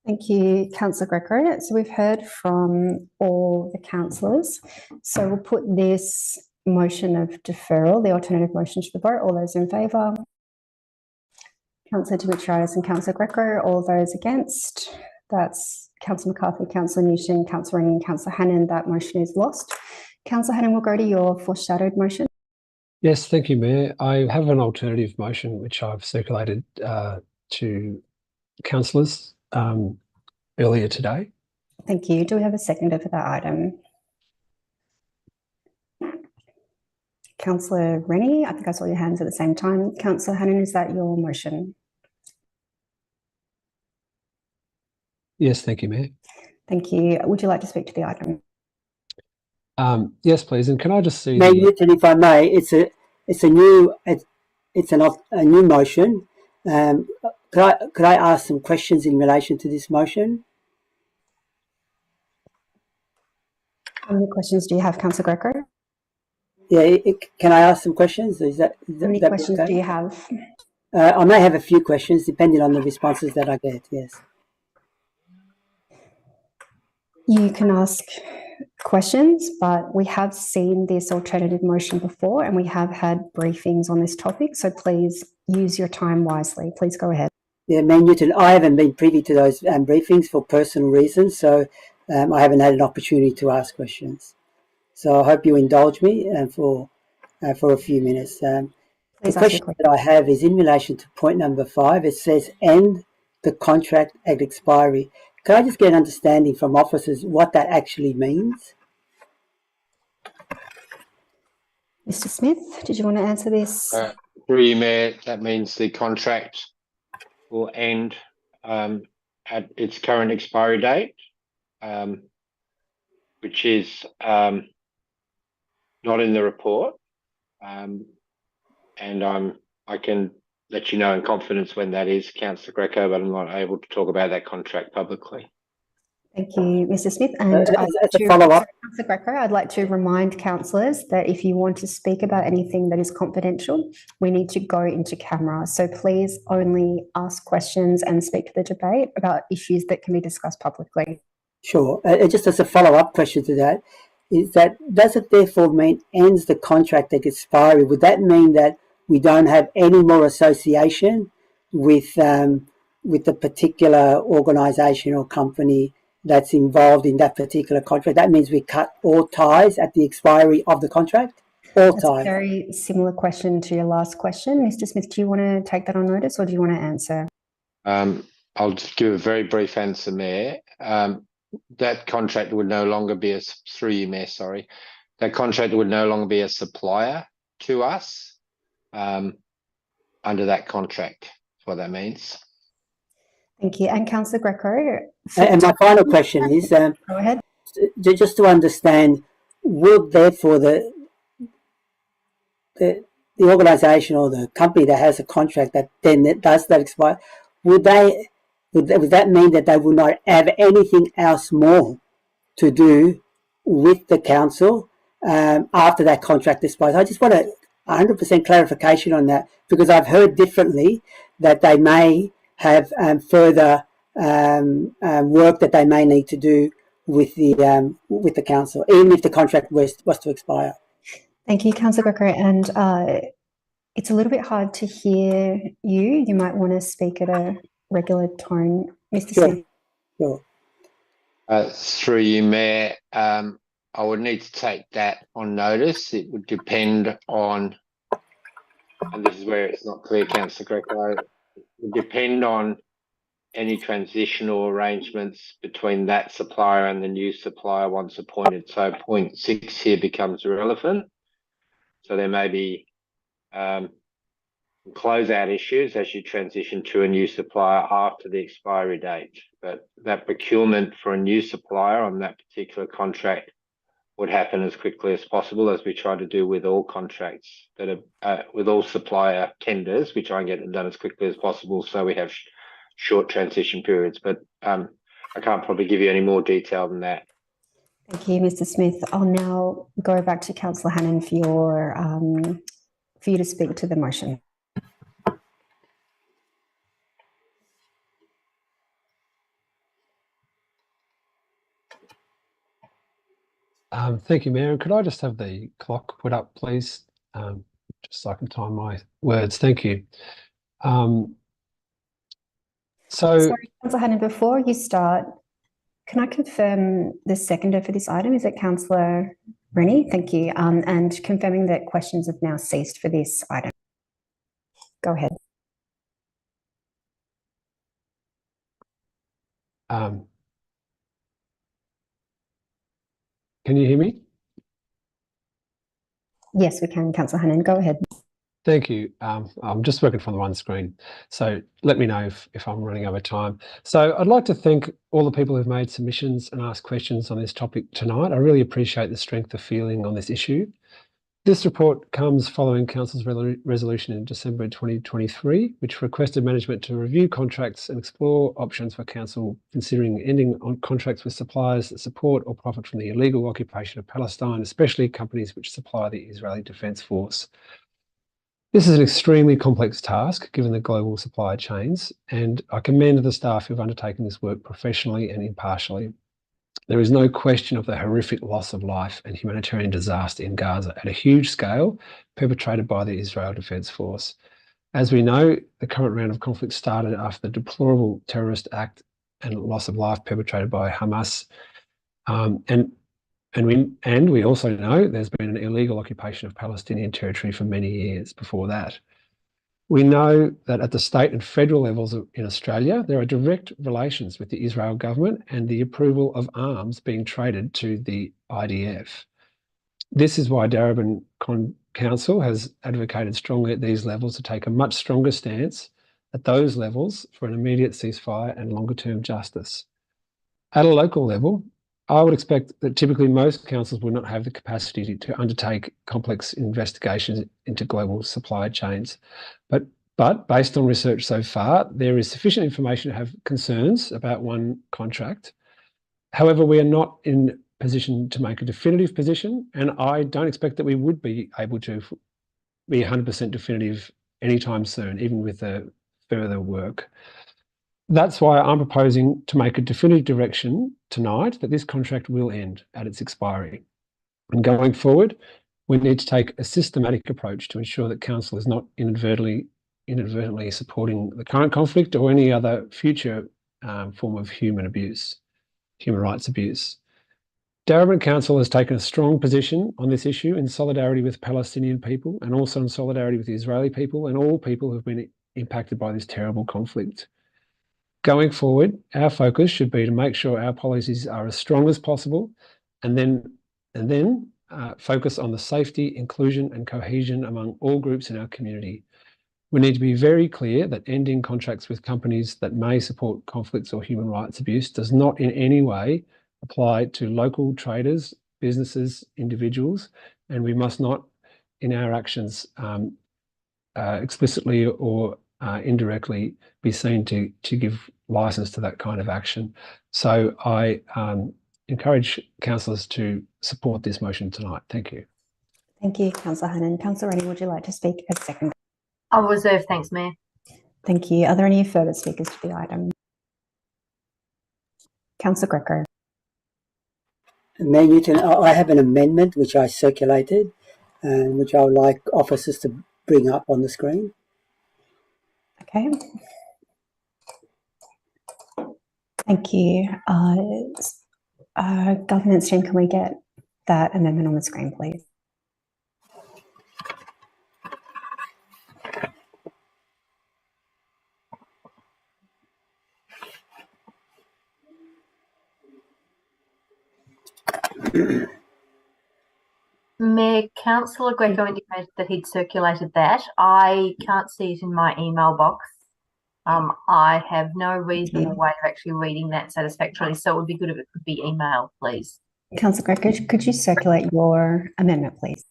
Thank you, Councillor Greco. So we've heard from all the councillors. So we'll put this motion of deferral, the alternative motion to the vote. All those in favour? Councillor Dimitriadis and Councillor Greco. All those against? That's Councillor McCarthy, Councillor Newton, Councillor Rennie and Councillor Hannon. That motion is lost. Councillor Hannon, we'll go to your foreshadowed motion. Yes, thank you, Mayor. I have an alternative motion which I've circulated to councillors earlier today. Thank you. Do we have a seconder for that item? Councillor Rennie, I think I saw your hands at the same time. Councillor Hannon, is that your motion? Yes, thank you, Mayor. Thank you. Would you like to speak to the item? Yes, please. And can I just see? Mayor Newton, if I may, it's a new motion. Could I ask some questions in relation to this motion? How many questions do you have, Councillor Greco? Yeah, can I ask some questions? How many questions do you have? I may have a few questions depending on the responses that I get, yes. You can ask questions, but we have seen this alternative motion before and we have had briefings on this topic, so please use your time wisely. Please go ahead. Yeah, Mayor Newton, I haven't been privy to those briefings for personal reasons, so I haven't had an opportunity to ask questions. So I hope you indulge me for a few minutes. The question that I have is in relation to point number 5. It says end the contract at expiry. Can I just get an understanding from officers what that actually means? Mr. Smith, did you want to answer this? Through you, Mayor, that means the contract will end at its current expiry date, which is not in the report, and I can let you know in confidence when that is, Councillor Greco, but I'm not able to talk about that contract publicly. Thank you, Mr. Smith. And as a follow-up, Councillor Greco, I'd like to remind councillors that if you want to speak about anything that is confidential, we need to go into camera. So please only ask questions and speak to the debate about issues that can be discussed publicly. Sure. Just as a follow-up question to that, is that does it therefore mean ends the contract at expiry? Would that mean that we don't have any more association with the particular organisation or company that's involved in that particular contract? That means we cut all ties at the expiry of the contract? all That's a time. very similar question to your last question. Mr. Smith, do you want to take that on notice or do you want to answer? I'll just give a very brief answer, Mayor. That contract would no longer be through you, Mayor, sorry. That contract would no longer be a supplier to us under that contract. That's what that means. Thank you. And Councillor Greco. And my final question is, go ahead. Just to understand, would therefore the organisation or the company that has a contract that then does that expire, would that mean that they will not have anything else more to do with the council after that contract expires? I just want 100% clarification on that, because I've heard differently that they may have further work that they may need to do with the council, even if the contract was to expire. Thank you, Councillor Greco. And it's a little bit hard to hear you. You might want to speak at a regular tone, Mr. Smith. Sure. Through you, Mayor, I would need to take that on notice. It would depend on, and this is where it's not clear, Councillor Greco, it would depend on any transitional arrangements between that supplier and the new supplier once appointed. So point 6 here becomes irrelevant. So there may be closeout issues as you transition to a new supplier after the expiry date. But that procurement for a new supplier on that particular contract would happen as quickly as possible, as we try to do with all contracts that are with all supplier tenders. We try and get them done as quickly as possible so we have short transition periods. But I can't probably give you any more detail than that. Thank you, Mr. Smith. I'll now go back to Councillor Hannan for you to speak to the motion. Thank you, Mayor. Could I just have the clock put up, please? Just so I can time my words. Thank you. Sorry, Councillor Hannan, before you start, can I confirm the seconder for this item? Is it Councillor Rennie? Thank you. And confirming that questions have now ceased for this item. Go ahead. Can you hear me? Yes, we can, Councillor Hannan. Go ahead. Thank you. I'm just working from the one screen, so let me know if I'm running over time. So I'd like to thank all the people who've made submissions and asked questions on this topic tonight. I really appreciate the strength of feeling on this issue. This report comes following Council's resolution in December 2023, which requested management to review contracts and explore options for Council considering ending on contracts with suppliers that support or profit from the illegal occupation of Palestine, especially companies which supply the Israeli Defence Force. This is an extremely complex task given the global supply chains, and I commend the staff who've undertaken this work professionally and impartially. There is no question of the horrific loss of life and humanitarian disaster in Gaza at a huge scale perpetrated by the Israel Defence Force. As we know, the current round of conflict started after the deplorable terrorist act and loss of life perpetrated by Hamas. And we also know there's been an illegal occupation of Palestinian territory for many years before that. We know that at the state and federal levels in Australia, there are direct relations with the Israel government and the approval of arms being traded to the IDF. This is why Darebin Council has advocated strongly at these levels to take a much stronger stance at those levels for an immediate ceasefire and longer-term justice. At a local level, I would expect that typically most councils would not have the capacity to undertake complex investigations into global supply chains. But based on research so far, there is sufficient information to have concerns about one contract. However, we are not in position to make a definitive position, and I don't expect that we would be able to be 100% definitive anytime soon, even with the further work. That's why I'm proposing to make a definitive direction tonight that this contract will end at its expiry. And going forward, we need to take a systematic approach to ensure that Council is not inadvertently supporting the current conflict or any other future form of human rights abuse. Darebin Council has taken a strong position on this issue in solidarity with Palestinian people and also in solidarity with the Israeli people and all people who have been impacted by this terrible conflict. Going forward, our focus should be to make sure our policies are as strong as possible and then focus on the safety, inclusion and cohesion among all groups in our community. We need to be very clear that ending contracts with companies that may support conflicts or human rights abuse does not in any way apply to local traders, businesses, individuals, and we must not, in our actions, explicitly or indirectly be seen to give license to that kind of action. So I encourage councillors to support this motion tonight. Thank you. Thank you, Councillor Hannan. Councillor Rennie, would you like to speak as second? I'll reserve, thanks, Mayor. Thank you. Are there any further speakers to the item? Councillor Greco. Mayor Newton, I have an amendment which I circulated and which I would like officers to bring up on the screen. Okay. Thank you. Governance team, can we get that amendment on the screen, please? Mayor, Councillor Greco indicated that he'd circulated that. I can't see it in my email box. I have no reasonable way of actually reading that satisfactorily, so it would be good if it could be emailed, please. Councillor Greco, could you circulate your amendment, please?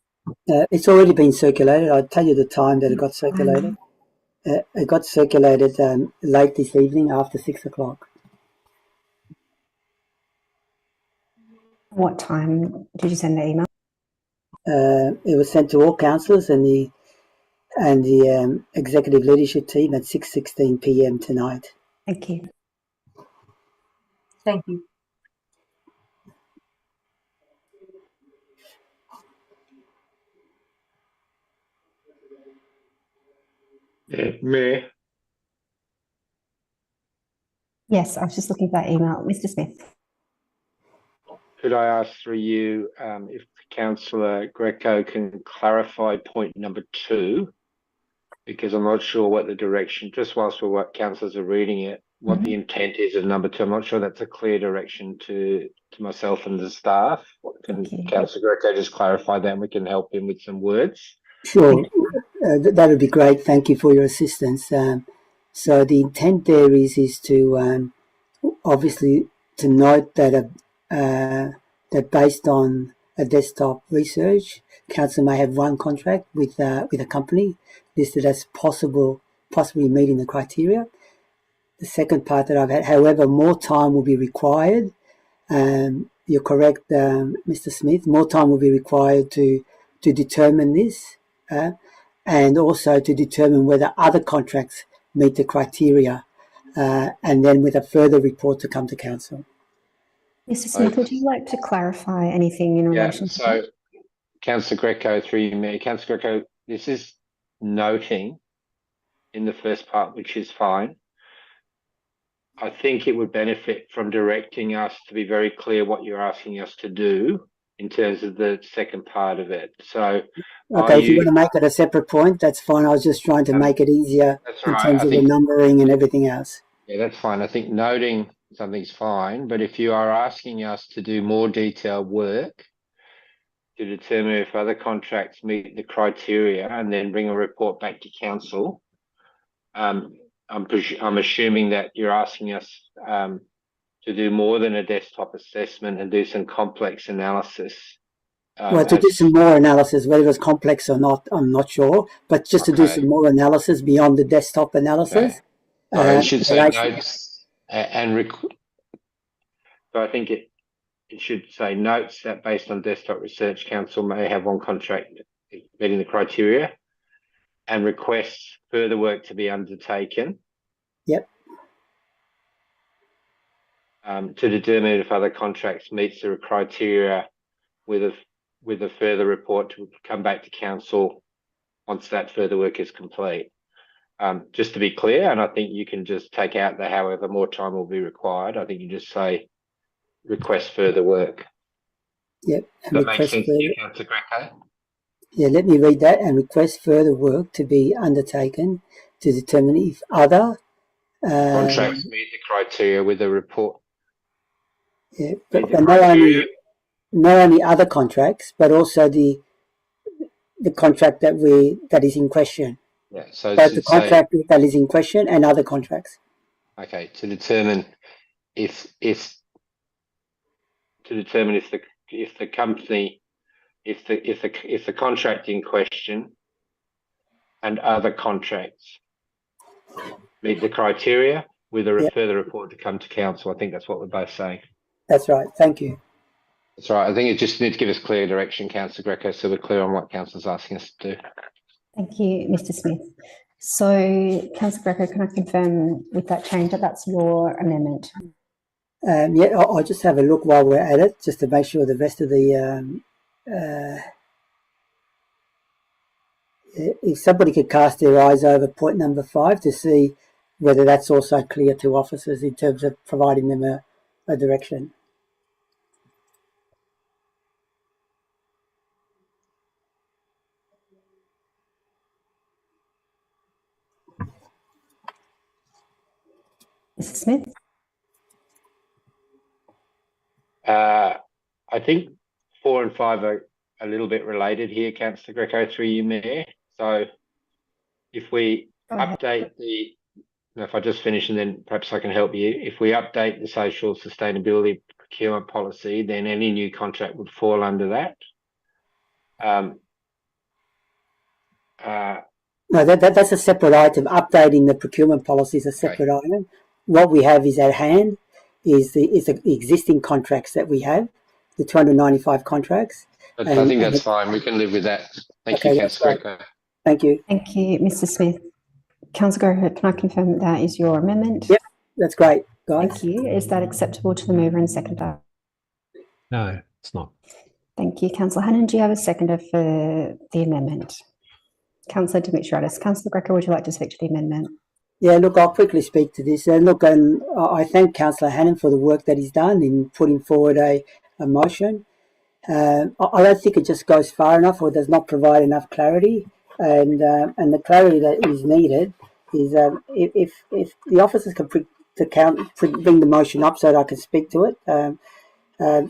It's already been circulated. I'll tell you the time that it got circulated. It got circulated late this evening after 6 o'clock. What time did you send the email? It was sent to all councillors and the executive leadership team at 6:16 p.m. tonight. Thank you. Thank you. Mayor. Yes, I was just looking for that email. Mr. Smith. Could I ask through you if Councillor Greco can clarify point number 2, because I'm not sure what the direction, just whilst councillors are reading it, what the intent is of number 2. I'm not sure that's a clear direction to myself and the staff. Can Councillor Greco just clarify that and we can help him with some words? Sure, that would be great. Thank you for your assistance. So the intent there is to obviously to note that that based on a desktop research, council may have one contract with a company listed as possibly meeting the criteria. The second part that I've had, however, more time will be required. You're correct, Mr. Smith. More time will be required to determine this, and also to determine whether other contracts meet the criteria, and then with a further report to come to council. Mr. Smith, would you like to clarify anything in relation to that? So, Councillor Greco, through you, Mayor. Councillor Greco, this is noting in the first part, which is fine. I think it would benefit from directing us to be very clear what you're asking us to do in terms of the second part of it. So, okay, if you want to make it a separate point, that's fine. I was just trying to make it easier in terms of the numbering and everything else. Yeah, that's fine. I think noting something's fine, but if you are asking us to do more detailed work to determine if other contracts meet the criteria and then bring a report back to council, I'm assuming that you're asking us to do more than a desktop assessment and do some complex analysis. Well, to do some more analysis, whether it's complex or not, I'm not sure, but just to do some more analysis beyond the desktop analysis. It should say notes so I think it should say notes that based on desktop research, council may have one contract meeting the criteria and requests further work to be undertaken. Yep. To determine if other contracts meets the criteria with a further report to come back to council once that further work is complete. Just to be clear, and I think you can just take out the however more time will be required. I think you just say request further work. Yep. Does that make sense to you, Councillor Greco? Yeah, let me read that. And request further work to be undertaken to determine if other contracts meet the criteria with a report. Yeah, but not only other contracts, but also the contract that is in question. Yeah, so both the contract that is in question and other contracts. Okay, to determine if the company, if the contract in question and other contracts meet the criteria with a further report to come to council. I think that's what we're both saying. That's right. Thank you. That's right. I think it just needs to give us clear direction, Councillor Greco, so we're clear on what council's asking us to do. Thank you, Mr. Smith. So, Councillor Greco, can I confirm with that change that that's your amendment? Yeah, I'll just have a look while we're at it, just to make sure the rest of the if somebody could cast their eyes over point number 5 to see whether that's also clear to officers in terms of providing them a direction. Mr. Smith? I think 4 and 5 are a little bit related here, Councillor Greco, through you, Mayor. So if we update if I just finish and then perhaps I can help you. If we update the social sustainability procurement policy, then any new contract would fall under that. No, that's a separate item. Updating the procurement policy is a separate item. What we have is at hand is the existing contracts that we have, the 295 contracts. But I think that's fine. We can live with that. Thank you, Councillor Greco. Thank you. Thank you, Mr. Smith. Councillor Greco, can I confirm that that is your amendment? Yep, that's great, guys. Thank you. Is that acceptable to the mover and seconder? No, it's not. Thank you. Councillor Hannan, do you have a seconder for the amendment? Councillor Dimitriadis. Councillor Greco, would you like to speak to the amendment? Yeah, look, I'll quickly speak to this. Look, and I thank Councillor Hannan for the work that he's done in putting forward a motion. I don't think it just goes far enough or does not provide enough clarity. And the clarity that is needed is if the officers can bring the motion up so that I can speak to it.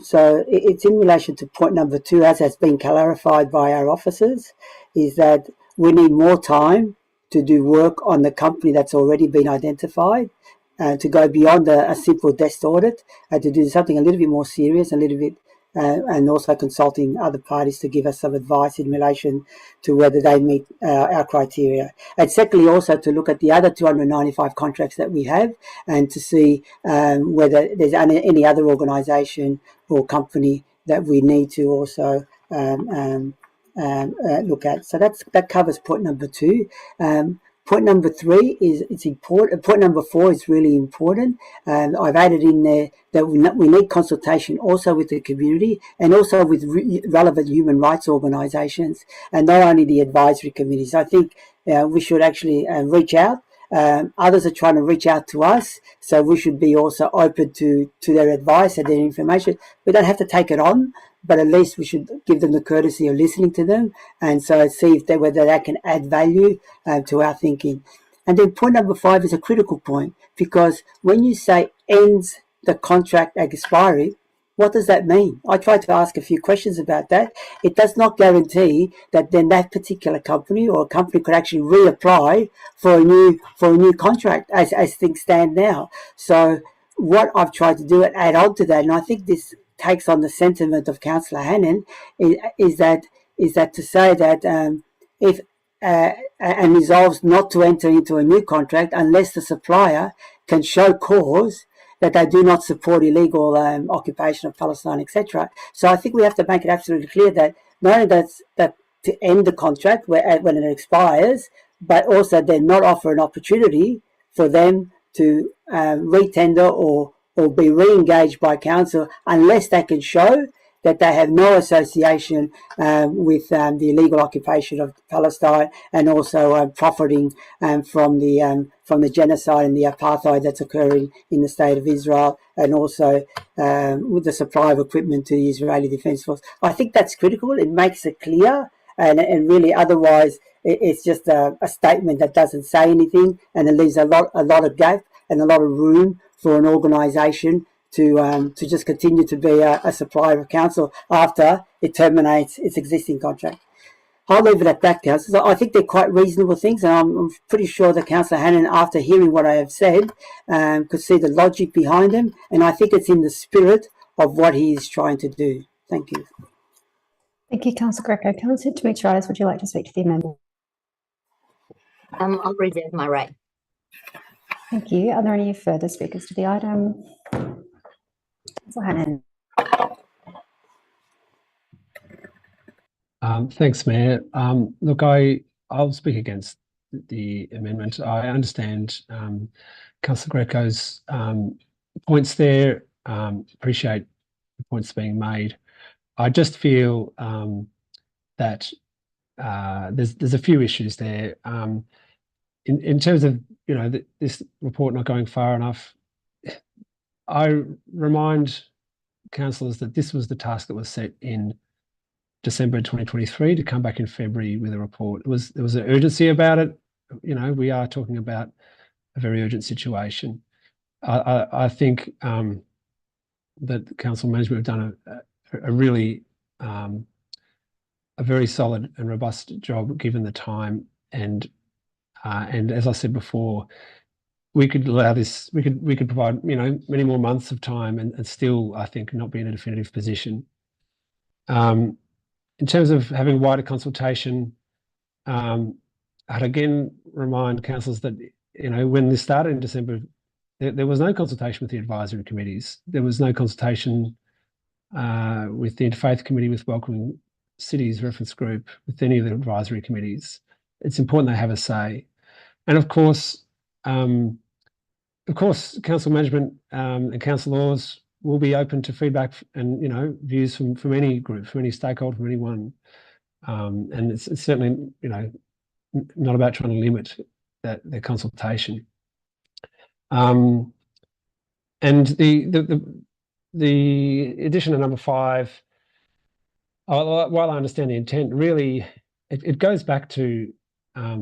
So it's in relation to point number 2, as has been clarified by our officers, is that we need more time to do work on the company that's already been identified, to go beyond a simple desk audit, and to do something a little bit more serious, a little bit, and also consulting other parties to give us some advice in relation to whether they meet our criteria. And secondly, also to look at the other 295 contracts that we have and to see whether there's any other organisation or company that we need to also look at. So that covers point number 2. Point number 3 is it's important. Point number 4 is really important. I've added in there that we need consultation also with the community and also with relevant human rights organisations, and not only the advisory committees. I think we should actually reach out. Others are trying to reach out to us, so we should be also open to their advice and their information. We don't have to take it on, but at least we should give them the courtesy of listening to them, and so see whether that can add value to our thinking. And then point number 5 is a critical point, because when you say ends the contract expiry, what does that mean? I tried to ask a few questions about that. It does not guarantee that then that particular company or company could actually reapply for a new contract as things stand now. So what I've tried to do is add on to that, and I think this takes on the sentiment of Councillor Hannan, is that to say that if and resolves not to enter into a new contract unless the supplier can show cause that they do not support illegal occupation of Palestine, etc. So I think we have to make it absolutely clear that not only that to end the contract when it expires, but also then not offer an opportunity for them to retender or be re-engaged by council unless they can show that they have no association with the illegal occupation of Palestine, and also profiting from the genocide and the apartheid that's occurring in the state of Israel, and also with the supply of equipment to the Israeli Defence Force. I think that's critical. It makes it clear, and really otherwise it's just a statement that doesn't say anything, and it leaves a lot of gap and a lot of room for an organisation to just continue to be a supplier of council after it terminates its existing contract. I'll leave it at that, Councillor. I think they're quite reasonable things, and I'm pretty sure that Councillor Hannan, after hearing what I have said, could see the logic behind them, and I think it's in the spirit of what he is trying to do. Thank you. Thank you, Councillor Greco. Councillor Demetriadis, would you like to speak to the amendment? I'll reserve my right. Thank you. Are there any further speakers to the item? Councillor Hannan. Thanks, Mayor. Look, I'll speak against the amendment. I understand Councillor Greco's points there. Appreciate the points being made. I just feel that there's a few issues there. In terms of this report not going far enough, I remind councillors that this was the task that was set in December 2023 to come back in February with a report. There was an urgency about it. We are talking about a very urgent situation. I think that council management have done a really a very solid and robust job given the time, and as I said before, we could allow this. We could provide many more months of time and still, I think, not be in a definitive position. In terms of having wider consultation, I'd again remind councillors that when this started in December, there was no consultation with the advisory committees. There was no consultation with the Interfaith Committee, with Welcoming Cities Reference Group, with any of the advisory committees. It's important they have a say, and of course, council management and councillors will be open to feedback and views from any group, from any stakeholder, from anyone, and it's certainly not about trying to limit their consultation. And the addition of number 5, while I understand the intent, really it goes back to at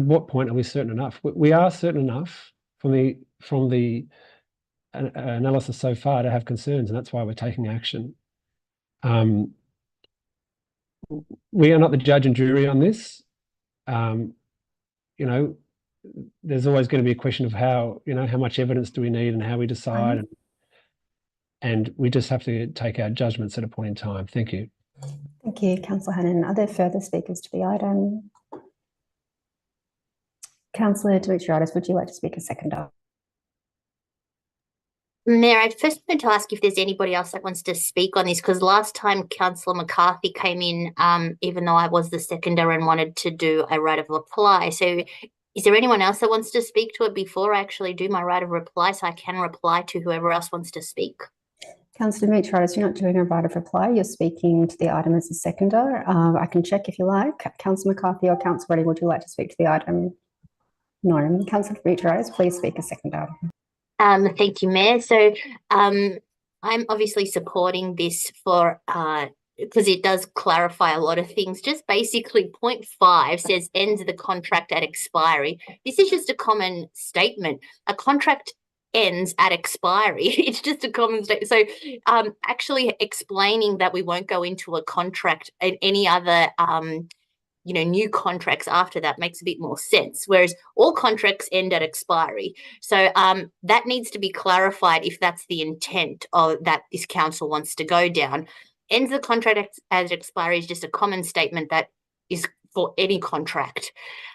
what point are we certain enough? We are certain enough from the analysis so far to have concerns, and that's why we're taking action. We are not the judge and jury on this. There's always going to be a question of how much evidence do we need and how we decide, and we just have to take our judgments at a point in time. Thank you. Thank you, Councillor Hannan. Are there further speakers to the item? Councillor Demetriadis, would you like to speak a second up? Mayor, I first wanted to ask if there's anybody else that wants to speak on this, because last time Councillor McCarthy came in, even though I was the seconder and wanted to do a right of reply. So is there anyone else that wants to speak to it before I actually do my right of reply, so I can reply to whoever else wants to speak? Councillor Demetriadis, you're not doing a right of reply. You're speaking to the item as a seconder. I can check if you like. Councillor McCarthy or Councillor Reddy, would you like to speak to the item? No. Councillor Demetriadis, please speak a seconder. Thank you, Mayor. So I'm obviously supporting this for because it does clarify a lot of things. Just basically point 5 says ends the contract at expiry. This is just a common statement. A contract ends at expiry. It's just a common statement. So actually explaining that we won't go into a contract and any other new contracts after that makes a bit more sense, whereas all contracts end at expiry. So that needs to be clarified if that's the intent of that this council wants to go down. Ends the contract at expiry is just a common statement that is for any contract.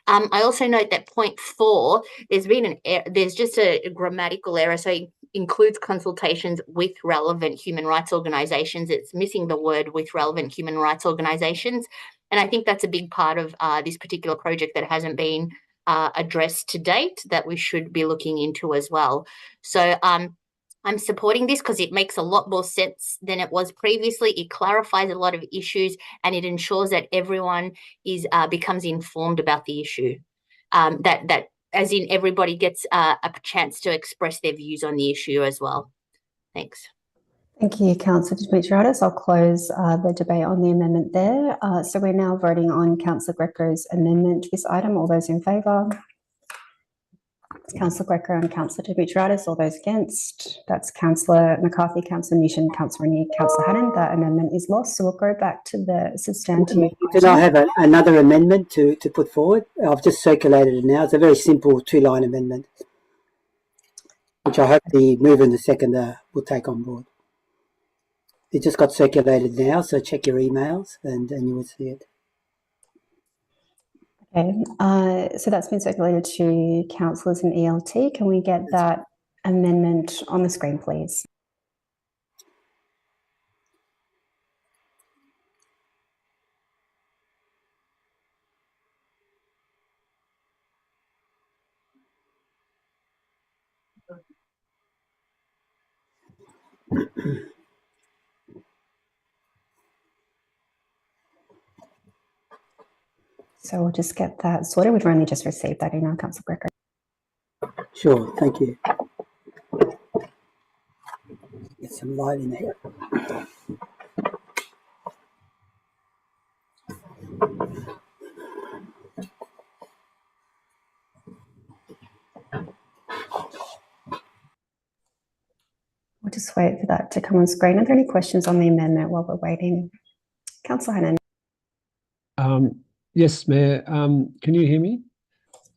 I also note that point 4, there's just a grammatical error. So it includes consultations with relevant human rights organisations. It's missing the word with relevant human rights organisations. And I think that's a big part of this particular project that hasn't been addressed to date that we should be looking into as well. So I'm supporting this because it makes a lot more sense than it was previously. It clarifies a lot of issues and it ensures that everyone is becomes informed about the issue. That as in everybody gets a chance to express their views on the issue as well. Thanks. Thank you, Councillor Dimitriadis. I'll close the debate on the amendment there. So we're now voting on Councillor Greco's amendment to this item. All those in favour? Councillor Greco and Councillor Dimitriadis. All those against? That's Councillor McCarthy, Councillor Newton, Councillor Rennie, Councillor Hannan. That amendment is lost. So we'll go back to the substantive. Did I have another amendment to put forward? I've just circulated it now. It's a very simple 2-line amendment, which I hope the mover and the seconder will take on board. It just got circulated now, so check your emails and you will see it. Okay, so that's been circulated to councillors and ELT. Can we get that amendment on the screen, please? So we'll just get that sorted. We've only just received that email, Councillor Greco. Sure, thank you. Get some light in there. We'll just wait for that to come on screen. Are there any questions on the amendment while we're waiting? Councillor Hannan. Yes, Mayor. Can you hear me?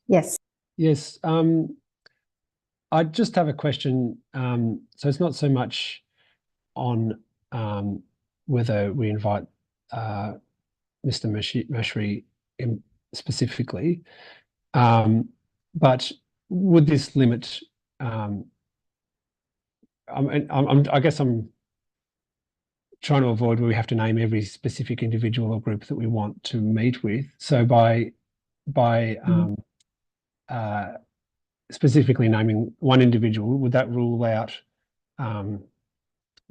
Yes. Yes. I just have a question. So it's not so much on whether we invite Mr. Mashri specifically, but would this limit? I guess I'm trying to avoid where we have to name every specific individual or group that we want to meet with. So by specifically naming one individual, would that rule out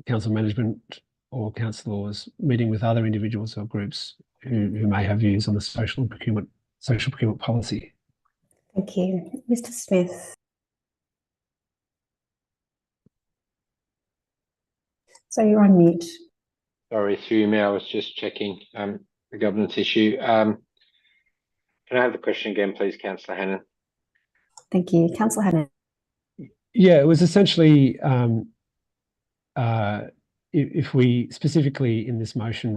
council management or councillors meeting with other individuals or groups who may have views on the social procurement policy? Thank you. Mr. Smith. So you're on mute. Sorry, through me, I was just checking the governance issue. Can I have the question again, please, Councillor Hannan? Thank you. Councillor Hannan. Yeah, it was essentially if we specifically in this motion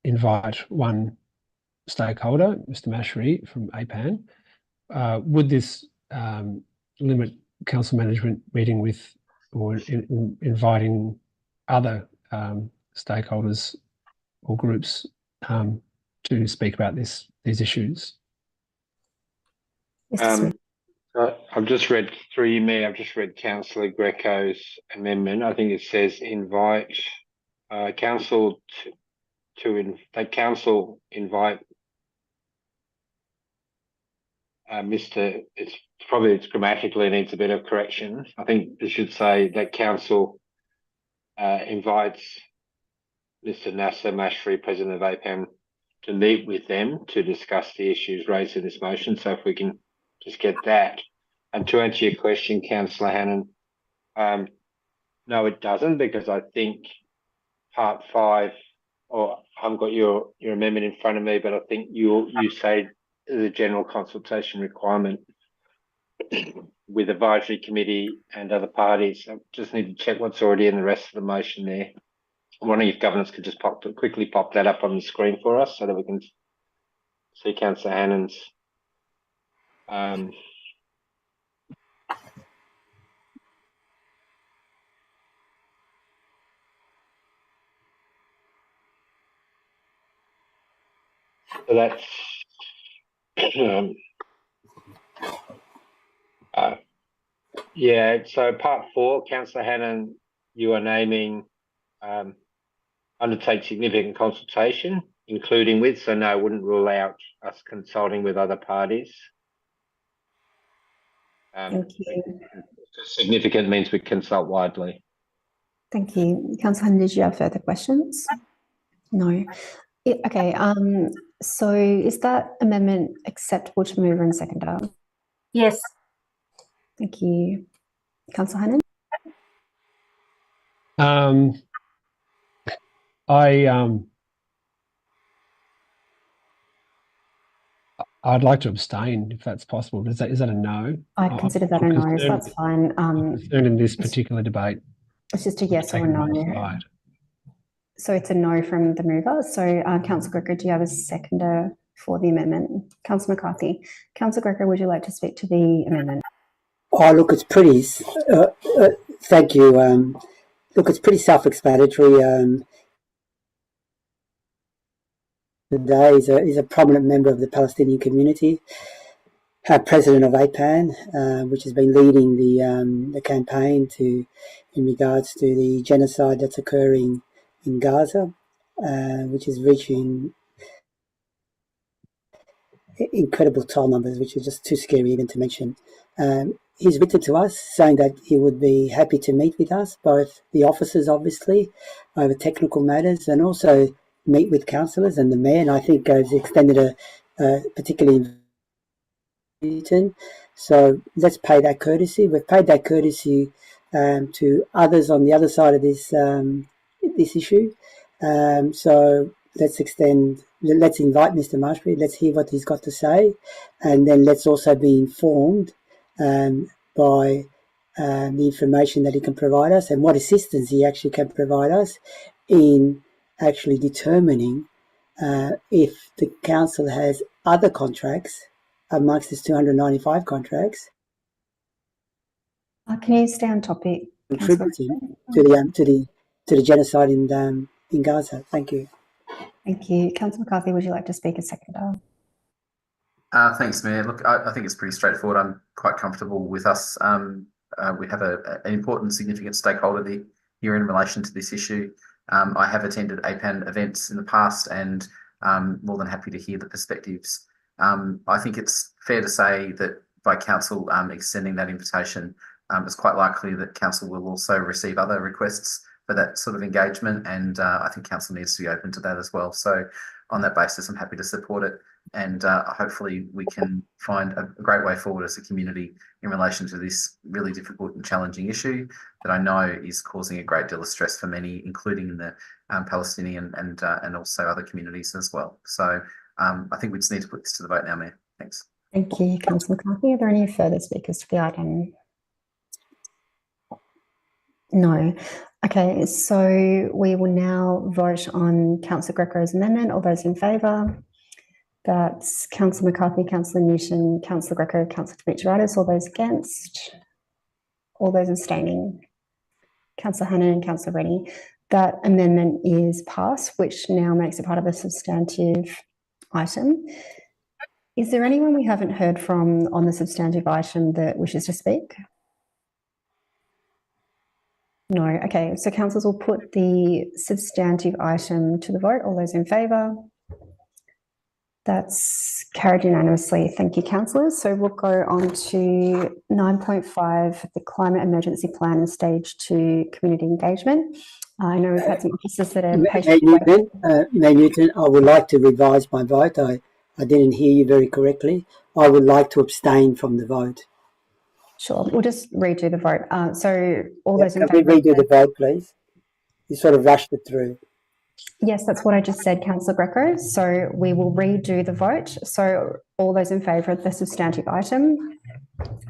invite one stakeholder, Mr. Mashri from APAN, would this limit council management meeting with or inviting other stakeholders or groups to speak about these issues? I've just read through me. I've just read Councillor Greco's amendment. I think it says invite council council invite Mr. It's grammatically needs a bit of correction. I think it should say that council invites Mr. Nasser Mashri, President of APAM, to meet with them to discuss the issues raised in this motion. So if we can just get that. And to answer your question, Councillor Hannan, no, it doesn't, because I think part 5, or I haven't got your amendment in front of me, but I think you say the general consultation requirement with advisory committee and other parties. I just need to check what's already in the rest of the motion there. I'm wondering if governance could just quickly pop that up on the screen for us so that we can see Councillor Hannan's so that's yeah, so part 4, Councillor Hannan, you are naming undertake significant consultation, including with, so no, wouldn't rule out us consulting with other parties. Thank you. Significant means we consult widely. Thank you. Councillor Hannan, did you have further questions? No. Okay, so is that amendment acceptable to the mover and seconder? Yes. Thank you. Councillor Hannan? I'd like to abstain if that's possible. Is that a no? I consider that a no, so that's fine. I'm concerned in this particular debate. It's just a yes or a no. So it's a no from the mover. So Councillor Greco, do you have a seconder for the amendment? Councillor McCarthy. Councillor Greco, would you like to speak to the amendment? Oh, look, it's pretty, thank you. Look, it's pretty self-explanatory. Today is a prominent member of the Palestinian community, president of APAN, which has been leading the campaign in regards to the genocide that's occurring in Gaza, which is reaching incredible toll numbers, which is just too scary even to mention. He's written to us saying that he would be happy to meet with us, both the officers, obviously, over technical matters, and also meet with councillors and the mayor. And I think has extended a particularly invitation. So let's pay that courtesy. We've paid that courtesy to others on the other side of this this issue. So let's invite Mr. Marshbury. Let's hear what he's got to say, and then let's also be informed by the information that he can provide us and what assistance he actually can provide us in actually determining if the council has other contracts amongst its 295 contracts. Can you stay on topic? Contributing to the genocide in Gaza. Thank you. Thank you. Councillor McCarthy, would you like to speak a seconder? Thanks, Mayor. Look, I think it's pretty straightforward. I'm quite comfortable with us. We have an important, significant stakeholder here in relation to this issue. I have attended APAN events in the past and more than happy to hear the perspectives. I think it's fair to say that by council extending that invitation, it's quite likely that council will also receive other requests for that sort of engagement, and I think council needs to be open to that as well. So on that basis, I'm happy to support it, and hopefully we can find a great way forward as a community in relation to this really difficult and challenging issue that I know is causing a great deal of stress for many, including in the Palestinian and also other communities as well. So I think we just need to put this to the vote now, Mayor. Thanks. Thank you, Councillor McCarthy. Are there any further speakers to the item? No. Okay, so we will now vote on Councillor Greco's amendment. All those in favour? That's Councillor McCarthy, Councillor Newton, Councillor Greco, Councillor Dimitriadis. All those against? All those abstaining? Councillor Hannan and Councillor Rennie. That amendment is passed, which now makes it part of a substantive item. Is there anyone we haven't heard from on the substantive item that wishes to speak? No. Okay, so councillors will put the substantive item to the vote. All those in favour? That's carried unanimously. Thank you, councillors. So we'll go on to 9.5, the Climate Emergency Plan and Stage 2 Community Engagement. I know we've had some officers that are patient. Mayor Newton, I would like to revise my vote. I didn't hear you very correctly. I would like to abstain from the vote. Sure, we'll just redo the vote. So all those in favour. Can we redo the vote, please? You sort of rushed it through. Yes, that's what I just said, Councillor Greco. So we will redo the vote. So all those in favour of the substantive item.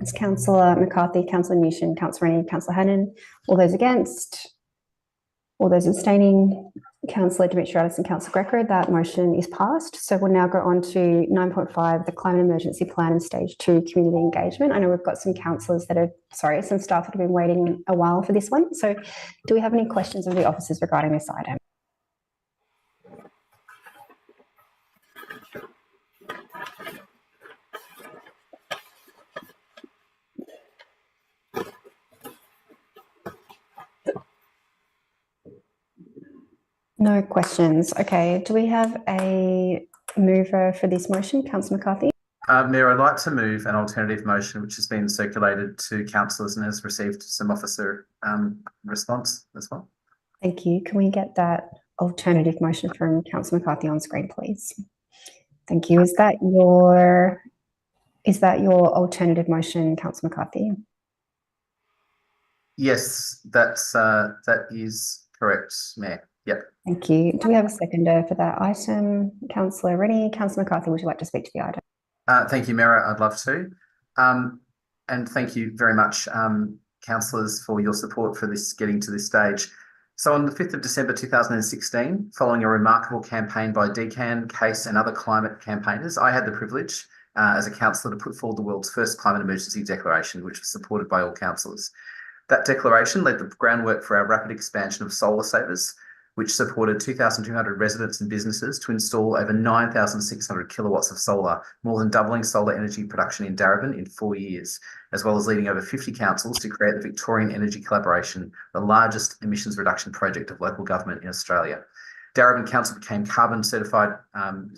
It's Councillor McCarthy, Councillor Newton, Councillor Rennie, Councillor Hannan. All those against? All those abstaining? Councillor Dimitriadis and Councillor Greco. That motion is passed. So we'll now go on to 9.5, the Climate Emergency Plan and Stage 2 Community Engagement. I know we've got some councillors that are, some staff that have been waiting a while for this one. So do we have any questions of the officers regarding this item? No questions. Okay, do we have a mover for this motion? Councillor McCarthy? Mayor, I'd like to move an alternative motion which has been circulated to councillors and has received some officer response as well. Thank you. Can we get that alternative motion from Councillor McCarthy on screen, please? Thank you. Is that your alternative motion, Councillor McCarthy? Yes, that is correct, Mayor. Yep. Thank you. Do we have a seconder for that item? Councillor Rennie. Councillor McCarthy, would you like to speak to the item? Thank you, Mayor. I'd love to. And thank you very much, councillors, for your support for this getting to this stage. So on the 5th of December 2016, following a remarkable campaign by DCAN, CASE and other climate campaigners, I had the privilege as a councillor to put forward the world's first climate emergency declaration, which was supported by all councillors. That declaration led the groundwork for our rapid expansion of solar savers, which supported 2,200 residents and businesses to install over 9,600 kilowatts of solar, more than doubling solar energy production in Darebin in 4 years, as well as leading over 50 councils to create the Victorian Energy Collaboration, the largest emissions reduction project of local government in Australia. Darebin Council became carbon certified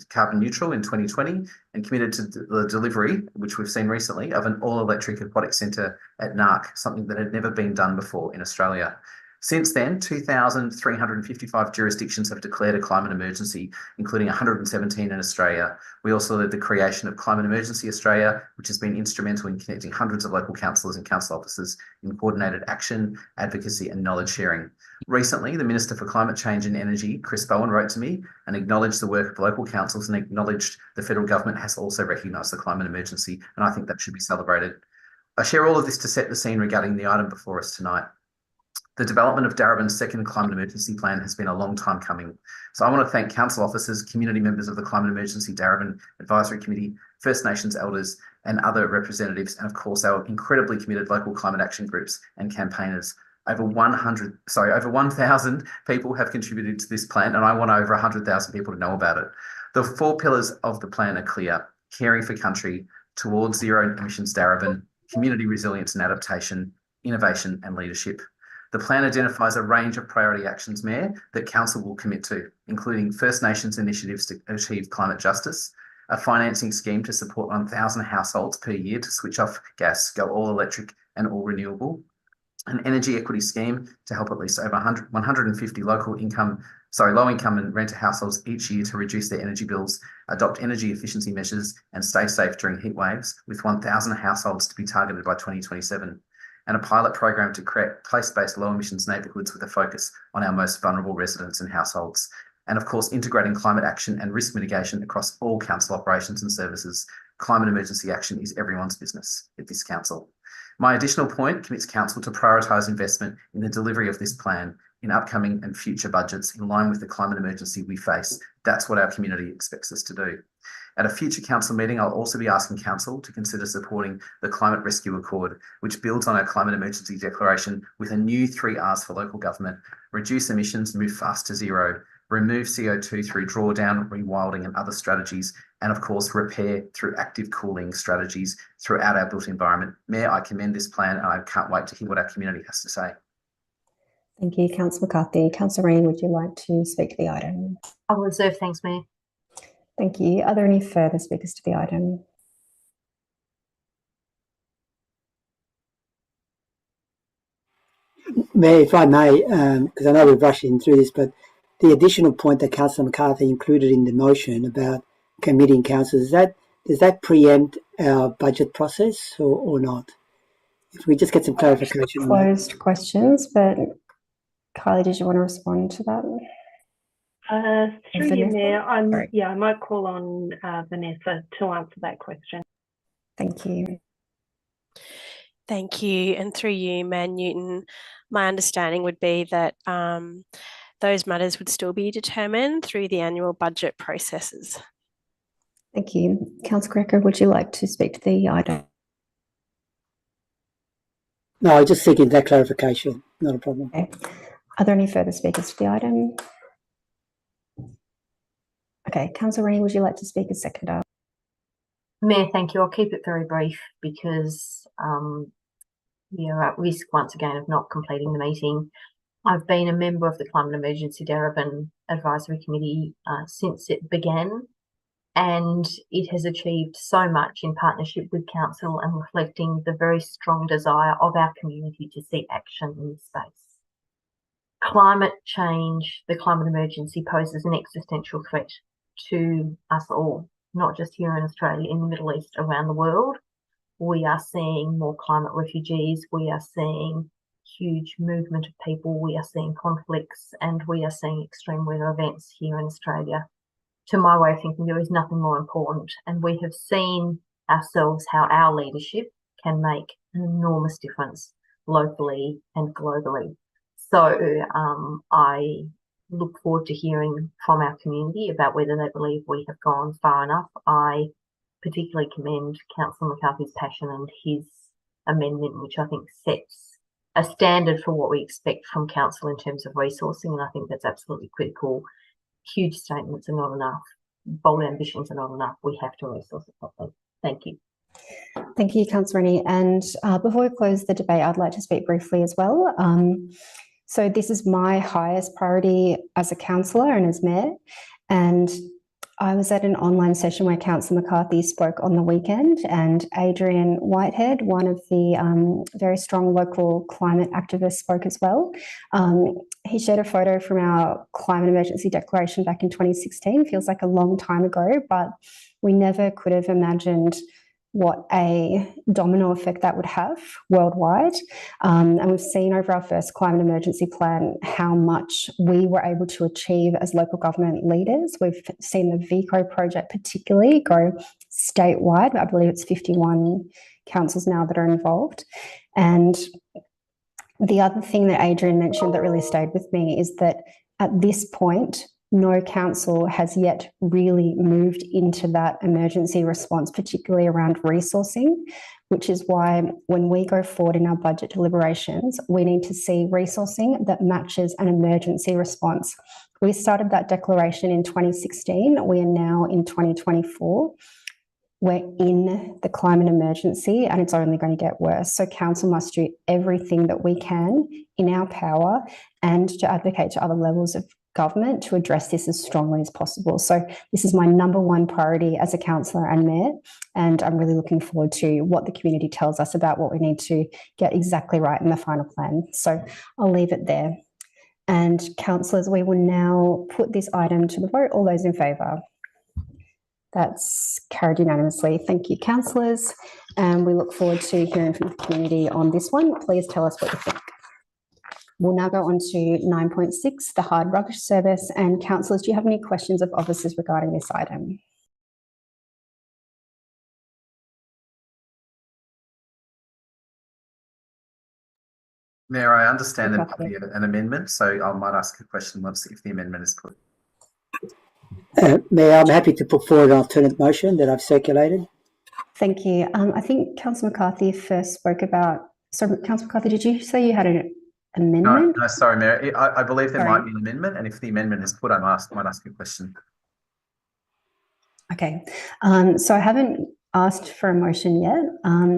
carbon neutral in 2020 and committed to the delivery, which we've seen recently, of an all-electric aquatic centre at NARC, something that had never been done before in Australia. Since then, 2,355 jurisdictions have declared a climate emergency, including 117 in Australia. We also led the creation of Climate Emergency Australia, which has been instrumental in connecting hundreds of local councillors and council officers in coordinated action, advocacy and knowledge sharing. Recently, the Minister for Climate Change and Energy, Chris Bowen, wrote to me and acknowledged the work of local councils and acknowledged the federal government has also recognised the climate emergency, and I think that should be celebrated. I share all of this to set the scene regarding the item before us tonight. The development of Darebin's second climate emergency plan has been a long time coming. So I want to thank council officers, community members of the Climate Emergency Darebin Advisory Committee, First Nations elders and other representatives, and of course our incredibly committed local climate action groups and campaigners. Over 1,000 people have contributed to this plan, and I want over 100,000 people to know about it. The 4 pillars of the plan are clear: caring for country, towards zero emissions Darebin, community resilience and adaptation, innovation and leadership. The plan identifies a range of priority actions, Mayor, that Council will commit to, including First Nations initiatives to achieve climate justice, a financing scheme to support 1,000 households per year to switch off gas, go all electric and all renewable, an energy equity scheme to help at least over 150 low income and renter households each year to reduce their energy bills, adopt energy efficiency measures and stay safe during heat waves, with 1,000 households to be targeted by 2027. And a pilot program to create place-based low emissions neighbourhoods with a focus on our most vulnerable residents and households. And of course, integrating climate action and risk mitigation across all council operations and services. Climate emergency action is everyone's business at this council. My additional point commits council to prioritise investment in the delivery of this plan in upcoming and future budgets in line with the climate emergency we face. That's what our community expects us to do. At a future council meeting, I'll also be asking council to consider supporting the Climate Rescue Accord, which builds on our climate emergency declaration with a new 3 Rs for local government: reduce emissions, move fast to zero, remove CO2 through drawdown, rewilding and other strategies, and of course, repair through active cooling strategies throughout our built environment. Mayor, I commend this plan and I can't wait to hear what our community has to say. Thank you, Councillor McCarthy. Councillor Rennie, would you like to speak to the item? I'll reserve, thanks, Mayor. Thank you. Are there any further speakers to the item? Mayor, if I may, because I know we're rushing through this, but the additional point that Councillor McCarthy included in the motion about committing councillors, does that preempt our budget process or not? If we just get some clarification. Closed questions, but Kylie, did you want to respond to that? Through you, Mayor, I might call on Vanessa to answer that question. Thank you. Thank you. And through you, Mayor Newton, my understanding would be that those matters would still be determined through the annual budget processes. Thank you. Councillor Greco, would you like to speak to the item? No, I was just seeking that clarification. Not a problem. Okay. Are there any further speakers to the item? Okay, Councillor Rennie, would you like to speak as seconder? Mayor, thank you. I'll keep it very brief because you're at risk once again of not completing the meeting. I've been a member of the Climate Emergency Darebin Advisory Committee since it began and it has achieved so much in partnership with Council and reflecting the very strong desire of our community to see action in this space. Climate change, the climate emergency, poses an existential threat to us all, not just here in Australia, in the Middle East, around the world. We are seeing more climate refugees, we are seeing huge movement of people, we are seeing conflicts, and we are seeing extreme weather events here in Australia. To my way of thinking, there is nothing more important, and we have seen ourselves how our leadership can make an enormous difference locally and globally. So I look forward to hearing from our community about whether they believe we have gone far enough. I particularly commend Councillor McCarthy's passion and his amendment, which I think sets a standard for what we expect from Council in terms of resourcing, and I think that's absolutely critical. Huge statements are not enough. Bold ambitions are not enough. We have to resource it properly. Thank you. Thank you, Councillor Rennie. And before we close the debate, I'd like to speak briefly as well. So this is my highest priority as a councillor and as mayor. And I was at an online session where Councillor McCarthy spoke on the weekend, and Adrian Whitehead, one of the very strong local climate activists, spoke as well. He shared a photo from our climate emergency declaration back in 2016. Feels like a long time ago, but we never could have imagined what a domino effect that would have worldwide. And we've seen over our first climate emergency plan how much we were able to achieve as local government leaders. We've seen the VICO project particularly go statewide. I believe it's 51 councils now that are involved. And the other thing that Adrian mentioned that really stayed with me is that at this point, no council has yet really moved into that emergency response, particularly around resourcing, which is why when we go forward in our budget deliberations, we need to see resourcing that matches an emergency response. We started that declaration in 2016. We are now in 2024. We're in the climate emergency and it's only going to get worse. So council must do everything that we can in our power and to advocate to other levels of government to address this as strongly as possible. So this is my number one priority as a councillor and mayor, and I'm really looking forward to what the community tells us about what we need to get exactly right in the final plan. So I'll leave it there. And councillors, we will now put this item to the vote. All those in favour? That's carried unanimously. Thank you, councillors. And we look forward to hearing from the community on this one. Please tell us what you think. We'll now go on to 9.6, the hard rubbish service. And councillors, do you have any questions of officers regarding this item? Mayor, I understand there might be an amendment, so I might ask a question once if the amendment is put. Mayor, I'm happy to put forward an alternate motion that I've circulated. Thank you. I think Councillor McCarthy first spoke about, sorry, Councillor McCarthy, did you say you had an amendment? No, sorry, Mayor. I believe there might be an amendment, and if the amendment is put, I might ask a question. Okay. So I haven't asked for a motion yet,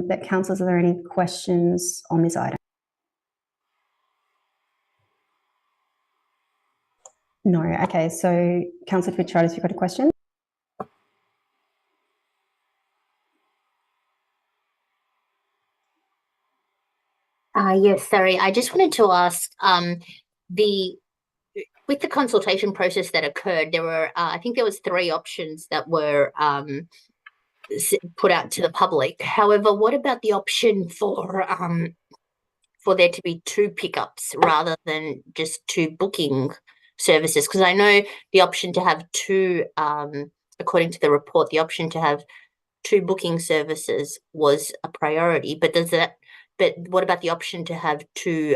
but councillors, are there any questions on this item? No. Okay. So Councillor Fitzgerald, have you got a question? Yes, sorry. I just wanted to ask, with the consultation process that occurred, there were, I think there was 3 options that were put out to the public. However, what about the option for there to be 2 pickups rather than just 2 booking services? Because I know the option to have 2, according to the report, the option to have 2 booking services was a priority. But what about the option to have 2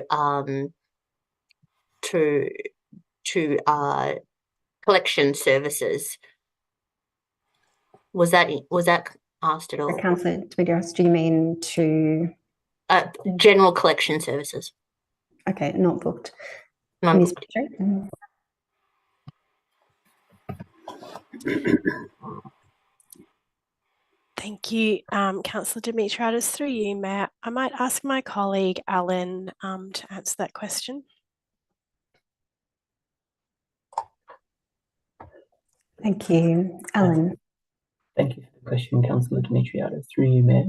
collection services? Was that asked at all? Councillor Dimitrios, do you mean to general collection services? Okay, not booked. Ms. Thank you, Councillor Dimitriadis. Through you, Mayor, I might ask my colleague Alan to answer that question. Thank you, Alan. Thank you for the question, Councillor Dimitriadis. Through you, Mayor.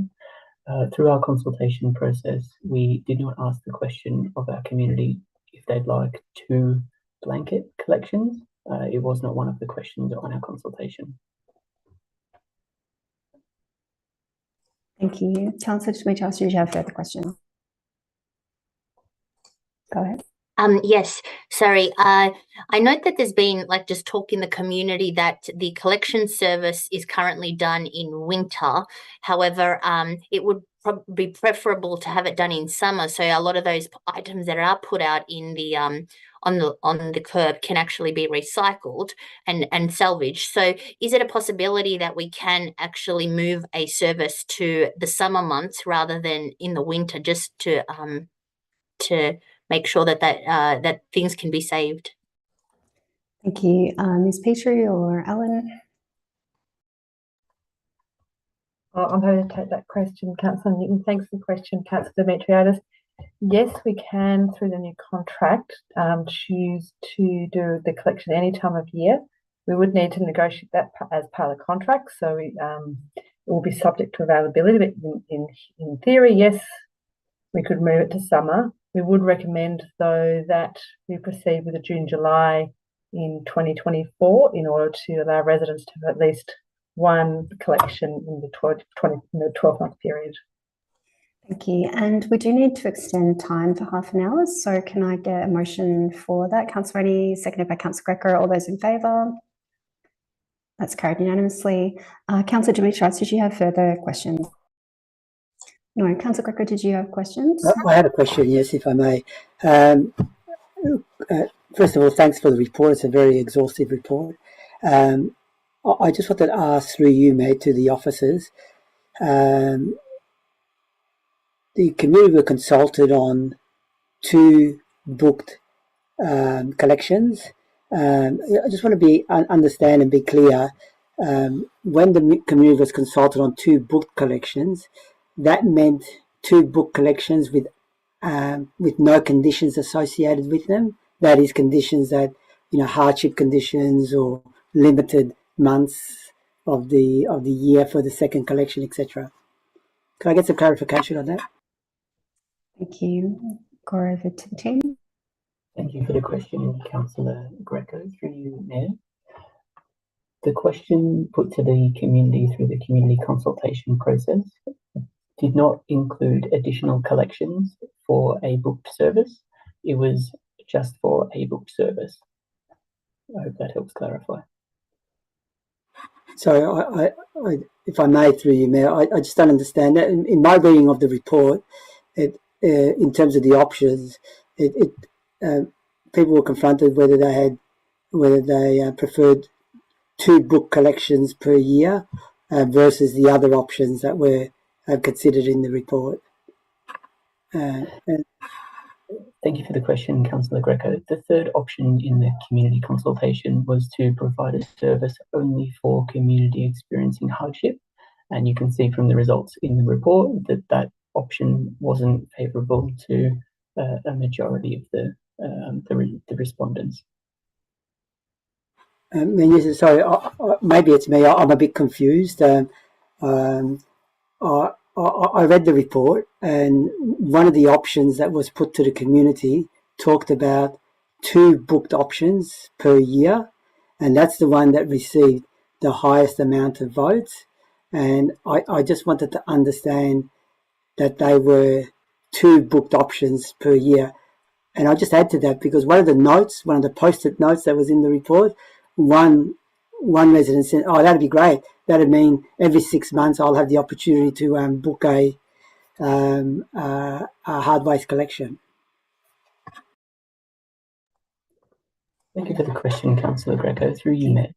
Through our consultation process, we did not ask the question of our community if they'd like 2 blanket collections. It was not one of the questions on our consultation. Thank you. Councillor Dimitriadis, did you have further questions? Go ahead. Yes, sorry. I note that there's been just talk in the community that the collection service is currently done in winter. However, it would be preferable to have it done in summer. So a lot of those items that are put out in the on the curb can actually be recycled and salvaged. So is it a possibility that we can actually move a service to the summer months rather than in the winter, just to make sure that that things can be saved? Thank you. Ms. Petrie or Alan? I'm going to take that question, Councillor Newton. Thanks for the question, Councillor Dimitriadis. Yes, we can, through the new contract, choose to do the collection any time of year. We would need to negotiate that as part of the contract, so it will be subject to availability. But in theory, yes, we could move it to summer. We would recommend, though, that we proceed with a June-July in 2024 in order to allow residents to have at least 1 collection in the 12-month period. Thank you. And we do need to extend time for half an hour. So can I get a motion for that? Councillor Rennie, seconded by Councillor Greco. All those in favour? That's carried unanimously. Councillor Dimitriadis, did you have further questions? No. Councillor Greco, did you have questions? I had a question, yes, if I may. First of all, thanks for the report. It's a very exhaustive report. I just wanted to ask through you, mate, to the officers. The community were consulted on 2 booked collections. I just want to understand and be clear. When the community was consulted on 2 booked collections, that meant 2 booked collections with no conditions associated with them. That is, conditions that, hardship conditions or limited months of the year for the second collection, etc. Can I get some clarification on that? Thank you. Go over to the team. Thank you for the question, Councillor Greco. Through you, Mayor. The question put to the community through the community consultation process did not include additional collections for a booked service. It was just for a booked service. I hope that helps clarify. So, if I may, through you, Mayor, I just don't understand that. In my reading of the report, in terms of the options, people were confronted whether they preferred 2 book collections per year versus the other options that were considered in the report. Thank you for the question, Councillor Greco. The third option in the community consultation was to provide a service only for community experiencing hardship. And you can see from the results in the report that that option wasn't favourable to a majority of the respondents. Sorry, maybe it's me. I'm a bit confused. I read the report, and one of the options that was put to the community talked about 2 booked options per year, and that's the one that received the highest amount of votes. And I just wanted to understand that they were 2 booked options per year. And I'll just add to that, because one of the post-it notes that was in the report, one resident said, "Oh, that'd be great. That'd mean every 6 months I'll have the opportunity to book a hard waste collection." Thank you for the question, Councillor Greco. Through you, Matt.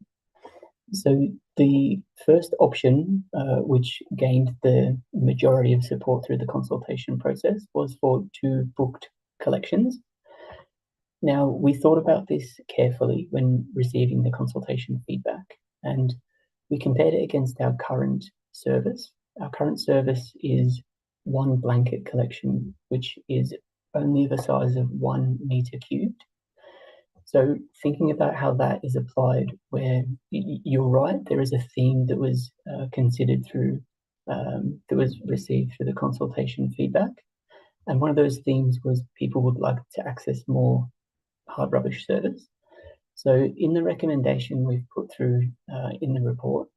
So the first option, which gained the majority of support through the consultation process, was for 2 booked collections. Now, we thought about this carefully when receiving the consultation feedback, and we compared it against our current service. Our current service is 1 blanket collection, which is only of a size of 1 metre cubed. So thinking about how that is applied, where you're right, there is a theme that was considered through, that was received through the consultation feedback. And one of those themes was people would like to access more hard rubbish service. So in the recommendation we've put through in the report,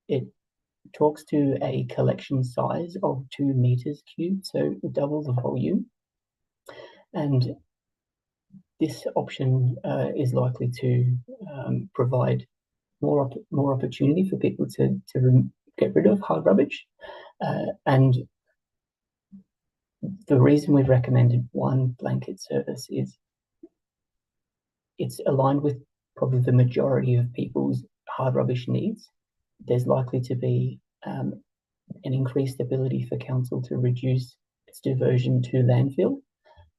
it talks to a collection size of 2 meters cubed, so double the volume. And this option is likely to provide more opportunity for people to get rid of hard rubbish. And the reason we've recommended one blanket service is it's aligned with probably the majority of people's hard rubbish needs. There's likely to be an increased ability for council to reduce its diversion to landfill,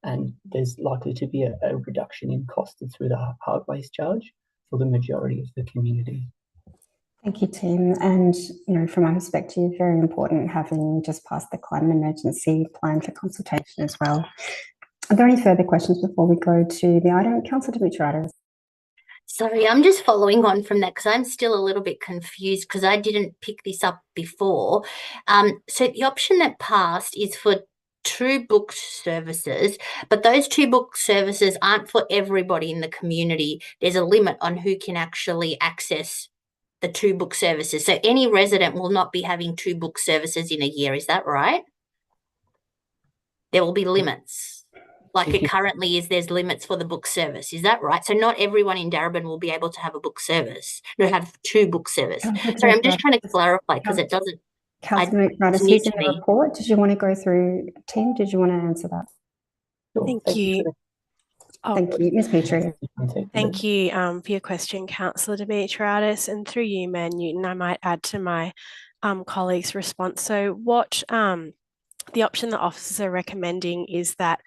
and there's likely to be a reduction in cost through the hard waste charge for the majority of the community. Thank you, Tim. And from my perspective, very important having just passed the climate emergency plan for consultation as well. Are there any further questions before we go to the item? Councillor Dimitriadis. Sorry, I'm just following on from that because I'm still a little bit confused because I didn't pick this up before. So the option that passed is for 2 booked services, but those 2 booked services aren't for everybody in the community. There's a limit on who can actually access the 2 booked services. So any resident will not be having 2 booked services in a year. Is that right? There will be limits. Like it currently is, there's limits for the book service. Is that right? So not everyone in Darebin will be able to have a book service, no, have 2 book service. Sorry, I'm just trying to clarify because it doesn't. Councillor McBride, who's in the report? Did you want to go through, Tim? Did you want to answer that? Thank you. Thank you, Ms. Petrie. Thank you for your question, Councillor Dimitriadis, and through you, Mayor Newton, I might add to my colleague's response. So what the option that officers are recommending is that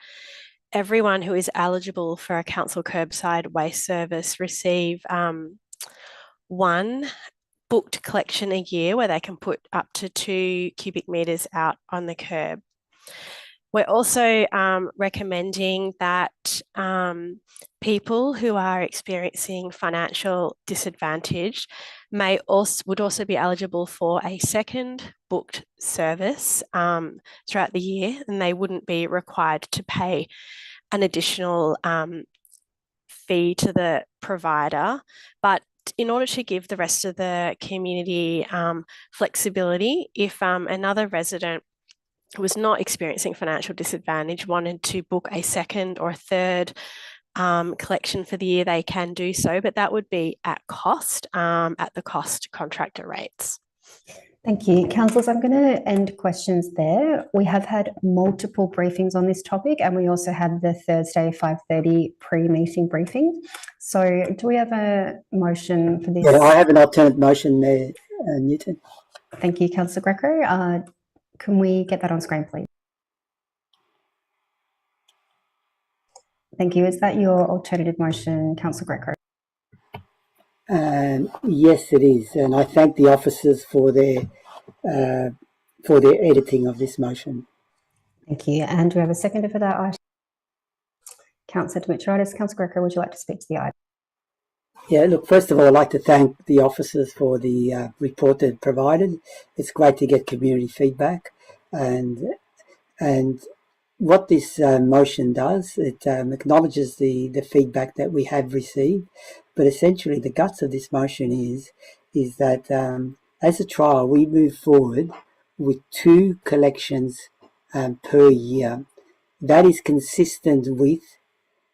everyone who is eligible for a council curbside waste service receive 1 booked collection a year where they can put up to 2 cubic meters out on the curb. We're also recommending that people who are experiencing financial disadvantage would also be eligible for a second booked service throughout the year, and they wouldn't be required to pay an additional fee to the provider. But in order to give the rest of the community flexibility, if another resident who was not experiencing financial disadvantage wanted to book a second or third collection for the year, they can do so, but that would be at cost, at the cost contractor rates. Thank you. Councillors, I'm going to end questions there. We have had multiple briefings on this topic, and we also had the Thursday 5:30 pre-meeting briefing. So do we have a motion for this? Yeah, I have an alternate motion there, Newton. Thank you, Councillor Greco. Can we get that on screen, please? Thank you. Is that your alternative motion, Councillor Greco? Yes, it is, and I thank the officers for their editing of this motion. Thank you. And do we have a seconder for that item? Councillor Dimitriadis. Councillor Greco, would you like to speak to the item? Yeah, look, first of all, I'd like to thank the officers for the report they've provided. It's great to get community feedback, and what this motion does, it acknowledges the feedback that we have received, but essentially the guts of this motion is that as a trial, we move forward with 2 collections per year. That is consistent with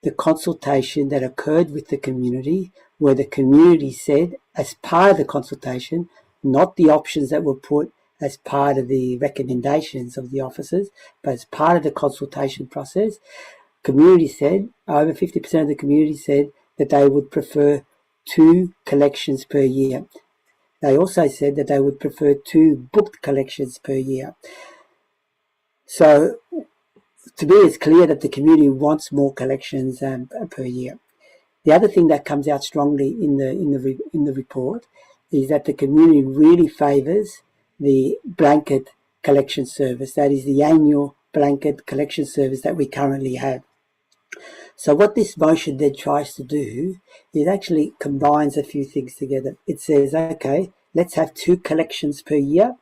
the consultation that occurred with the community, where the community said, as part of the consultation, not the options that were put as part of the recommendations of the officers, but as part of the consultation process, community said, over 50% of the community said that they would prefer 2 collections per year. They also said that they would prefer 2 booked collections per year. So to me, it's clear that the community wants more collections per year. The other thing that comes out strongly in the report is that the community really favours the blanket collection service. That is the annual blanket collection service that we currently have. So what this motion then tries to do is actually combines a few things together. It says, okay, let's have 2 collections per year.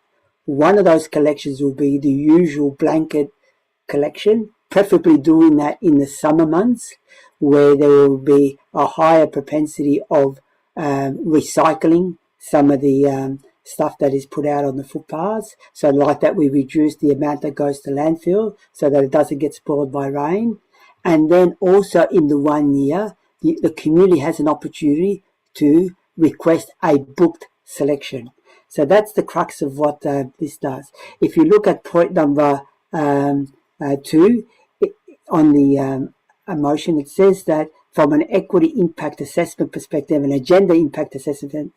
One of those collections will be the usual blanket collection, preferably doing that in the summer months where there will be a higher propensity of recycling some of the stuff that is put out on the footpaths. So like that, we reduce the amount that goes to landfill so that it doesn't get spoiled by rain. And then also in the 1 year, the community has an opportunity to request a booked selection. So that's the crux of what this does. If you look at point number 2 on the motion, it says that from an equity impact assessment perspective and a gender impact assessment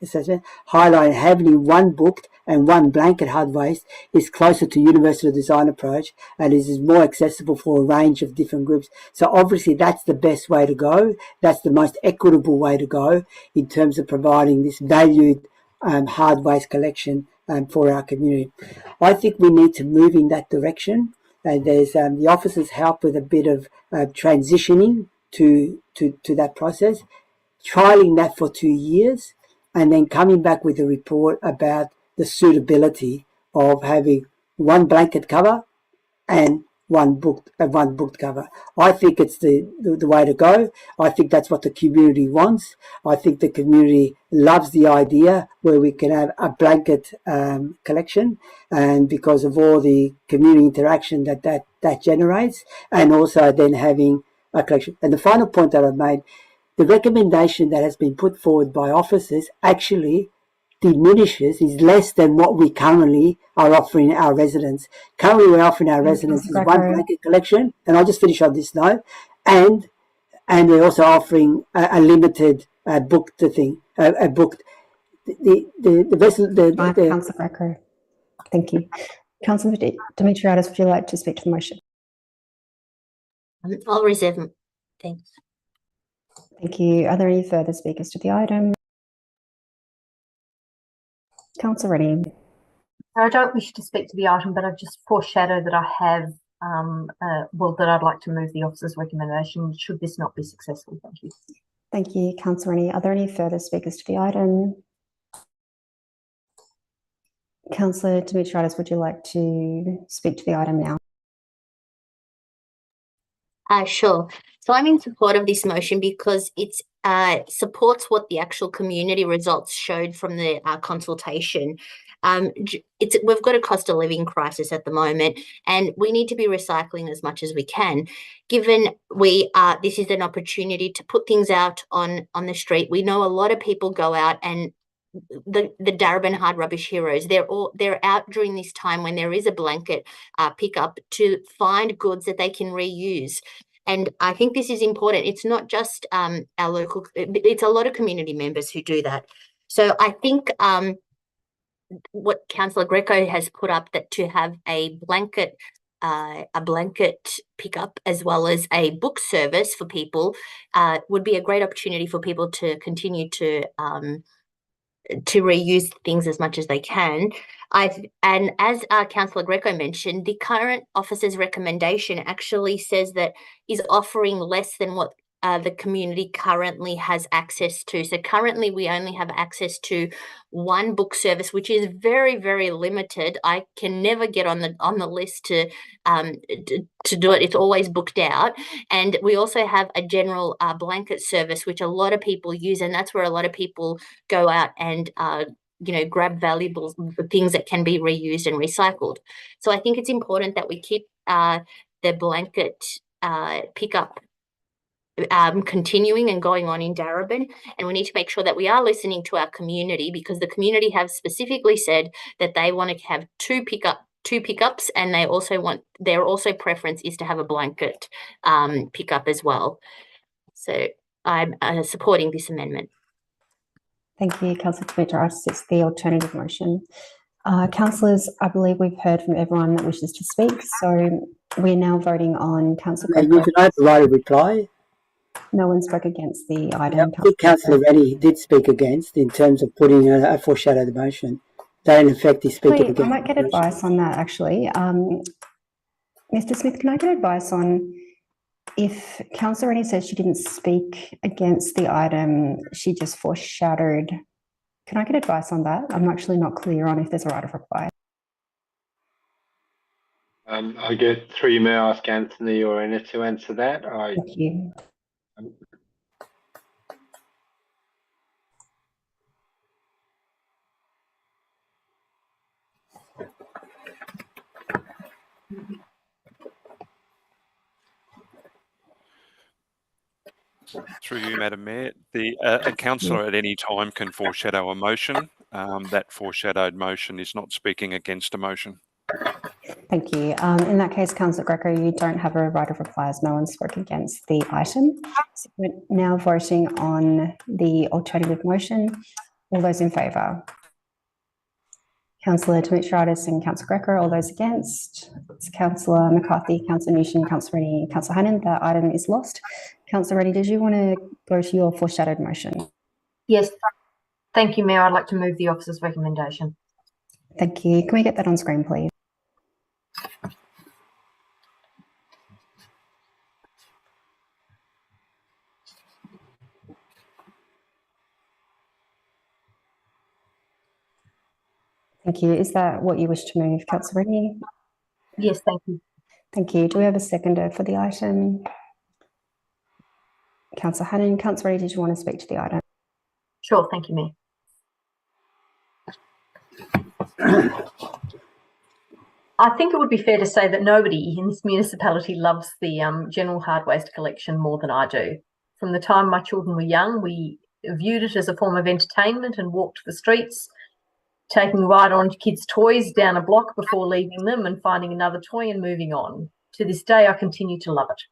highlighting having 1 booked and 1 blanket hard waste is closer to universal design approach and is more accessible for a range of different groups. So obviously that's the best way to go. That's the most equitable way to go in terms of providing this valued hard waste collection for our community. I think we need to move in that direction. There's the officers help with a bit of transitioning to that process, trialing that for 2 years, and then coming back with a report about the suitability of having 1 blanket cover and one booked cover. I think it's the way to go. I think that's what the community wants. I think the community loves the idea where we can have a blanket collection, and because of all the community interaction that generates, and also then having a collection. And the final point that I've made, the recommendation that has been put forward by officers actually diminishes, is less than what we currently are offering our residents. Currently we're offering our residents 1 blanket collection, and I'll just finish on this note, and we're also offering a limited booked thing, a booked Councillor Greco. Thank you. Councillor Dimitriadis, would you like to speak to the motion? I'll reserve. Thanks. Thank you. Are there any further speakers to the item? Councillor Rennie. I don't wish to speak to the item, but I've just foreshadowed that I have, that I'd like to move the officer's recommendation should this not be successful. Thank you. Thank you, Councillor Rennie. Are there any further speakers to the item? Councillor Dimitriadis, would you like to speak to the item now? Sure. So I'm in support of this motion because it supports what the actual community results showed from the consultation. We've got a cost of living crisis at the moment, and we need to be recycling as much as we can. Given this is an opportunity to put things out on the street. We know a lot of people go out, and the Darebin hard rubbish heroes, they're out during this time when there is a blanket pickup to find goods that they can reuse. And I think this is important. It's not just our local, it's a lot of community members who do that. So I think what Councillor Greco has put up, that to have a blanket pickup as well as a book service for people would be a great opportunity for people to continue to reuse things as much as they can. And as Councillor Greco mentioned, the current officer's recommendation actually says that is offering less than what the community currently has access to. So currently we only have access to 1 book service, which is very, very limited. I can never get on the list to do it. It's always booked out. And we also have a general blanket service, which a lot of people use, and that's where a lot of people go out and grab valuable things that can be reused and recycled. So I think it's important that we keep the blanket pickup continuing and going on in Darebin, and we need to make sure that we are listening to our community, because the community have specifically said that they want to have two pickups, and their preference is to have a blanket pickup as well. So I'm supporting this amendment. Thank you, Councillor Dimitriadis. It's the alternative motion. Councillors, I believe we've heard from everyone that wishes to speak, so we're now voting on Councillor. You can have the right of reply. No one spoke against the item. I think Councillor Rennie did speak against, in terms of putting a foreshadowed motion. That in effect is speaking against. I might get advice on that, actually. Mr. Smith, can I get advice on If Councillor Rennie says she didn't speak against the item, she just foreshadowed. Can I get advice on that? I'm actually not clear on if there's a right of reply. I get through you, may I ask Anthony or Anna to answer that? Thank you. Through you, Madam Mayor, a councillor at any time can foreshadow a motion. That foreshadowed motion is not speaking against a motion. Thank you. In that case, Councillor Greco, you don't have a right of reply as no one spoke against the item. So we're now voting on the alternative motion. All those in favour? Councillor Dimitriadis and Councillor Greco, all those against? It's Councillor McCarthy, Councillor Newton, Councillor Rennie, Councillor Hannan. That item is lost. Councillor Rennie, did you want to go to your foreshadowed motion? Yes. Thank you, Mayor. I'd like to move the officer's recommendation. Thank you. Can we get that on screen, please? Thank you. Is that what you wish to move, Councillor Rennie? Yes, thank you. Thank you. Do we have a seconder for the item? Councillor Hannan. Councillor Rennie, did you want to speak to the item? Sure, thank you, Mayor. I think it would be fair to say that nobody in this municipality loves the general hard waste collection more than I do. From the time my children were young, we viewed it as a form of entertainment and walked the streets, taking ride-on kids' toys down a block before leaving them and finding another toy and moving on. To this day, I continue to love it.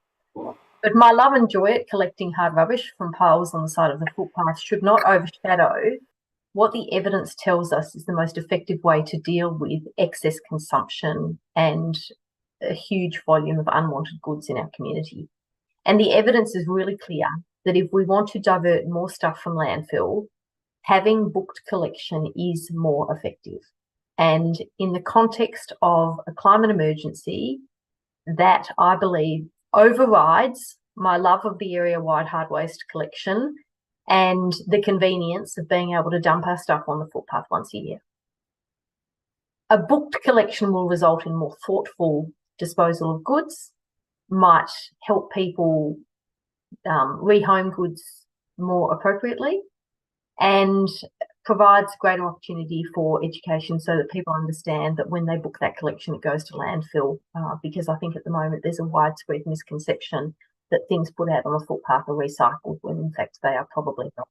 But my love and joy at collecting hard rubbish from piles on the side of the footpath should not overshadow what the evidence tells us is the most effective way to deal with excess consumption and a huge volume of unwanted goods in our community. And the evidence is really clear that if we want to divert more stuff from landfill, having booked collection is more effective. And in the context of a climate emergency, that I believe overrides my love of the area-wide hard waste collection and the convenience of being able to dump our stuff on the footpath once a year. A booked collection will result in more thoughtful disposal of goods, might help people rehome goods more appropriately, and provides greater opportunity for education so that people understand that when they book that collection, it goes to landfill, because I think at the moment there's a widespread misconception that things put out on the footpath are recycled when in fact they are probably not.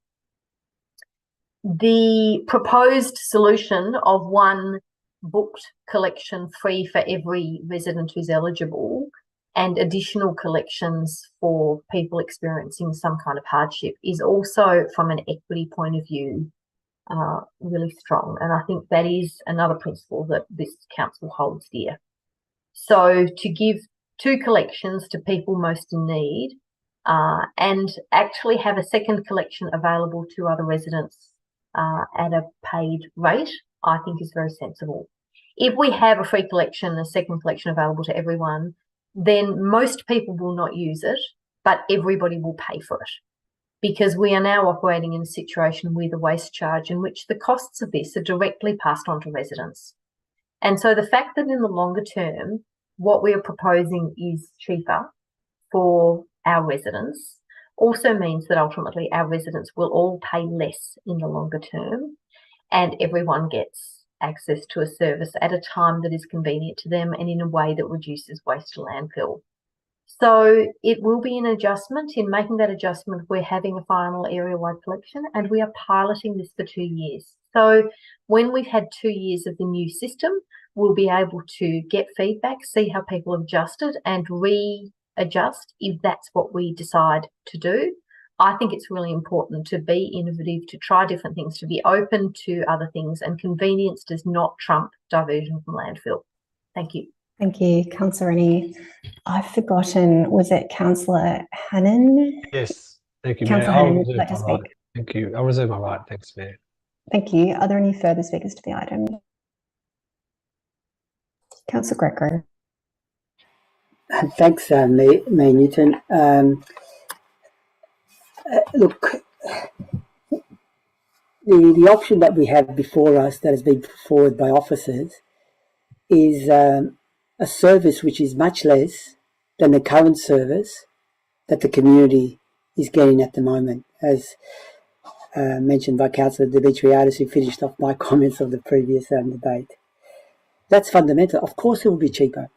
The proposed solution of one booked collection free for every resident who's eligible and additional collections for people experiencing some kind of hardship is also, from an equity point of view, really strong. And I think that is another principle that this council holds dear. So to give 2 collections to people most in need and actually have a second collection available to other residents at a paid rate, I think is very sensible. If we have a free collection, a second collection available to everyone, then most people will not use it, but everybody will pay for it, because we are now operating in a situation with a waste charge in which the costs of this are directly passed on to residents. And so the fact that in the longer term, what we are proposing is cheaper for our residents also means that ultimately our residents will all pay less in the longer term, and everyone gets access to a service at a time that is convenient to them and in a way that reduces waste to landfill. So it will be an adjustment. In making that adjustment, we're having a final area-wide collection and we are piloting this for 2 years. So when we've had 2 years of the new system, we'll be able to get feedback, see how people have adjusted and readjust if that's what we decide to do. I think it's really important to be innovative, to try different things, to be open to other things, and convenience does not trump diversion from landfill. Thank you. Thank you, Councillor Rennie. I've forgotten, was it Councillor Hannan? Yes, thank you, Councillor Mayor. Hannan, would you like to speak? Right. Thank you. I'll reserve my right. Thanks, Mayor. Thank you. Are there any further speakers to the item? Councillor Greco. Thanks, Mayor Newton. Look, the option that we have before us that has been put forward by officers is a service which is much less than the current service that the community is getting at the moment, as mentioned by Councillor Demetriadis, who finished off my comments of the previous debate. That's fundamental. Of course it will be cheaper.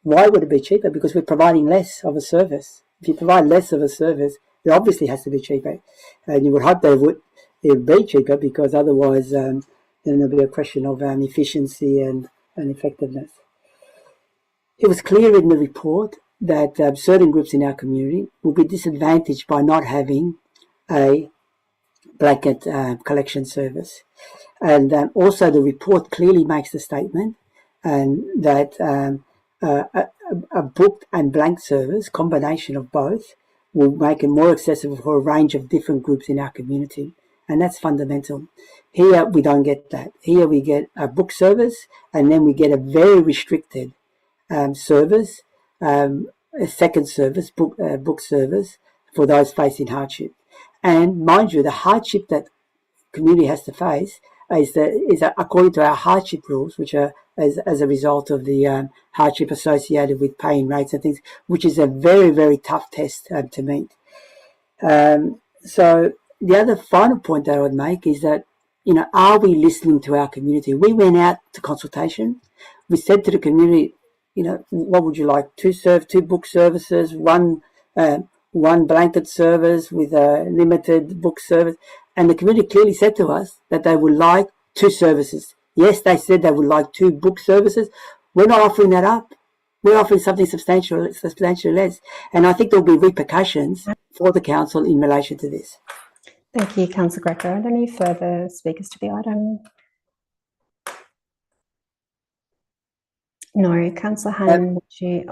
Why would it be cheaper? Because we're providing less of a service. If you provide less of a service, it obviously has to be cheaper. And you would hope it would be cheaper, because otherwise then there'll be a question of efficiency and effectiveness. It was clear in the report that certain groups in our community will be disadvantaged by not having a blanket collection service. And also the report clearly makes the statement that a booked and blank service, combination of both, will make it more accessible for a range of different groups in our community. And that's fundamental. Here we don't get that. Here we get a book service, and then we get a very restricted service, a second service, book service for those facing hardship. And mind you, the hardship that community has to face is according to our hardship rules, which are as a result of the hardship associated with paying rates and things, which is a very, very tough test to meet. So the other final point that I would make is that, are we listening to our community? We went out to consultation. We said to the community, what would you like? Two book services, one blanket service with a limited book service. And the community clearly said to us that they would like two services. Yes, they said they would like two book services. We're not offering that up. We're offering something substantially less. And I think there'll be repercussions for the council in relation to this. Thank you, Councillor Greco. Are there any further speakers to the item? No. Councillor Hannon,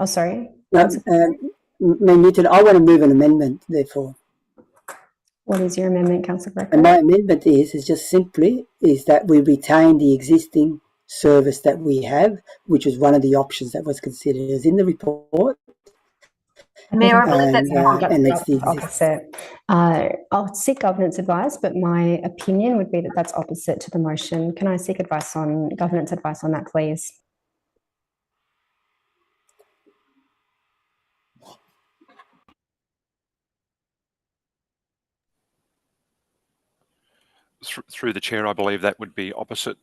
sorry. No, Newton, I want to move an amendment, therefore. What is your amendment, Councillor Greco? And my amendment is just simply that we retain the existing service that we have, which is one of the options that was considered as in the report. Mayor, that's opposite. I'll seek governance advice, but my opinion would be that that's opposite to the motion. Can I seek governance advice on that, please? Through the chair, I believe that would be opposite.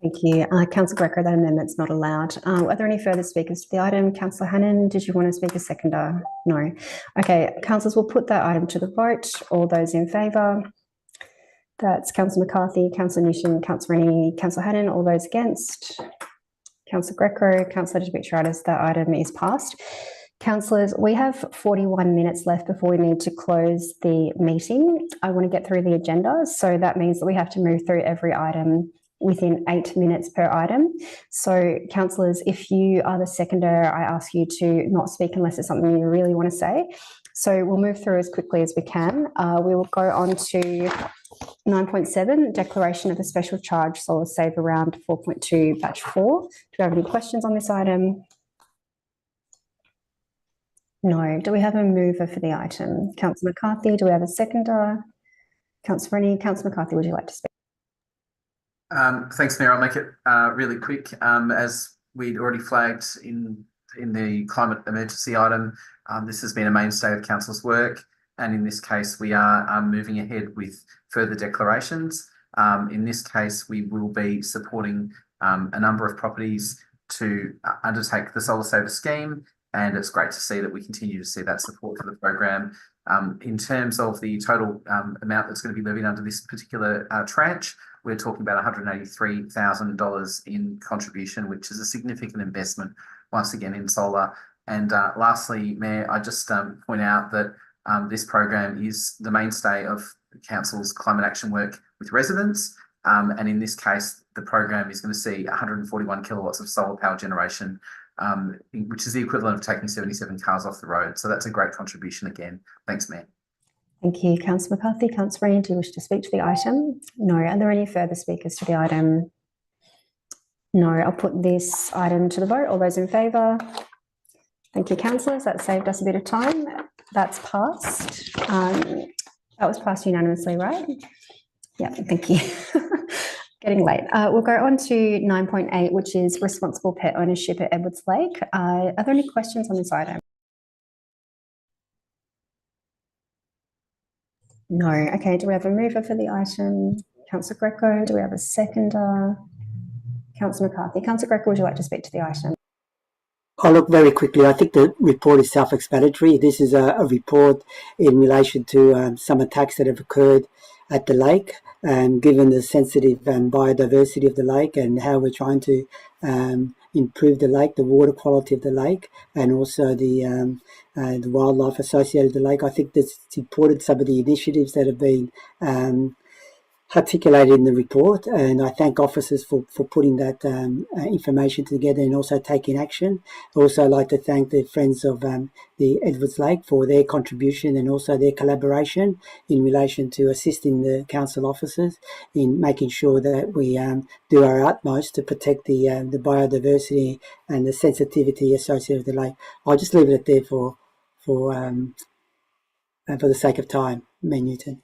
Thank you. Councillor Greco, that amendment's not allowed. Are there any further speakers to the item? Councillor Hannon, did you want to speak a seconder? No. Okay, councillors, we'll put that item to the vote. All those in favour? That's Councillor McCarthy, Councillor Newton, Councillor Rennie, Councillor Hannon. All those against? Councillor Greco, Councillor Demetriadis, that item is passed. Councillors, we have 41 minutes left before we need to close the meeting. I want to get through the agenda, so that means that we have to move through every item within 8 minutes per item. So, councillors, if you are the seconder, I ask you to not speak unless it's something you really want to say. So we'll move through as quickly as we can. We will go on to 9.7, Declaration of a Special Charge Solar Save Around 4.2 Batch 4. Do we have any questions on this item? No. Do we have a mover for the item? Councillor McCarthy, do we have a seconder? Councillor Rennie, Councillor McCarthy, would you like to speak? Thanks, Mayor. I'll make it really quick. As we'd already flagged in the climate emergency item, this has been a mainstay of council's work, and in this case, we are moving ahead with further declarations. In this case, we will be supporting a number of properties to undertake the Solar Saver scheme, and it's great to see that we continue to see that support for the program. In terms of the total amount that's going to be levied under this particular tranche, we're talking about $183,000 in contribution, which is a significant investment, once again, in solar. And lastly, Mayor, I just point out that this program is the mainstay of council's climate action work with residents. And in this case, the program is going to see 141 kilowatts of solar power generation, which is the equivalent of taking 77 cars off the road. So that's a great contribution again. Thanks, Mayor. Thank you, Councillor McCarthy. Councillor Rennie, do you wish to speak to the item? No. Are there any further speakers to the item? No. I'll put this item to the vote. All those in favour? Thank you, councillors. That saved us a bit of time. That's passed. That was passed unanimously, right? Yeah, thank you. Getting late. We'll go on to 9.8, which is responsible pet ownership at Edwards Lake. Are there any questions on this item? No. Okay, do we have a mover for the item? Councillor Greco. Do we have a seconder? Councillor McCarthy. Councillor Greco, would you like to speak to the item? I'll look very quickly. I think the report is self-explanatory. This is a report in relation to some attacks that have occurred at the lake, given the sensitive biodiversity of the lake and how we're trying to improve the lake, the water quality of the lake, and also the wildlife associated with the lake. I think that's supported some of the initiatives that have been articulated in the report, and I thank officers for putting that information together and also taking action. I also like to thank the Friends of the Edwards Lake for their contribution and also their collaboration in relation to assisting the council officers in making sure that we do our utmost to protect the biodiversity and the sensitivity associated with the lake. I'll just leave it there for the sake of time, Mayor Newton.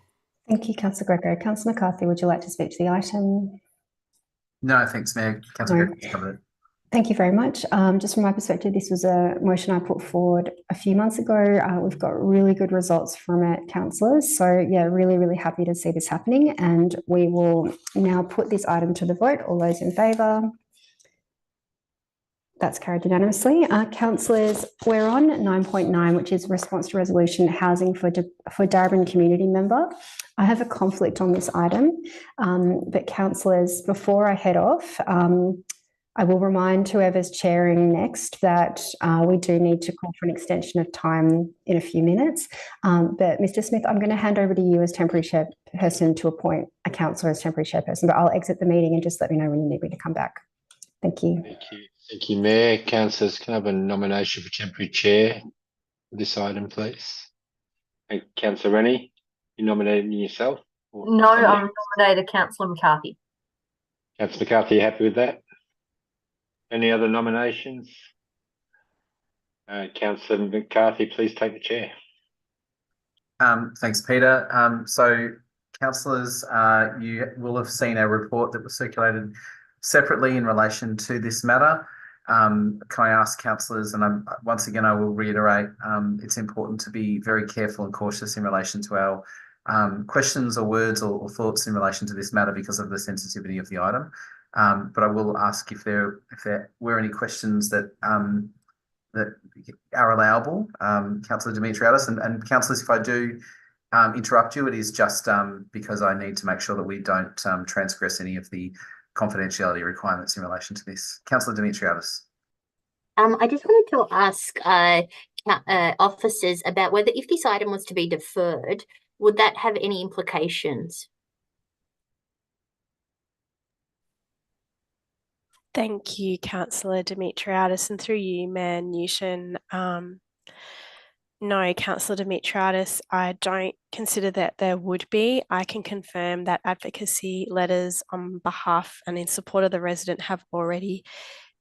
Thank you, Councillor Greco. Councillor McCarthy, would you like to speak to the item? No, thanks, Mayor. Councillor Greco's covered it. Thank you very much. Just from my perspective, this was a motion I put forward a few months ago. We've got really good results from it, councillors. So yeah, really, really happy to see this happening. And we will now put this item to the vote. All those in favour? That's carried unanimously. Councillors, we're on 9.9, which is response to resolution housing for Darebin community member. I have a conflict on this item, but councillors, before I head off, I will remind whoever's chairing next that we do need to call for an extension of time in a few minutes. But Mr. Smith, I'm going to hand over to you as temporary chairperson to appoint a councillor as temporary chairperson, but I'll exit the meeting and just let me know when you need me to come back. Thank you. Thank you. Thank you, Mayor. Councillors, can I have a nomination for temporary chair for this item, please? And Councillor Rennie, you nominating yourself? No, I'm nominated Councillor McCarthy. Councillor McCarthy, you happy with that? Any other nominations? Councillor McCarthy, please take the chair. Thanks, Peter. So, councillors, you will have seen a report that was circulated separately in relation to this matter. Can I ask councillors, and once again I will reiterate, it's important to be very careful and cautious in relation to our questions or words or thoughts in relation to this matter because of the sensitivity of the item. But I will ask if there were any questions that are allowable. Councillor Dimitriadis, and councillors, if I do interrupt you, it is just because I need to make sure that we don't transgress any of the confidentiality requirements in relation to this. Councillor Dimitriadis. I just wanted to ask officers about whether, if this item was to be deferred, would that have any implications? Thank you, Councillor Dimitriadis, and through you, Mayor Newton. No, Councillor Dimitriadis, I don't consider that there would be. I can confirm that advocacy letters on behalf and in support of the resident have already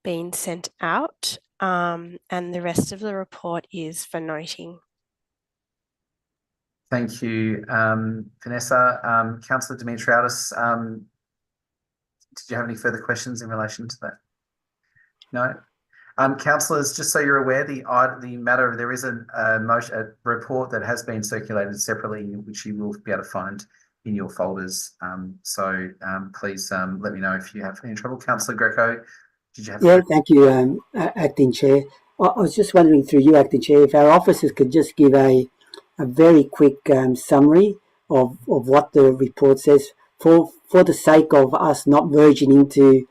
been sent out, and the rest of the report is for noting. Thank you, Vanessa. Councillor Dimitriadis, did you have any further questions in relation to that? No? Councillors, just so you're aware, the matter, there is a report that has been circulated separately, which you will be able to find in your folders. So please let me know if you have any trouble. Councillor Greco, did you have? Yeah, thank you, Acting Chair. I was just wondering through you, Acting Chair, if our officers could just give a very quick summary of what the report says for the sake of us not verging into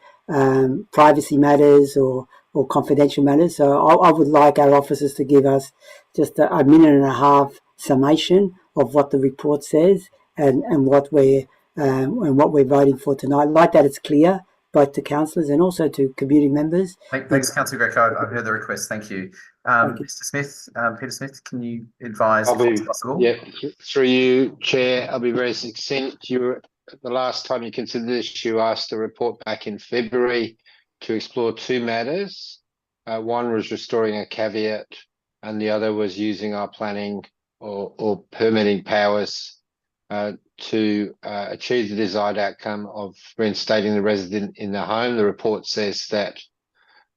privacy matters or confidential matters. So I would like our officers to give us just a minute and a half summation of what the report says and what we're voting for tonight. I'd like that it's clear both to councillors and also to community members. Thanks, Councillor Greco. I've heard the request. Thank you. Mr. Smith, Peter Smith, can you advise if it's possible? Yeah, through you, Chair, I'll be very succinct. The last time you considered this, you asked a report back in February to explore two matters. One was restoring a caveat, and the other was using our planning or permitting powers to achieve the desired outcome of reinstating the resident in the home. The report says that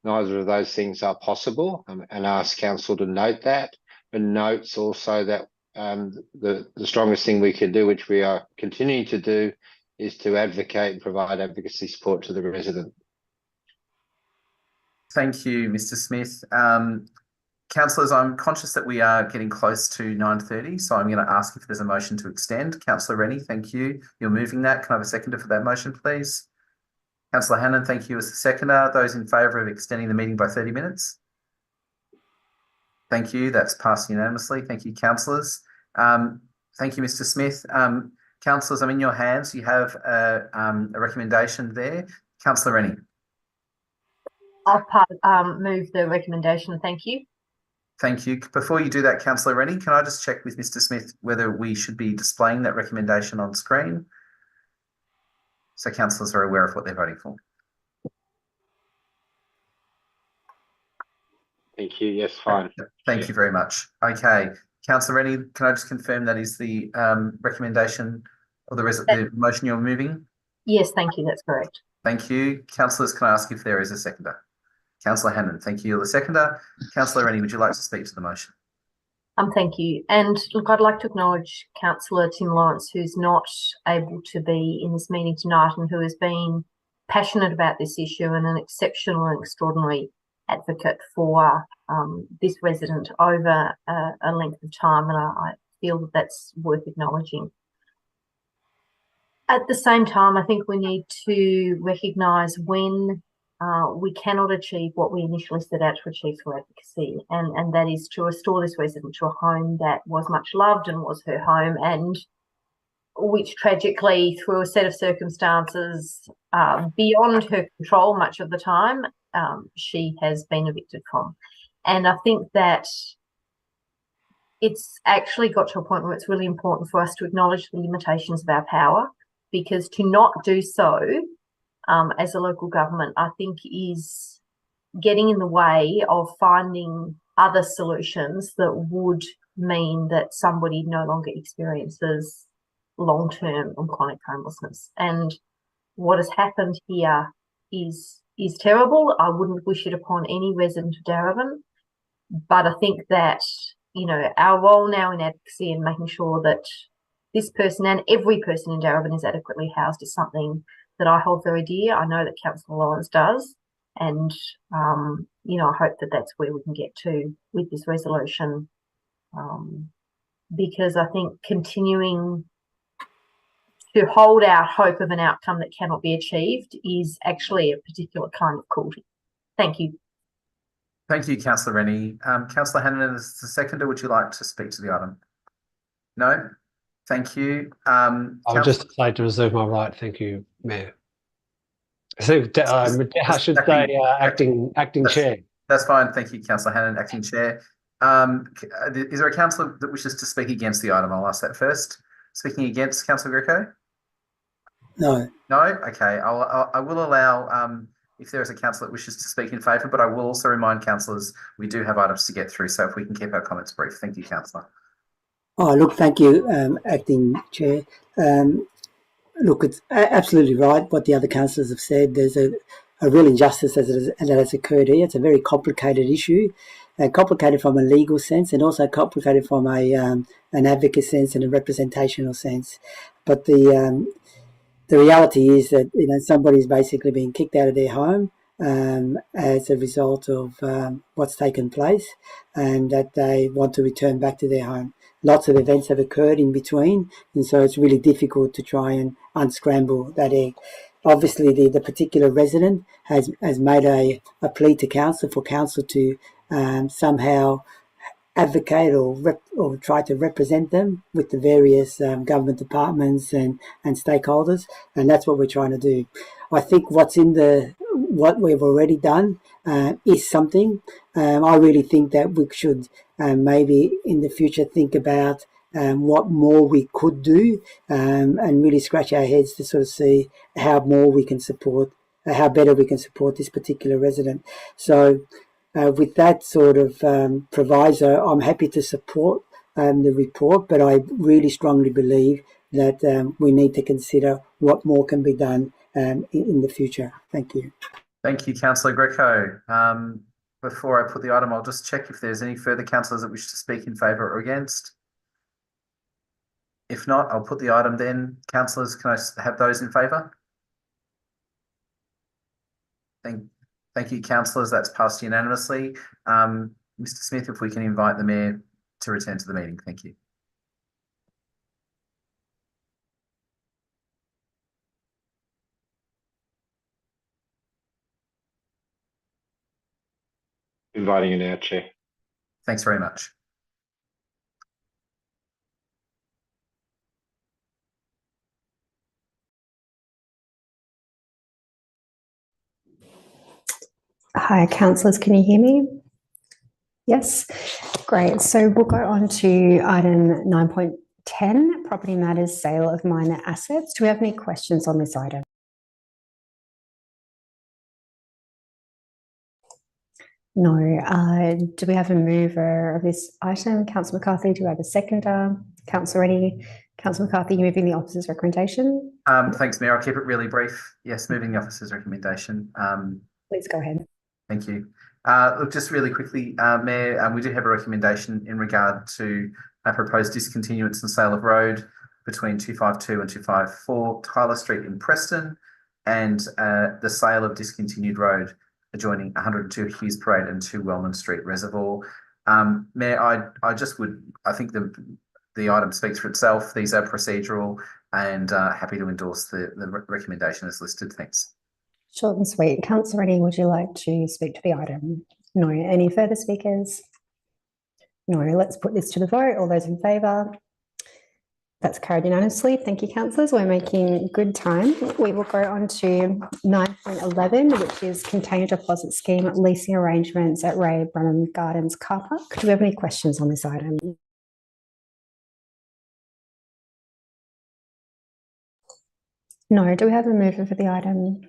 neither of those things are possible, and asks council to note that, but notes also that the strongest thing we can do, which we are continuing to do, is to advocate and provide advocacy support to the resident. Thank you, Mr. Smith. Councillors, I'm conscious that we are getting close to 9:30, so I'm going to ask if there's a motion to extend. Councillor Rennie, thank you. You're moving that. Can I have a seconder for that motion, please? Councillor Hannan, thank you as the seconder. Those in favour of extending the meeting by 30 minutes? Thank you. That's passed unanimously. Thank you, councillors. Thank you, Mr. Smith. Councillors, I'm in your hands. You have a recommendation there. Councillor Rennie. I'll move the recommendation. Thank you. Thank you. Before you do that, Councillor Rennie, can I just check with Mr. Smith whether we should be displaying that recommendation on screen so councillors are aware of what they're voting for? Thank you. Yes, fine. Thank you very much. Okay. Councillor Rennie, can I just confirm that is the recommendation or the motion you're moving? Yes, thank you. That's correct. Thank you. Councillors, can I ask if there is a seconder? Councillor Hannan, thank you. The seconder. Councillor Rennie, would you like to speak to the motion? Thank you. And look, I'd like to acknowledge Councillor Tim Lawrence, who's not able to be in this meeting tonight and who has been passionate about this issue and an exceptional and extraordinary advocate for this resident over a length of time, and I feel that that's worth acknowledging. At the same time, I think we need to recognise when we cannot achieve what we initially set out to achieve through advocacy, and that is to restore this resident to a home that was much loved and was her home, and which tragically, through a set of circumstances beyond her control much of the time, she has been evicted from. And I think that it's actually got to a point where it's really important for us to acknowledge the limitations of our power, because to not do so as a local government, I think, is getting in the way of finding other solutions that would mean that somebody no longer experiences long-term and chronic homelessness. And what has happened here is terrible. I wouldn't wish it upon any resident of Darebin, but I think that, you know, our role now in advocacy and making sure that this person and every person in Darebin is adequately housed is something that I hold very dear. I know that Councillor Lawrence does, and you know, I hope that that's where we can get to with this resolution, because I think continuing to hold out hope of an outcome that cannot be achieved is actually a particular kind of cruelty. Thank you. Thank you, Councillor Rennie. Councillor Hannan, as the seconder, would you like to speak to the item? No? Thank you. I would just like to reserve my right. Thank you, Mayor. So I should say acting chair. That's fine. Thank you, Councillor Hannan, acting chair. Is there a councillor that wishes to speak against the item? I'll ask that first. Speaking against, Councillor Greco? No. No? Okay. I will allow if there is a councillor that wishes to speak in favour, but I will also remind councillors we do have items to get through, so if we can keep our comments brief. Thank you, councillor. Oh, look, thank you, acting chair. Look, it's absolutely right what the other councillors have said. There's a real injustice that has occurred here. It's a very complicated issue, complicated from a legal sense and also complicated from an advocate sense and a representational sense. But the reality is that, you know, somebody's basically been kicked out of their home as a result of what's taken place, and that they want to return back to their home. Lots of events have occurred in between, and so it's really difficult to try and unscramble that egg. Obviously, the particular resident has made a plea to council for council to somehow advocate or try to represent them with the various government departments and stakeholders, and that's what we're trying to do. I think what we've already done is something. I really think that we should maybe in the future think about what more we could do and really scratch our heads to sort of see how more we can support, how better we can support this particular resident. So with that sort of proviso, I'm happy to support the report, but I really strongly believe that we need to consider what more can be done in the future. Thank you. Thank you, Councillor Greco. Before I put the item, I'll just check if there's any further councillors that wish to speak in favour or against. If not, I'll put the item then. Councillors, can I have those in favour? Thank you, councillors. That's passed unanimously. Mr. Smith, if we can invite the Mayor to return to the meeting. Thank you. Inviting you now, Chair. Thanks very much. Hi, councillors, can you hear me? Yes, great. So we'll go on to item 9.10, property matters, sale of minor assets. Do we have any questions on this item? No. Do we have a mover of this item? Councillor McCarthy, do we have a seconder? Councillor Reddy? Councillor McCarthy, you moving the officer's recommendation? Thanks, Mayor. I'll keep it really brief. Yes, moving the officer's recommendation. Please go ahead. Thank you. Look, just really quickly, Mayor, we do have a recommendation in regard to a proposed discontinuance and sale of road between 252 and 254 Tyler Street in Preston, and the sale of discontinued road adjoining 102 Hughes Parade and 2 Wellman Street Reservoir. Mayor, I think the item speaks for itself. These are procedural, and happy to endorse the recommendation as listed. Thanks. Short and sweet. Councillor Reddy, would you like to speak to the item? No. Any further speakers? No. Let's put this to the vote. All those in favour? That's carried unanimously. Thank you, councillors. We're making good time. We will go on to 9.11, which is container deposit scheme leasing arrangements at Ray Brunham Gardens car park. Do we have any questions on this item? No. Do we have a mover for the item?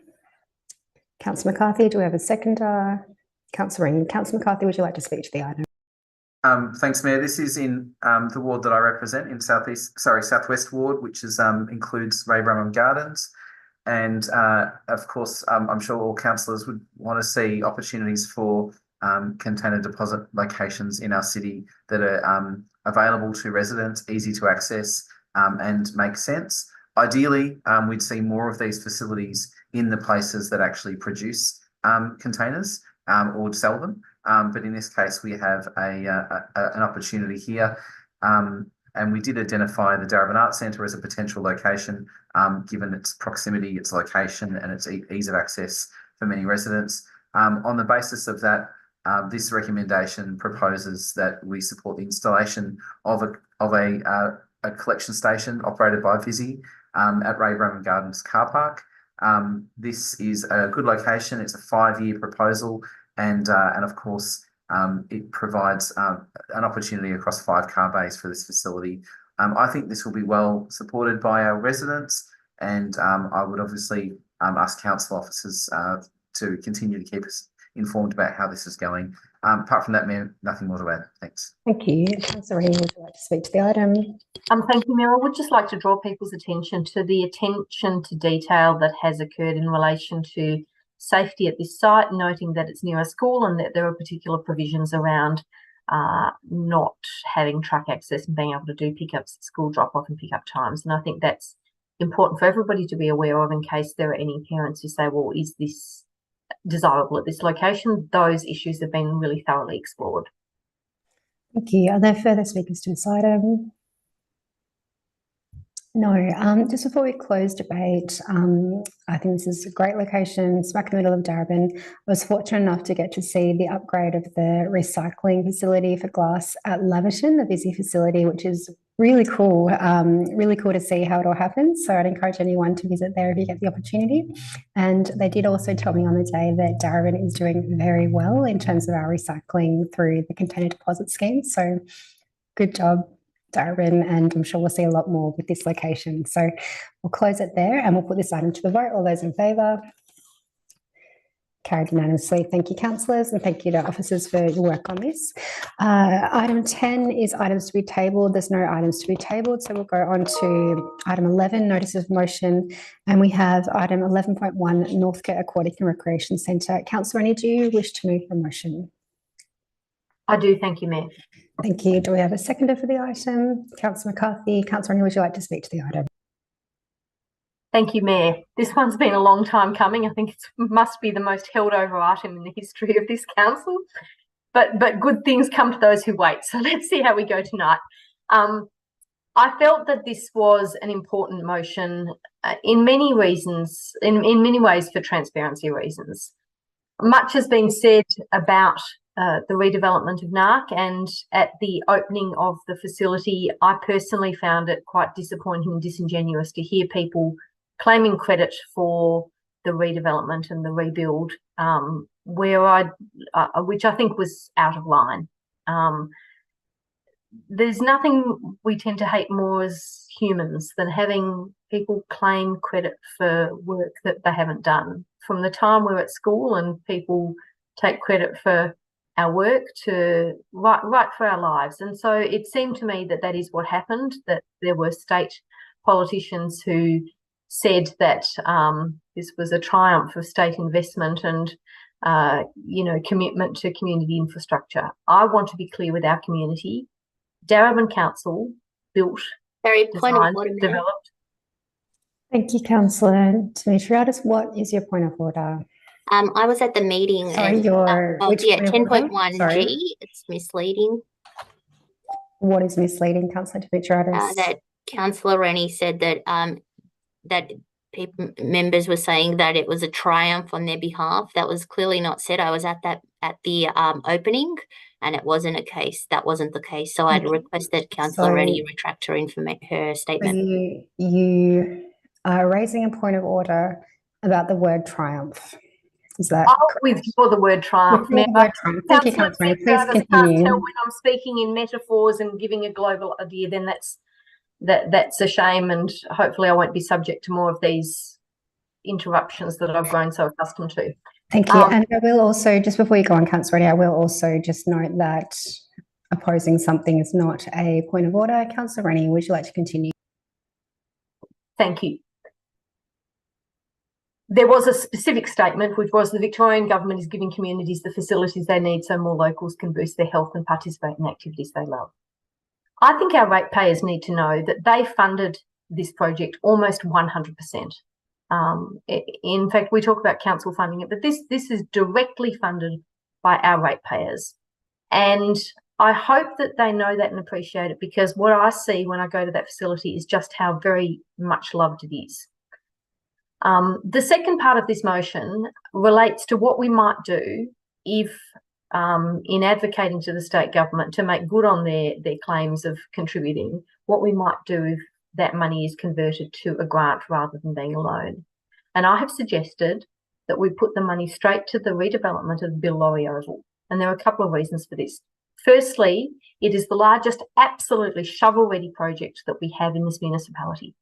Councillor McCarthy, do we have a seconder? Councillor Ring. Councillor McCarthy, would you like to speak to the item? Thanks, Mayor. This is in the ward that I represent in Southwest Ward, which is includes Ray Brunham Gardens, and of course, I'm sure all councillors would want to see opportunities for container deposit locations in our city that are available to residents, easy to access, and make sense. Ideally, we'd see more of these facilities in the places that actually produce containers or sell them. But in this case, we have an opportunity here. And we did identify the Darebin Arts Centre as a potential location, given its proximity, its location, and its ease of access for many residents. On the basis of that, this recommendation proposes that we support the installation of a collection station operated by Visi at Ray Brunham Gardens car park. This is a good location. It's a 5-year proposal, and of course, it provides an opportunity across 5 car bays for this facility. I think this will be well supported by our residents, and I would obviously ask council officers to continue to keep us informed about how this is going. Apart from that, Mayor, nothing more to add. Thanks. Thank you. Councillor Ring, would you like to speak to the item? Thank you, Mayor. I would just like to draw people's attention to the attention to detail that has occurred in relation to safety at this site, noting that it's near a school and that there are particular provisions around not having truck access and being able to do pickups at school drop-off and pickup times. And I think that's important for everybody to be aware of in case there are any parents who say, well, is this desirable at this location? Those issues have been really thoroughly explored. Thank you. Are there further speakers to this item? No. Just before we close debate, I think this is a great location, smack in the middle of Darebin. I was fortunate enough to get to see the upgrade of the recycling facility for glass at Laverton, the busy facility, which is really cool. Really cool to see how it all happens. So I'd encourage anyone to visit there if you get the opportunity. And they did also tell me on the day that Darebin is doing very well in terms of our recycling through the container deposit scheme. So good job, Darebin, and I'm sure we'll see a lot more with this location. So we'll close it there and we'll put this item to the vote. All those in favour? Carried unanimously. Thank you, councillors, and thank you to officers for your work on this. Item 10 is items to be tabled. There's no items to be tabled, so we'll go on to item 11, notice of motion, and we have item 11.1, Northcote Aquatic and Recreation Centre. Councillor Rennie, do you wish to move the motion? I do, thank you, Mayor. Thank you. Do we have a seconder for the item? Councillor McCarthy. Councillor Rennie, would you like to speak to the item? Thank you, Mayor. This one's been a long time coming. I think it must be the most held over item in the history of this council. But good things come to those who wait. So let's see how we go tonight. I felt that this was an important motion in many reasons, in many ways for transparency reasons. Much has been said about the redevelopment of NARC, and at the opening of the facility, I personally found it quite disappointing and disingenuous to hear people claiming credit for the redevelopment and the rebuild, which I think was out of line. There's nothing we tend to hate more as humans than having people claim credit for work that they haven't done. From the time we're at school and people take credit for our work to right for our lives. And so it seemed to me that that is what happened, that there were state politicians who said that this was a triumph of state investment and commitment to community infrastructure. I want to be clear with our community. Darebin Council built, designed, developed. Thank you, Councillor Dimitriadis. What is your point of order? I was at the meeting. Sorry, your 10.1G. It's misleading. What is misleading, Councillor Dimitriadis? That Councillor Rennie said that that members were saying that it was a triumph on their behalf. That was clearly not said. I was at the opening, and it wasn't a case. That wasn't the case. So I'd request that Councillor Rennie retract her statement. You are raising a point of order about the word triumph. Is that? I'll withdraw the word triumph. Thank you, Councillor. Please continue. Can't tell when I'm speaking in metaphors and giving a global idea, then that's a shame, and hopefully I won't be subject to more of these interruptions that I've grown so accustomed to. Thank you. And I will also, just before you go on, Councillor Rennie, I will also just note that opposing something is not a point of order. Councillor Rennie, would you like to continue? Thank you. There was a specific statement, which was the Victorian government is giving communities the facilities they need so more locals can boost their health and participate in activities they love. I think our ratepayers need to know that they funded this project almost 100%. In fact, we talk about council funding it, but this is directly funded by our ratepayers. And I hope that they know that and appreciate it, because what I see when I go to that facility is just how very much loved it is. The second part of this motion relates to what we might do if, in advocating to the state government to make good on their claims of contributing, what we might do if that money is converted to a grant rather than being a loan. And I have suggested that we put the money straight to the redevelopment of the Bill Lawrie Oval. And there are a couple of reasons for this. Firstly, it is the largest absolutely shovel-ready project that we have in this municipality.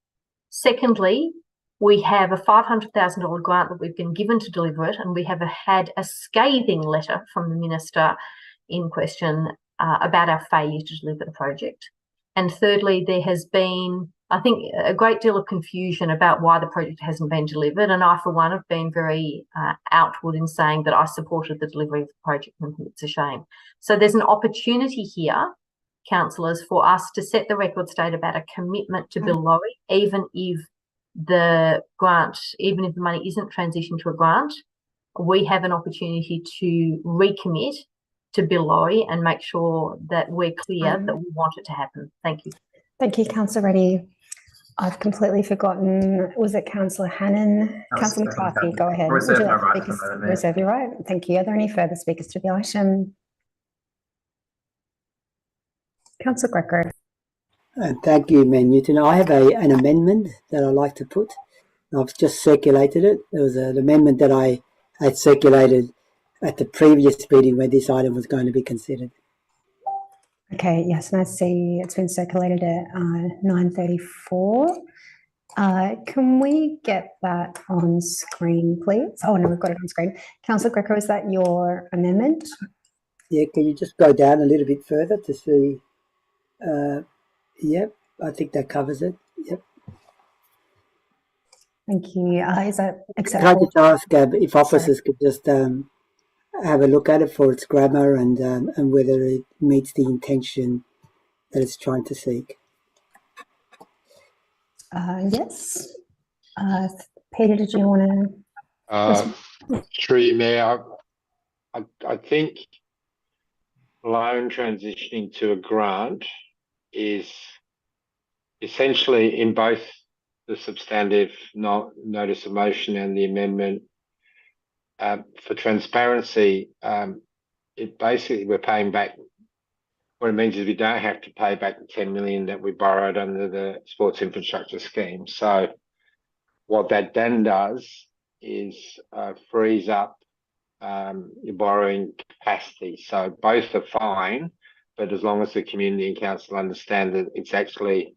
Secondly, we have a $500,000 grant that we've been given to deliver it, and we have had a scathing letter from the minister in question about our failure to deliver the project. And thirdly, there has been, I think, a great deal of confusion about why the project hasn't been delivered. And I, for one, have been very outward in saying that I supported the delivery of the project and think it's a shame. So there's an opportunity here, councillors, for us to set the record straight about a commitment to Bill Lawrie, even if the money isn't transitioned to a grant. We have an opportunity to recommit to Bill Lawrie and make sure that we're clear that we want it to happen. Thank you. Thank you, Councillor Rennie. I've completely forgotten. Was it Councillor Hannan? Councillor McCarthy, go ahead. Reserve my right to vote. Reserve your right. Thank you. Are there any further speakers to the item? Councillor Greco. Thank you, Mayor Newton. I have an amendment that I'd like to put. I've just circulated it. There was an amendment that I had circulated at the previous meeting where this item was going to be considered. Okay, yes, and I see it's been circulated at 9:34. Can we get that on screen, please? Oh, no, we've got it on screen. Councillor Greco, is that your amendment? Yeah, can you just go down a little bit further to see? Yep, I think that covers it. Yep. Thank you. Is that Can I acceptable? just ask if officers could just have a look at it for its grammar and whether it meets the intention that it's trying to seek? Yes. Peter, did you want to? Through you, Mayor, I think loan transitioning to a grant is essentially in both the substantive notice of motion and the amendment. For transparency, it basically we're paying back. What it means is we don't have to pay back the 10 million that we borrowed under the sports infrastructure scheme. So what that then does is frees up your borrowing capacity. So both are fine, but as long as the community and council understand that it's actually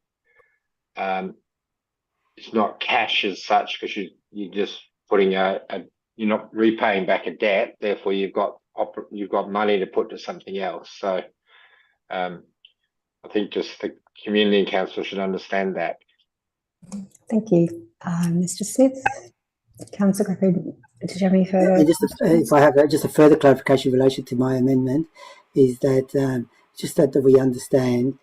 it's not cash as such, because you're just putting you're not repaying back a debt. Therefore, you've got money to put to something else. So I think just the community and council should understand that. Thank you. Mr. Smith, Councillor Greco, did you have any further? If I have just a further clarification in relation to my amendment, is that just that we understand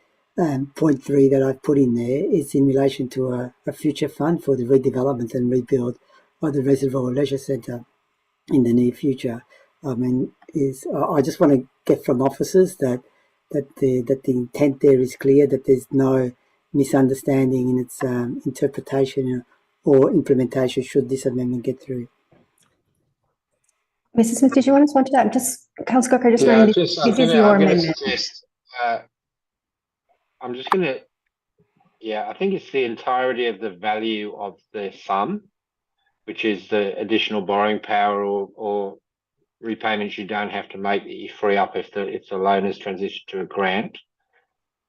point 3 that I've put in there is in relation to a future fund for the redevelopment and rebuild of the Reservoir Leisure Centre in the near future. I mean, I just want to get from officers that the intent there is clear, that there's no misunderstanding in its interpretation or implementation should this amendment get through. Mr. Smith, did you want to respond to that? Just Councillor Greco, just knowing this is your amendment. I'm just going to, I think it's the entirety of the value of the sum, which is the additional borrowing power or repayments you don't have to make that you free up if the loan is transitioned to a grant.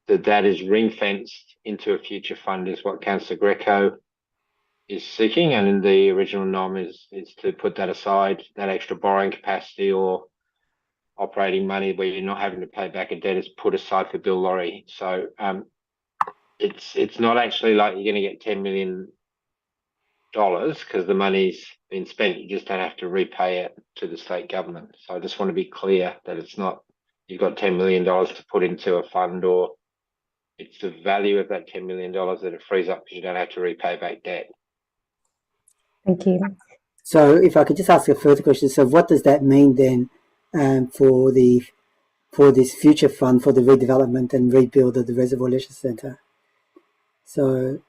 That is ring-fenced into a future fund is what Councillor Greco is seeking, and in the original NOM is to put that aside, that extra borrowing capacity or operating money where you're not having to pay back a debt is put aside for Bill Laurie. So it's not actually like you're going to get $10 million because the money's been spent. You just don't have to repay it to the state government. So I just want to be clear that it's not you've got $10 million to put into a fund, or it's the value of that $10 million that it frees up because you don't have to repay back debt. Thank you. So if I could just ask a further question. So what does that mean then for this future fund for the redevelopment and rebuild of the Reservoir Leisure Centre? So,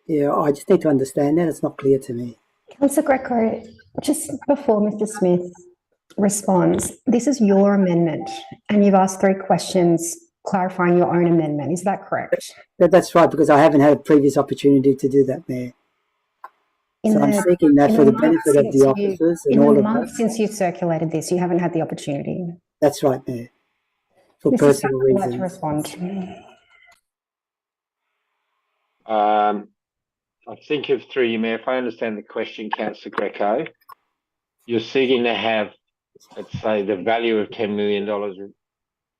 I just need to understand that. It's not clear to me. Councillor Greco, just before Mr. Smith responds, this is your amendment and you've asked 3 questions clarifying your own amendment. Is that correct? That's right, because I haven't had a previous opportunity to do that, Mayor. So I'm seeking that for the benefit of the officers and all of us. In the month since you've circulated this, you haven't had the opportunity. That's right, Mayor. For personal reasons. Would you like to respond? I think through you, Mayor, if I understand the question, Councillor Greco, you're seeking to have, let's say, the value of $10 million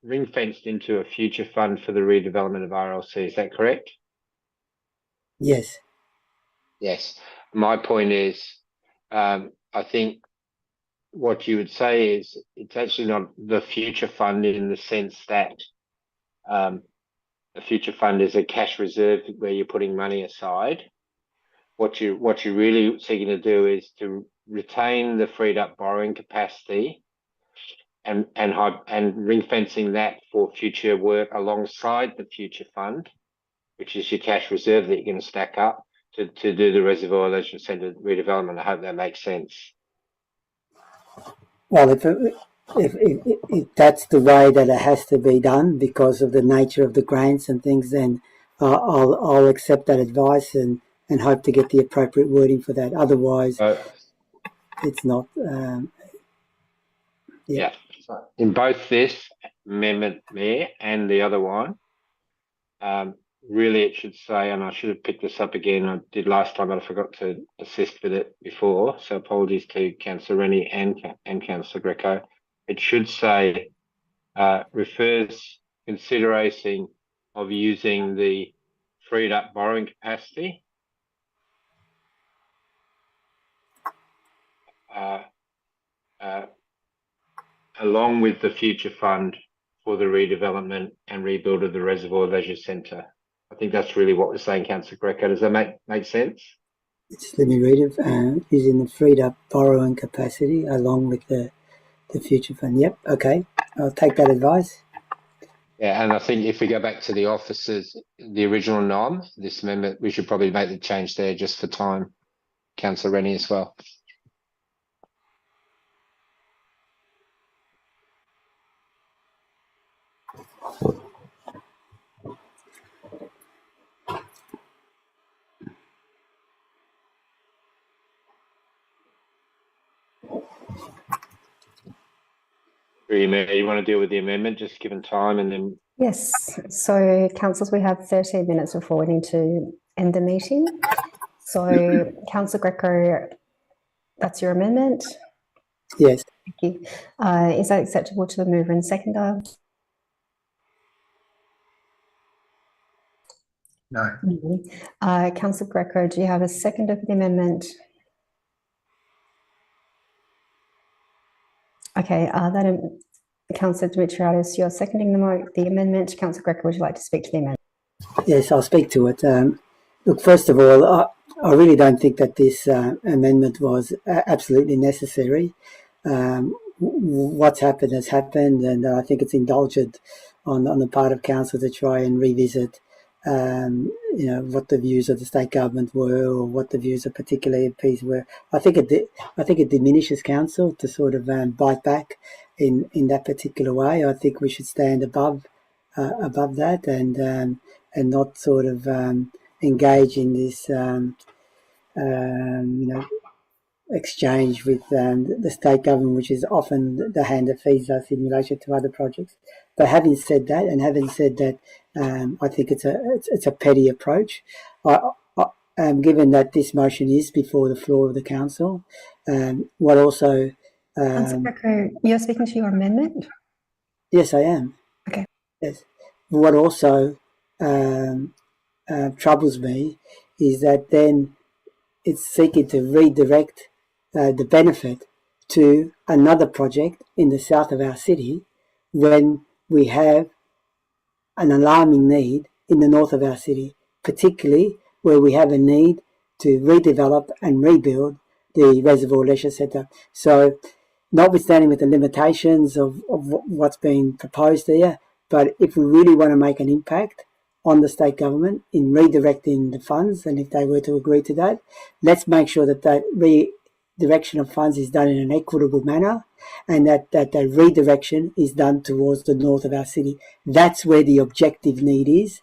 ring-fenced into a future fund for the redevelopment of RLC. Is that correct? Yes. Yes. My point is, I think what you would say is it's actually not the future fund in the sense that a future fund is a cash reserve where you're putting money aside. What you're really seeking to do is to retain the freed up borrowing capacity and ring fencing that for future work alongside the future fund, which is your cash reserve that you're going to stack up to do the Reservoir Leisure Centre redevelopment. I hope that makes sense. Well, if that's the way that it has to be done because of the nature of the grants and things, then I'll accept that advice and hope to get the appropriate wording for that. Otherwise, it's not. Yeah. In both this amendment, Mayor, and the other one, really it should say, and I should have picked this up again, I did last time, but I forgot to assist with it before, so apologies to Councillor Rennie and Councillor Greco. It should say, refers consideration of using the freed up borrowing capacity along with the future fund for the redevelopment and rebuild of the Reservoir Leisure Centre. I think that's really what we're saying, Councillor Greco. Does that make sense? Just let me read it. Using the freed up borrowing capacity along with the future fund. Yep, okay. I'll take that advice. Yeah, and I think if we go back to the officers, the original NOM, this amendment, we should probably make the change there just for time. Councillor Rennie as well. Mayor, you want to deal with the amendment, just given time, and then... Yes, so councillors, we have 13 minutes before we need to end the meeting. So Councillor Greco, that's your amendment? Yes. Thank you. Is that acceptable to the mover and seconder? No. Councillor Greco, do you have a seconder for the amendment? Okay, Councillor Dimitriadis, you're seconding the amendment. Councillor Greco, would you like to speak to the amendment? Yes, I'll speak to it. Look, first of all, I really don't think that this amendment was absolutely necessary. What's happened has happened, and I think it's indulgent on the part of council to try and revisit what the views of the state government were, or what the views of particular MPs were. I think it diminishes council to sort of bite back in that particular way. I think we should stand above that and not sort of engage in this exchange with the state government, which is often the hand that feeds us in relation to other projects. But having said that, I think it's a petty approach. Given that this motion is before the floor of the council, what also... Councillor Greco, you're speaking to your amendment? Yes, I am. Okay. Yes. What also troubles me is that then it's seeking to redirect the benefit to another project in the south of our city when we have an alarming need in the north of our city, particularly where we have a need to redevelop and rebuild the Reservoir Leisure Centre. So notwithstanding with the limitations of what's being proposed there, but if we really want to make an impact on the state government in redirecting the funds, and if they were to agree to that, let's make sure that that redirection of funds is done in an equitable manner, and that the redirection is done towards the north of our city. That's where the objective need is.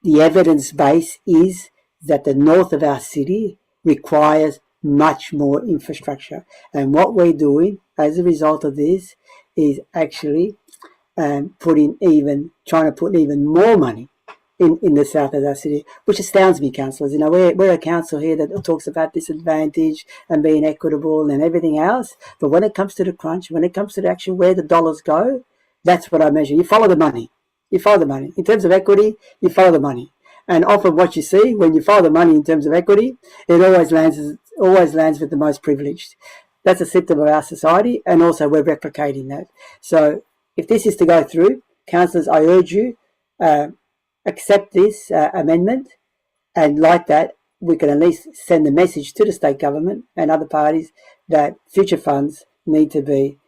The evidence base is that the north of our city requires much more infrastructure. And what we're doing as a result of this is actually trying to put even more money in the south of our city, which astounds me, councillors. You know, we're a council here that talks about disadvantage and being equitable and everything else. But when it comes to the crunch, when it comes to the actual where the dollars go, that's what I measure. You follow the money. You follow the money. In terms of equity, you follow the money. And often what you see when you follow the money in terms of equity, it always lands with the most privileged. That's a symptom of our society, and also we're replicating that. So if this is to go through, councillors, I urge you, accept this amendment, and like that, we can at least send the message to the state government and other parties that future funds need to be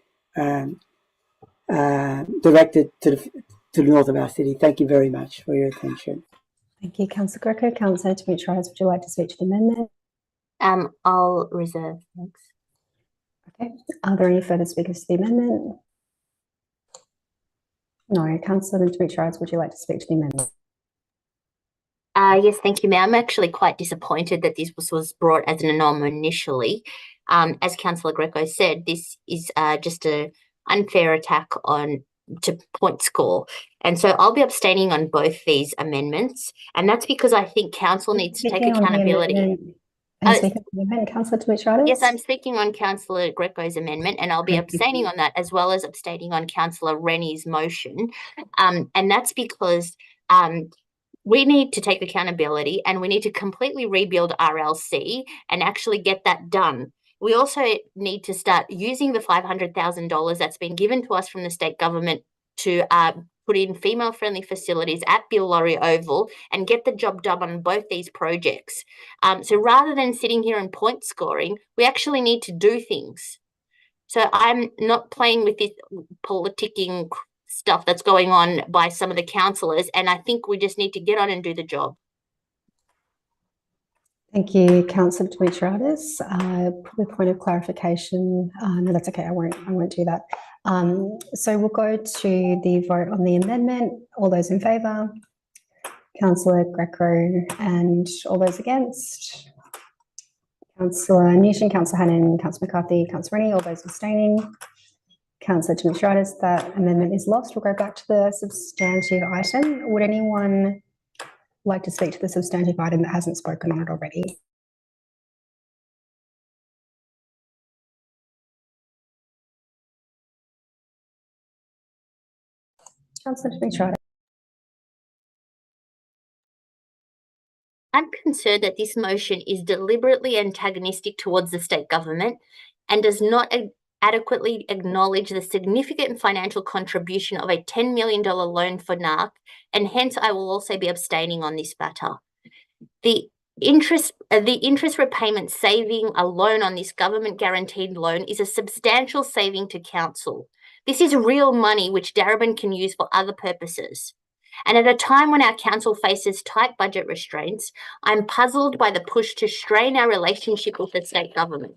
directed to the north of our city. Thank you very much for your attention. Thank you, Councillor Greco. Councillor Dimitriadis, would you like to speak to the amendment? I'll reserve, thanks. Okay. Are there any further speakers to the amendment? No. Councillor Dimitriadis, would you like to speak to the amendment? Yes, thank you, Mayor. I'm actually quite disappointed that this was brought as an anomaly initially. As Councillor Greco said, this is just an unfair attack on point score. And so I'll be abstaining on both these amendments. And that's because I think council needs to take accountability. Councillor Dimitridis? Yes, I'm speaking on Councillor Greco's amendment, and I'll be abstaining on that, as well as abstaining on Councillor Rennie's motion. And that's because we need to take accountability, and we need to completely rebuild RLC and actually get that done. We also need to start using the $500,000 that's been given to us from the state government to put in female-friendly facilities at Bill Laurie Oval and get the job done on both these projects. So rather than sitting here and point scoring, we actually need to do things. So I'm not playing with this politicking stuff that's going on by some of the councillors, and I think we just need to get on and do the job. Thank you, Councillor Dimitridis. Probably point of clarification. No, that's okay. I won't do that. So we'll go to the vote on the amendment. All those in favour? Councillor Greco, and all those against? Councillor Newton, Councillor Hannan, Councillor McCarthy, Councillor Rennie, all those abstaining. Councillor Dimitridis, that amendment is lost. We'll go back to the substantive item. Would anyone like to speak to the substantive item that hasn't spoken on it already? Councillor Dimitridis. I'm concerned that this motion is deliberately antagonistic towards the state government and does not adequately acknowledge the significant financial contribution of a $10 million loan for NARC, and hence I will also be abstaining on this matter. The interest repayment saving a loan on this government guaranteed loan is a substantial saving to council. This is real money which Darebin can use for other purposes. And at a time when our council faces tight budget restraints, I'm puzzled by the push to strain our relationship with the state government.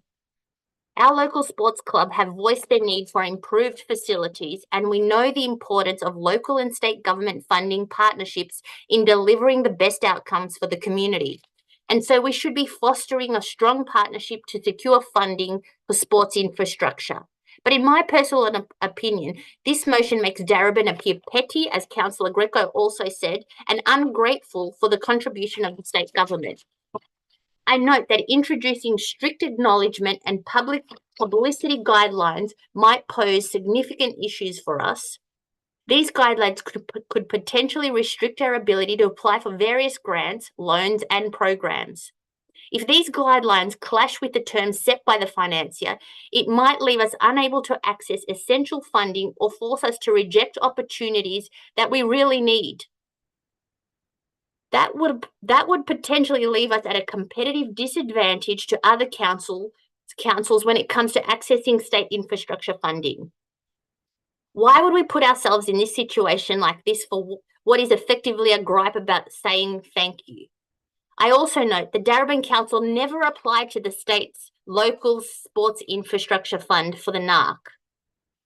Our local sports club have voiced their need for improved facilities, and we know the importance of local and state government funding partnerships in delivering the best outcomes for the community. And so we should be fostering a strong partnership to secure funding for sports infrastructure. But in my personal opinion, this motion makes Darebin appear petty, as Councillor Greco also said, and ungrateful for the contribution of the state government. I note that introducing strict acknowledgement and public publicity guidelines might pose significant issues for us. These guidelines could potentially restrict our ability to apply for various grants, loans, and programs. If these guidelines clash with the terms set by the financier, it might leave us unable to access essential funding or force us to reject opportunities that we really need. That would potentially leave us at a competitive disadvantage to other councils when it comes to accessing state infrastructure funding. Why would we put ourselves in this situation like this for what is effectively a gripe about saying thank you? I also note the Darebin Council never applied to the state's local sports infrastructure fund for the NARC.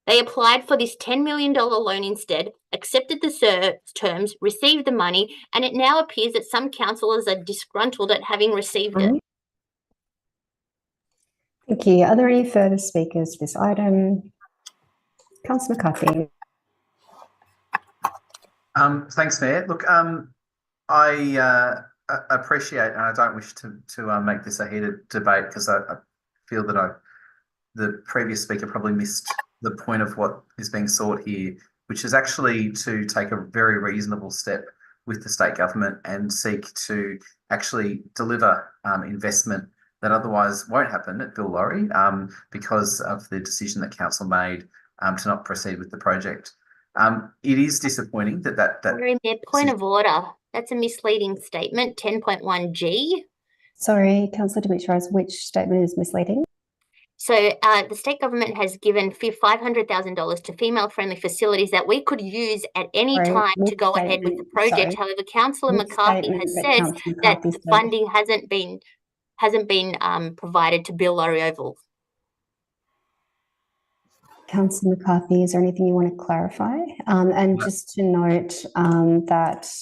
They applied for this $10 million loan instead, accepted the terms, received the money, and it now appears that some councillors are disgruntled at having received it. Thank you. Are there any further speakers to this item? Councillor McCarthy. Thanks, Mayor. Look, I appreciate, and I don't wish to make this a heated debate because I feel that the previous speaker probably missed the point of what is being sought here, which is actually to take a very reasonable step with the state government and seek to actually deliver investment that otherwise won't happen at Bill Laurie because of the decision that council made to not proceed with the project. It is disappointing that point of order. That's a misleading statement. 10.1G. Sorry, Councillor Dimitridis, which statement is misleading? So the state government has given $500,000 to female-friendly facilities that we could use at any time to go ahead with the project. However, Councillor McCarthy has said that the funding hasn't been provided to Bill Laurie Oval. Councillor McCarthy, is there anything you want to clarify? And just to note that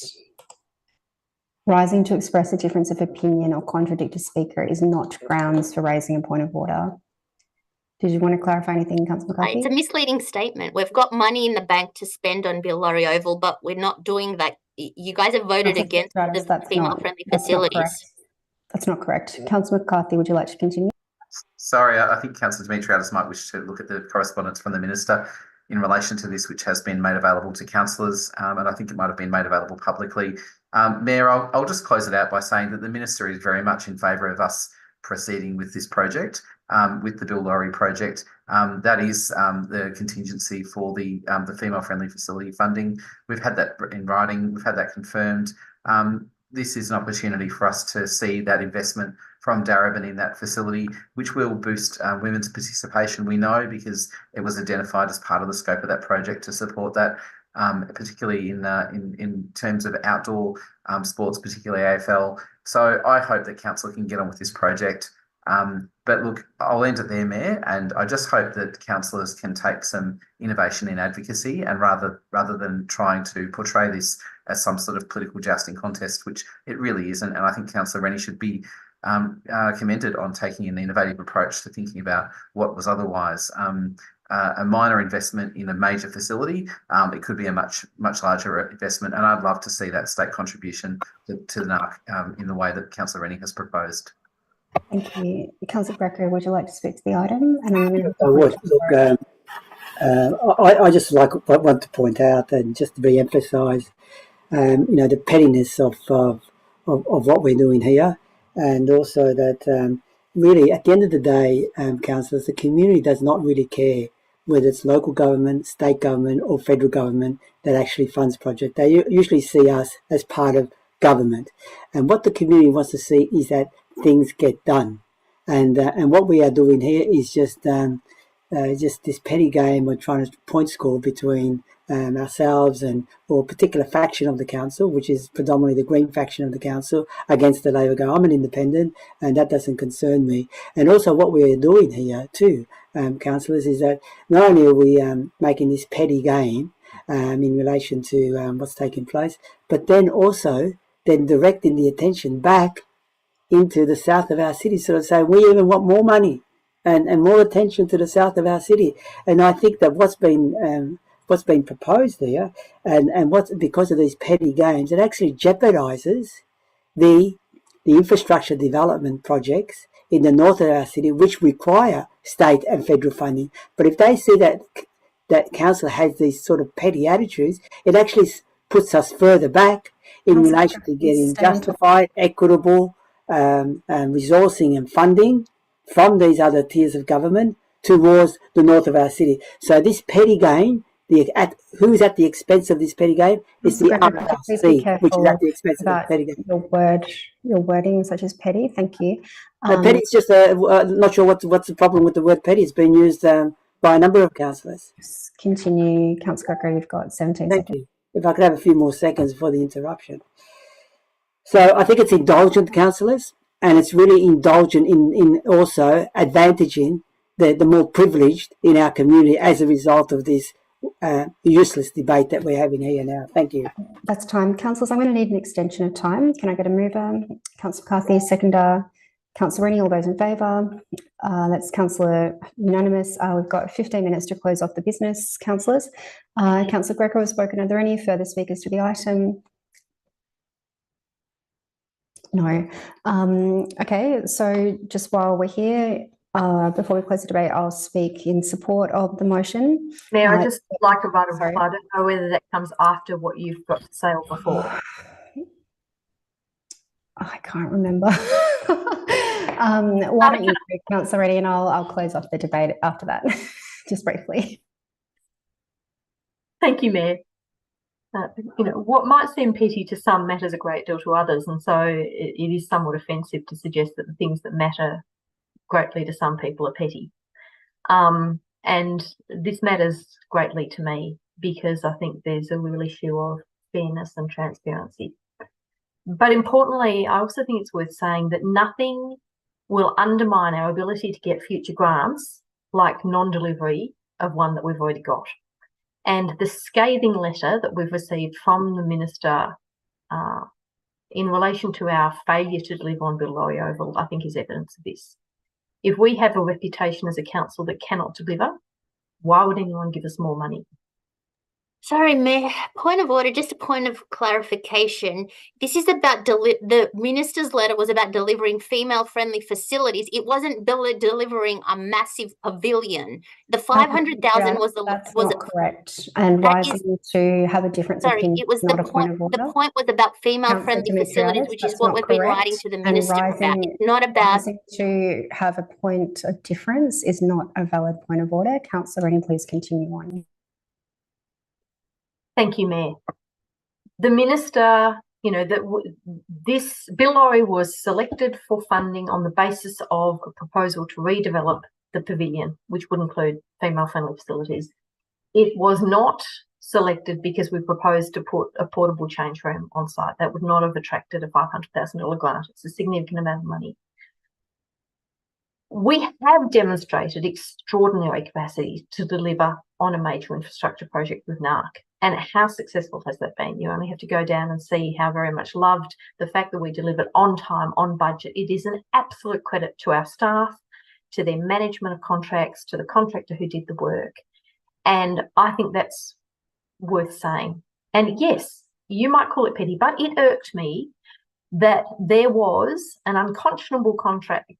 rising to express a difference of opinion or contradict a speaker is not grounds for raising a point of order. Did you want to clarify anything, Councillor McCarthy? It's a misleading statement. We've got money in the bank to spend on Bill Laurie Oval, but we're not doing that. You guys have voted against the female-friendly facilities. That's not correct. Councillor McCarthy, would you like to continue? Sorry, I think Councillor Dimitriadis might wish to look at the correspondence from the Minister in relation to this, which has been made available to councillors, and I think it might have been made available publicly. Mayor, I'll just close it out by saying that the Minister is very much in favour of us proceeding with this project, with the Bill Laurie project. That is the contingency for the female-friendly facility funding. We've had that in writing. We've had that confirmed. This is an opportunity for us to see that investment from Darebin in that facility, which will boost women's participation, we know, because it was identified as part of the scope of that project to support that, particularly in terms of outdoor sports, particularly AFL. So I hope that Council can get on with this project. But look, I'll end it there, Mayor, and I just hope that councillors can take some innovation in advocacy, and rather than trying to portray this as some sort of political jousting contest, which it really isn't. And I think Councillor Rennie should be commended on taking an innovative approach to thinking about what was otherwise a minor investment in a major facility. It could be a much larger investment, and I'd love to see that state contribution to the NARC in the way that Councillor Rennie has proposed. Thank you. Councillor Greco, would you like to speak to the item? And I'm going to I would. Look, I just want to point out and just to re-emphasise, the pettiness of what we're doing here, and also that really at the end of the day, councillors, the community does not really care whether it's local government, state government, or federal government that actually funds projects. They usually see us as part of government, and what the community wants to see is that things get done, and what we are doing here is just this petty game of trying to point score between ourselves or a particular faction of the council, which is predominantly the Green faction of the council, against the Labor government. I'm an independent, and that doesn't concern me. And also what we're doing here too, councillors, is that not only are we making this petty game in relation to what's taking place, but then also directing the attention back into the south of our city, sort of saying we even want more money and more attention to the south of our city. And I think that what's been proposed here, and what's because of these petty games, it actually jeopardises the infrastructure development projects in the north of our city, which require state and federal funding. But if they see that council has these sort of petty attitudes, it actually puts us further back in relation to getting justified, equitable resourcing and funding from these other tiers of government towards the north of our city. So this petty game, who's at the expense of this petty game? It's the RLC, which is at the expense of the petty game. Your wording, such as petty. Thank you. Petty is just not sure what's the problem with the word petty. It's been used by a number of councillors. Continue, Councillor Greco. You've got 17 Thank seconds. you. If I could have a few more seconds before the interruption. So I think it's indulgent, councillors, and it's really indulgent in also advantaging the more privileged in our community as a result of this useless debate that we're having here now. Thank you. That's time. Councillors, I'm going to need an extension of time. Can I get a mover? Councillor McCarthy, seconder. Councillor Rennie, all those in favour? That's Councillor unanimous. We've got 15 minutes to close off the business, councillors. Councillor Greco has spoken. Are there any further speakers to the item? No. Okay, so just while we're here, before we close the debate, I'll speak in support of the motion. Mayor, I just like a vote of I don't know whether that comes after what you've got to say or before. I can't remember. Why don't you speak, Councillor Rennie, and I'll close off the debate after that, just briefly. Thank you, Mayor. What might seem petty to some matters a great deal to others, and so it is somewhat offensive to suggest that the things that matter greatly to some people are petty. And this matters greatly to me because I think there's a real issue of fairness and transparency. But importantly, I also think it's worth saying that nothing will undermine our ability to get future grants like non-delivery of one that we've already got. And the scathing letter that we've received from the Minister in relation to our failure to deliver on Bill Laurie Oval, I think is evidence of this. If we have a reputation as a council that cannot deliver, why would anyone give us more money? Sorry, Mayor, point of order, just a point of clarification. This is about the minister's letter was about delivering female-friendly facilities. It wasn't delivering a massive pavilion. The 500,000 was the that's not correct. And rising to have a difference of opinion. It was not the a point of order. The point was about female-friendly facilities, which is what we've been writing to the minister about. It's not about rising to have a point of difference is not a valid point of order. Councillor Rennie, please continue on. Thank you, Mayor. The minister, you know, this Bill Laurie was selected for funding on the basis of a proposal to redevelop the pavilion, which would include female-friendly facilities. It was not selected because we proposed to put a portable change room on site. That would not have attracted a $500,000 grant. It's a significant amount of money. We have demonstrated extraordinary capacity to deliver on a major infrastructure project with NARC. And how successful has that been? You only have to go down and see how very much loved the fact that we delivered on time, on budget. It is an absolute credit to our staff, to their management of contracts, to the contractor who did the work. And I think that's worth saying. And yes, you might call it petty, but it irked me that there was an unconscionable contract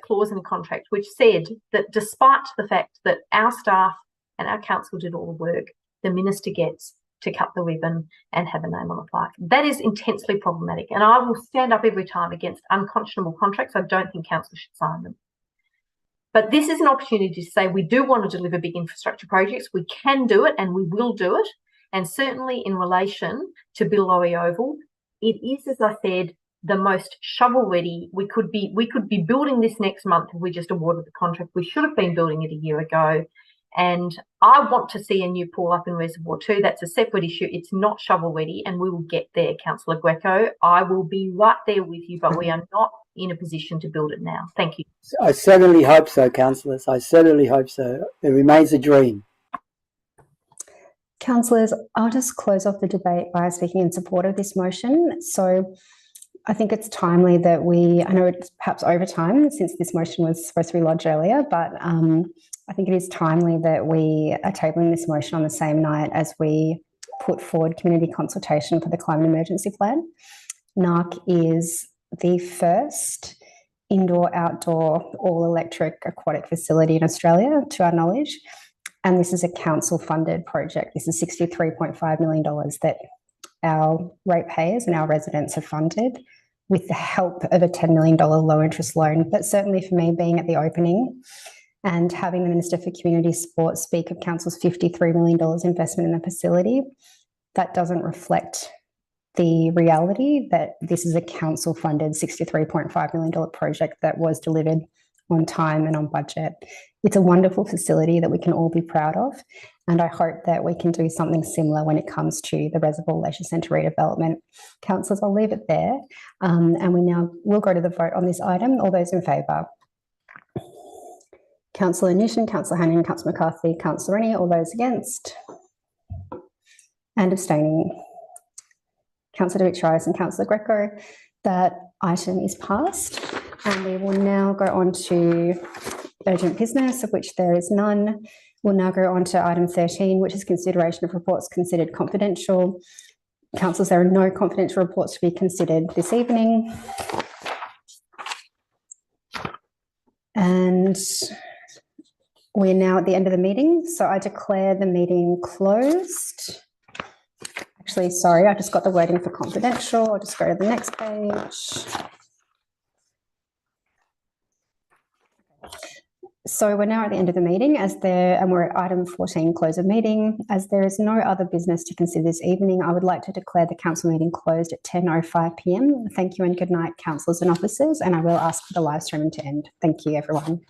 clause in the contract which said that despite the fact that our staff and our council did all the work, the minister gets to cut the ribbon and have a name on the plaque. That is intensely problematic. And I will stand up every time against unconscionable contracts. I don't think council should sign them. But this is an opportunity to say we do want to deliver big infrastructure projects. We can do it and we will do it. And certainly in relation to Bill Laurie Oval, it is, as I said, the most shovel-ready. We could be building this next month if we just awarded the contract. We should have been building it a year ago. And I want to see a new pool up in Reservoir 2. That's a separate issue. It's not shovel-ready, and we will get there, Councillor Greco. I will be right there with you, but we are not in a position to build it now. Thank you. I certainly hope so, councillors. I certainly hope so. It remains a dream. Councillors, I'll just close off the debate by speaking in support of this motion. So I think it's timely that I know it's perhaps over time since this motion was supposed to be lodged earlier, but I think it is timely that we are tabling this motion on the same night as we put forward community consultation for the climate emergency plan. NARC is the first indoor-outdoor all-electric aquatic facility in Australia, to our knowledge, and this is a council-funded project. This is $63.5 million that our ratepayers and our residents have funded with the help of a $10 million low-interest loan. But certainly for me, being at the opening and having the Minister for Community Sport speak of Council's $53 million investment in the facility, that doesn't reflect the reality that this is a council-funded $63.5 million project that was delivered on time and on budget. It's a wonderful facility that we can all be proud of, and I hope that we can do something similar when it comes to the Reservoir Leisure Centre redevelopment. Councillors, I'll leave it there, and we'll go to the vote on this item. All those in favour? Councillor Newton, Councillor Hannon, Councillor McCarthy, Councillor Rennie. All those against? And abstaining? Councillor David and Councillor Greco. That item is passed, and we will now go on to urgent business, of which there is none. We'll now go on to item 13, which is consideration of reports considered confidential. Councillors, there are no confidential reports to be considered this evening. And we're now at the end of the meeting, so I declare the meeting closed. Actually, sorry, I just got the wording for confidential. I'll just go to the next page. So we're now at the end of the meeting and we're at item 14, close of meeting. As there is no other business to consider this evening, I would like to declare the council meeting closed at 10:05 p.m. Thank you and good night, councillors and officers, and I will ask for the live streaming to end. Thank you, everyone.